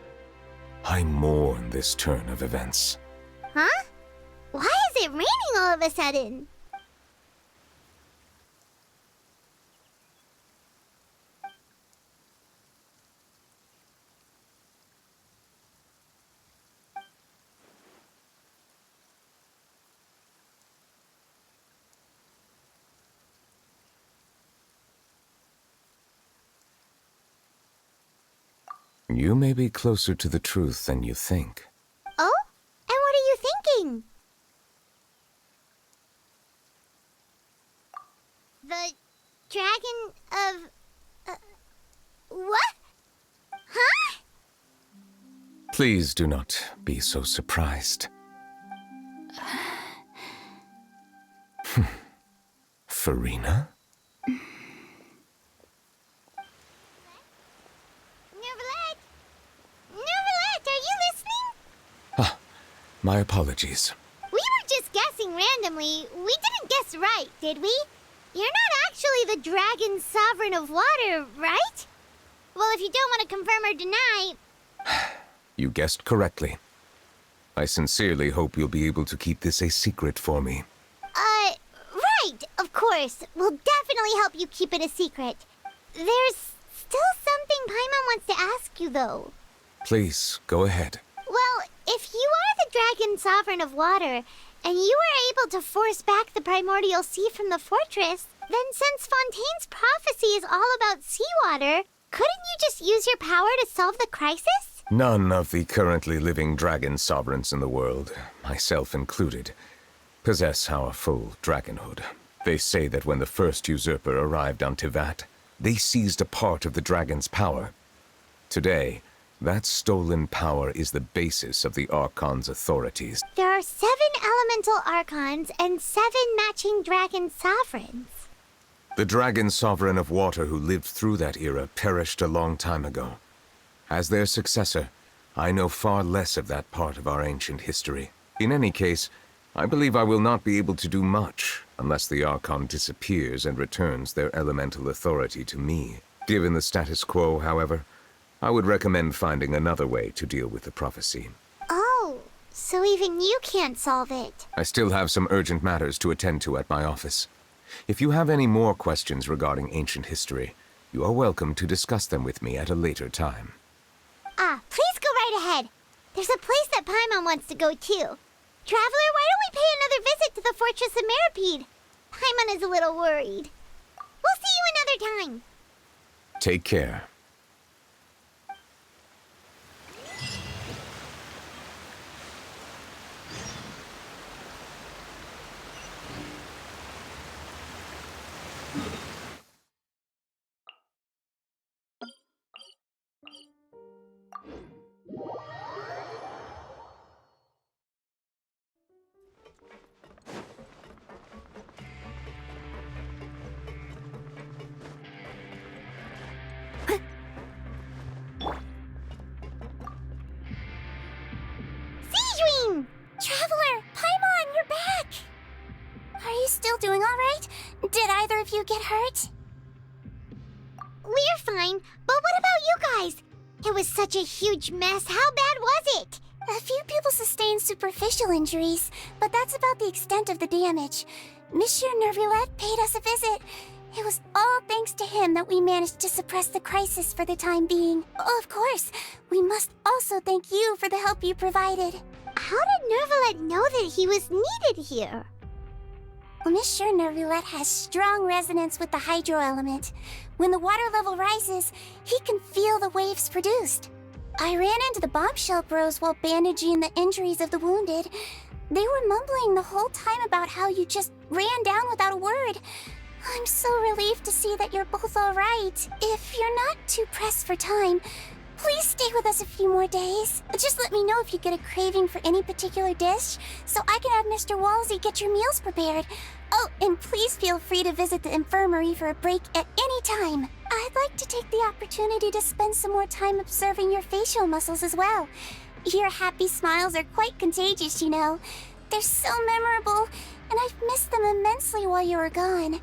I mourn this turn of events. Huh? Why is it raining all of a sudden? You may be closer to the truth than you think. Oh? And what are you thinking? The dragon of... what? Huh? Please do not be so surprised. Furina? My apologies. We were just guessing randomly. We didn't guess right, did we? You're not actually the dragon sovereign of water, right? Well, if you don't want to confirm or deny... You guessed correctly. I sincerely hope you'll be able to keep this a secret for me. Right, of course. We'll definitely help you keep it a secret. There's still something Paimon wants to ask you, though. Please, go ahead. Well, if you are the dragon sovereign of water, and you were able to force back the primordial sea from the fortress, then since Fontaine's prophecy is all about seawater, couldn't you just use your power to solve the crisis? None of the currently living dragon sovereigns in the world, myself included, possess our full dragonhood. They say that when the first usurper arrived on Tivat, They seized a part of the dragon's power. Today, that stolen power is the basis of the Archon's authorities. There are 7 elemental archons and 7 matching dragon sovereigns. The dragon sovereign of water who lived through that era perished a long time ago. As their successor, I know far less of that part of our ancient history. In any case, I believe I will not be able to do much unless the Archon disappears and returns their elemental authority to me. Given the status quo, however, I would recommend finding another way to deal with the prophecy. Oh, so even you can't solve it. I still have some urgent matters to attend to at my office. If you have any more questions regarding ancient history, you are welcome to discuss them with me at a later time. Please go right ahead. There's a place that Paimon wants to go too. Traveler, why don't we pay another visit to the Fortress of Meropide? Paimon is a little worried. We'll see you another time. Take care. Traveler, Paimon, you're back! Are you still doing all right? Did either of you get hurt? We're fine, but what about you guys? It was such a huge mess. How bad was it? A few people sustained superficial injuries, but that's about the extent of the damage. Monsieur Nervulette paid us a visit. It was all thanks to him that we managed to suppress the crisis for the time being. Of course, we must also thank you for the help you provided. How did Nervulette know that he was needed here? Well, Monsieur Nervulette has strong resonance with the hydro element. When the water level rises, he can feel the waves produced. I ran into the bombshell bros while bandaging the injuries of the wounded. They were mumbling the whole time about how you just ran down without a word. I'm so relieved to see that you're both all right. If you're not too pressed for time, please stay with us a few more days. Just let me know if you get a craving for any particular dish, so I can have Mr. Walsey get your meals prepared. Oh, and please feel free to visit the infirmary for a break at any time. I'd like to take the opportunity to spend some more time observing your facial muscles as well. Your happy smiles are quite contagious, you know. They're so memorable, and I've missed them immensely while you were gone.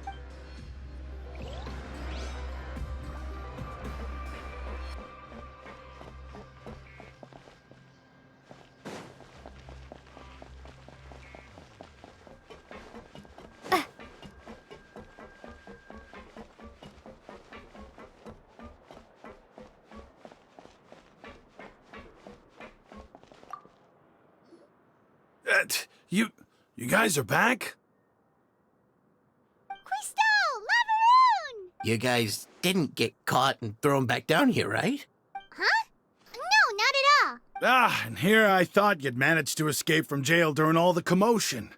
You guys are back? Crystal! Lavaroon! You guys didn't get caught and thrown back down here, right? Huh? No, not at all. And here I thought you'd managed to escape from jail during all the commotion.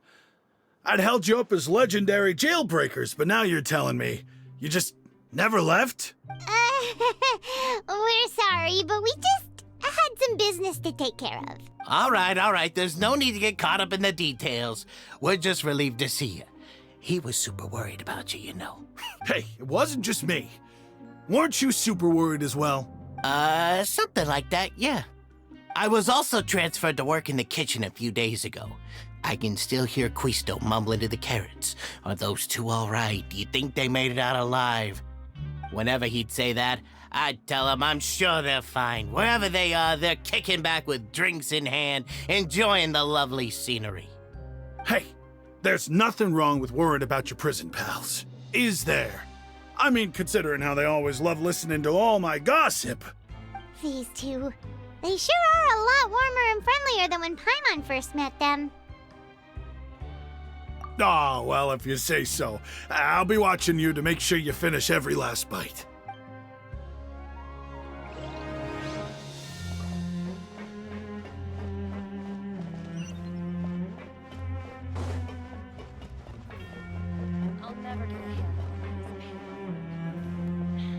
I'd held you up as legendary jailbreakers, but now you're telling me you just never left? We're sorry, but we just had some business to take care of. All right. There's no need to get caught up in the details. We're just relieved to see you. He was super worried about you, you know. Hey, it wasn't just me. Weren't you super worried as well? Something like that, yeah. I was also transferred to work in the kitchen a few days ago. I can still hear Quisto mumbling to the carrots. Are those two all right? Do you think they made it out alive? Whenever he'd say that, I'd tell him I'm sure they're fine. Wherever they are, they're kicking back with drinks in hand, enjoying the lovely scenery. Hey, there's nothing wrong with worrying about your prison pals, is there? I mean, considering how they always love listening to all my gossip. These two, they sure are a lot warmer and friendlier than when Paimon first met them. Oh, well, if you say so. I'll be watching you to make sure you finish every last bite. I'll never get a handle on this paper.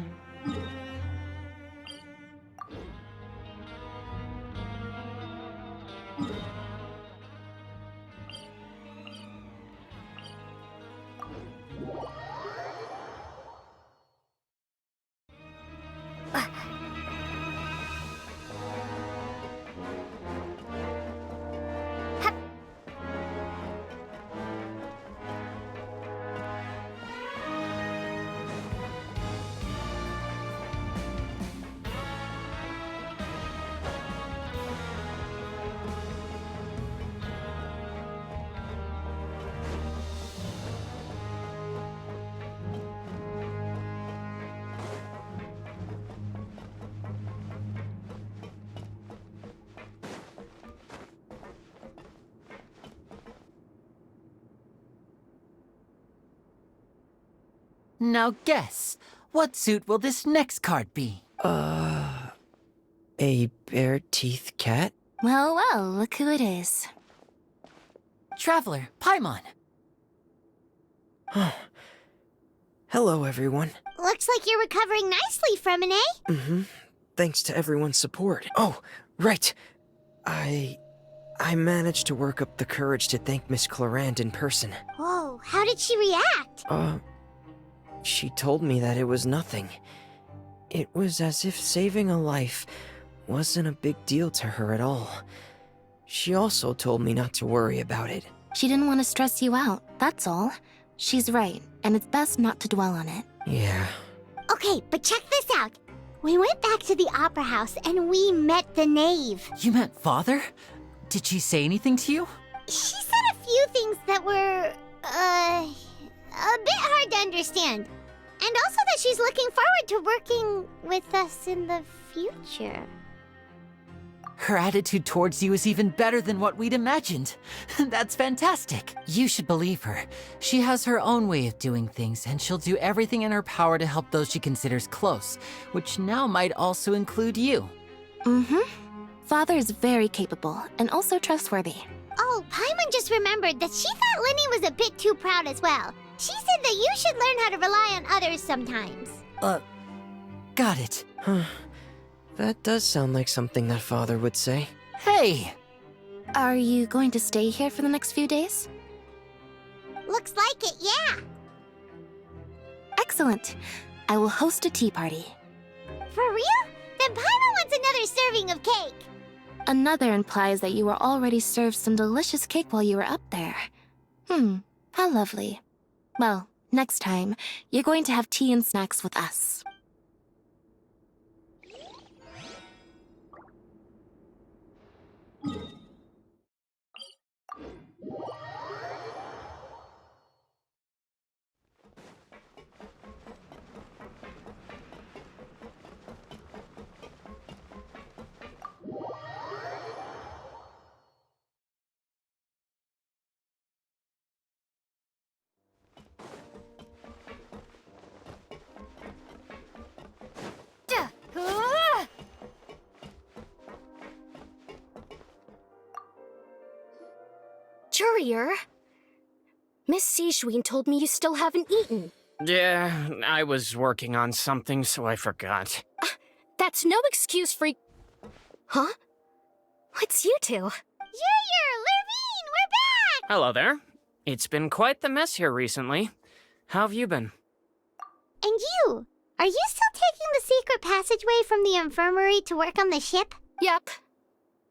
Now guess, what suit will this next card be? A bare-teeth cat? Well, well, look who it is. Traveler, Paimon. Hello, everyone. Looks like you're recovering nicely from an A. Mm-hmm. Thanks to everyone's support. Oh, right. I managed to work up the courage to thank Miss Clorand in person. Whoa, how did she react? She told me that it was nothing. It was as if saving a life wasn't a big deal to her at all. She also told me not to worry about it. She didn't want to stress you out, that's all. She's right, and it's best not to dwell on it. Yeah. Okay, but check this out. We went back to the opera house and we met the knave. You met Father? Did she say anything to you? She said a few things that were, a bit hard to understand. And also that she's looking forward to working with us in the future. Her attitude towards you is even better than what we'd imagined. That's fantastic. You should believe her. She has her own way of doing things, and she'll do everything in her power to help those she considers close, which now might also include you. Mm-hmm. Father is very capable, and also trustworthy. Oh, Paimon just remembered that she thought Linny was a bit too proud as well. She said that you should learn how to rely on others sometimes. Got it. That does sound like something that Father would say. Hey! Are you going to stay here for the next few days? Looks like it, yeah. Excellent. I will host a tea party. For real? Then Paimon wants another serving of cake. Another implies that you were already served some delicious cake while you were up there. How lovely. Well, next time, you're going to have tea and snacks with us. Courier, Miss Sijween told me you still haven't eaten. Yeah, I was working on something, so I forgot. That's no excuse for... Huh? It's you two. Courier, Lurvine, we're back! Hello there. It's been quite the mess here recently. How have you been? And you? Are you still taking the secret passageway from the infirmary to work on the ship? Yep.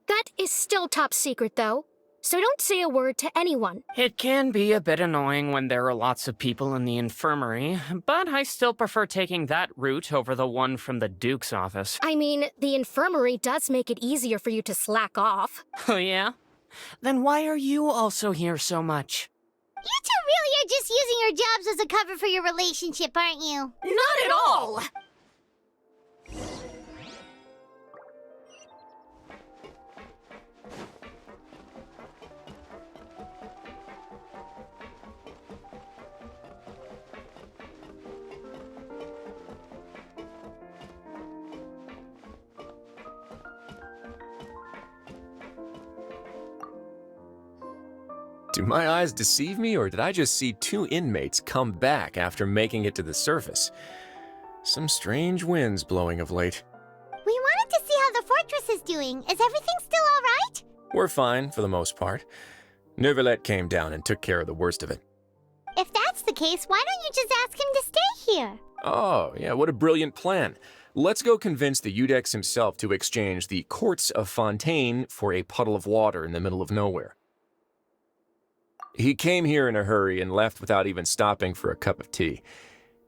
That is still top secret, though. So don't say a word to anyone. It can be a bit annoying when there are lots of people in the infirmary, but I still prefer taking that route over the one from the Duke's office. I mean, the infirmary does make it easier for you to slack off. Oh yeah? Then why are you also here so much? You two really are just using your jobs as a cover for your relationship, aren't you? Not at all! Do my eyes deceive me, or did I just see two inmates come back after making it to the surface? Some strange winds blowing of late. We wanted to see how the fortress is doing. Is everything still all right? We're fine, for the most part. Neuvillette came down and took care of the worst of it. If that's the case, why don't you just ask him to stay here? Oh, yeah, what a brilliant plan. Let's go convince the Eudex himself to exchange the Courts of Fontaine for a puddle of water in the middle of nowhere. He came here in a hurry and left without even stopping for a cup of tea.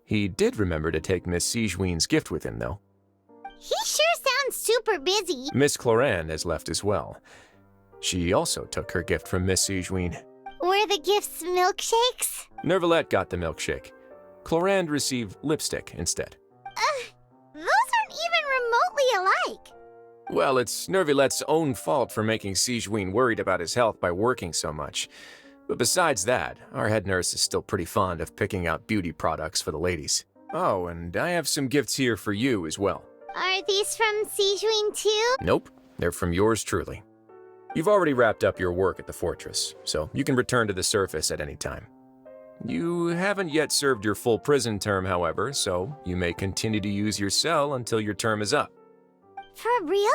He did remember to take Miss Sijween's gift with him, though. He sure sounds super busy. Miss Clorand has left as well. She also took her gift from Miss Sijween. Were the gifts milkshakes? Neuvillette got the milkshake. Clorand received lipstick instead. Those aren't even remotely alike. Well, it's Neuvillette's own fault for making Sijween worried about his health by working so much. But besides that, our head nurse is still pretty fond of picking out beauty products for the ladies. Oh, and I have some gifts here for you as well. Are these from Sijwin too? Nope, they're from yours truly. You've already wrapped up your work at the fortress, so you can return to the surface at any time. You haven't yet served your full prison term, however, so you may continue to use your cell until your term is up. For real?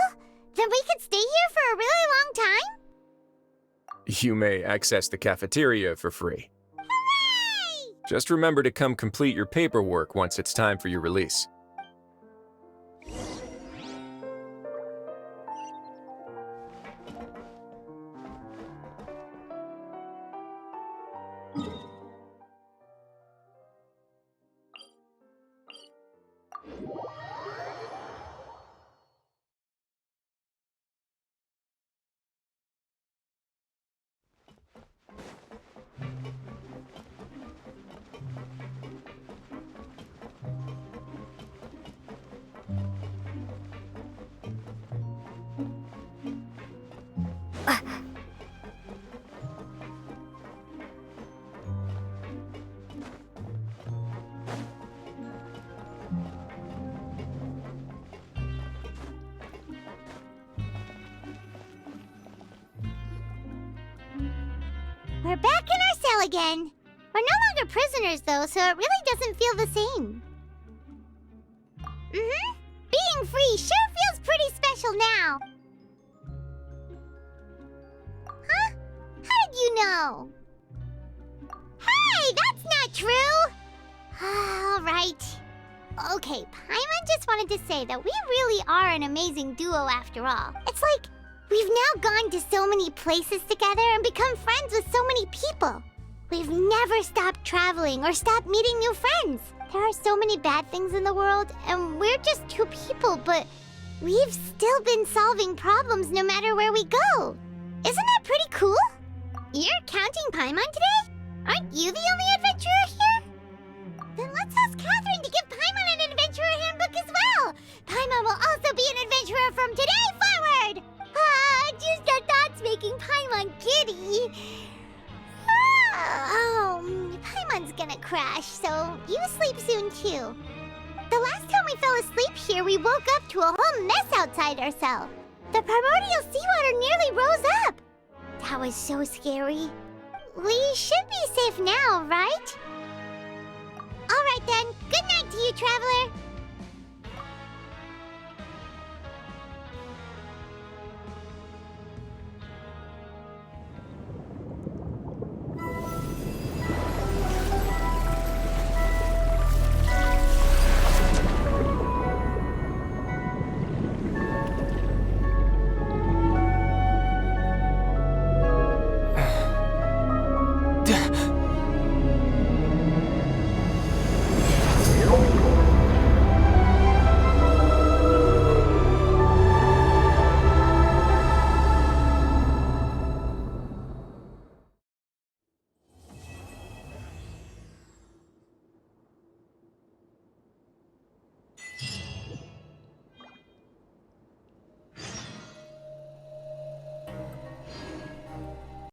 Then we could stay here for a really long time? You may access the cafeteria for free. Hooray! Just remember to come complete your paperwork once it's time for your release. We're back in our cell again. We're no longer prisoners, though, so it really doesn't feel the same. Being free sure feels pretty special now. Huh? How did you know? Hey, that's not true! All right. Okay, Paimon just wanted to say that we really are an amazing duo after all. It's like we've now gone to so many places together and become friends with so many people. We've never stopped traveling or stopped meeting new friends. There are so many bad things in the world, and we're just two people, but we've still been solving problems no matter where we go. Isn't that pretty cool? You're counting Paimon today? Aren't you the only adventurer here? Then let's ask Catherine to give Paimon an adventurer handbook as well. Paimon will also be an adventurer from today forward. Just our thoughts making Paimon giddy. Paimon's gonna crash, so you sleep soon too. The last time we fell asleep here, we woke up to a whole mess outside our cell. The primordial seawater nearly rose up. That was so scary. We should be safe now, right?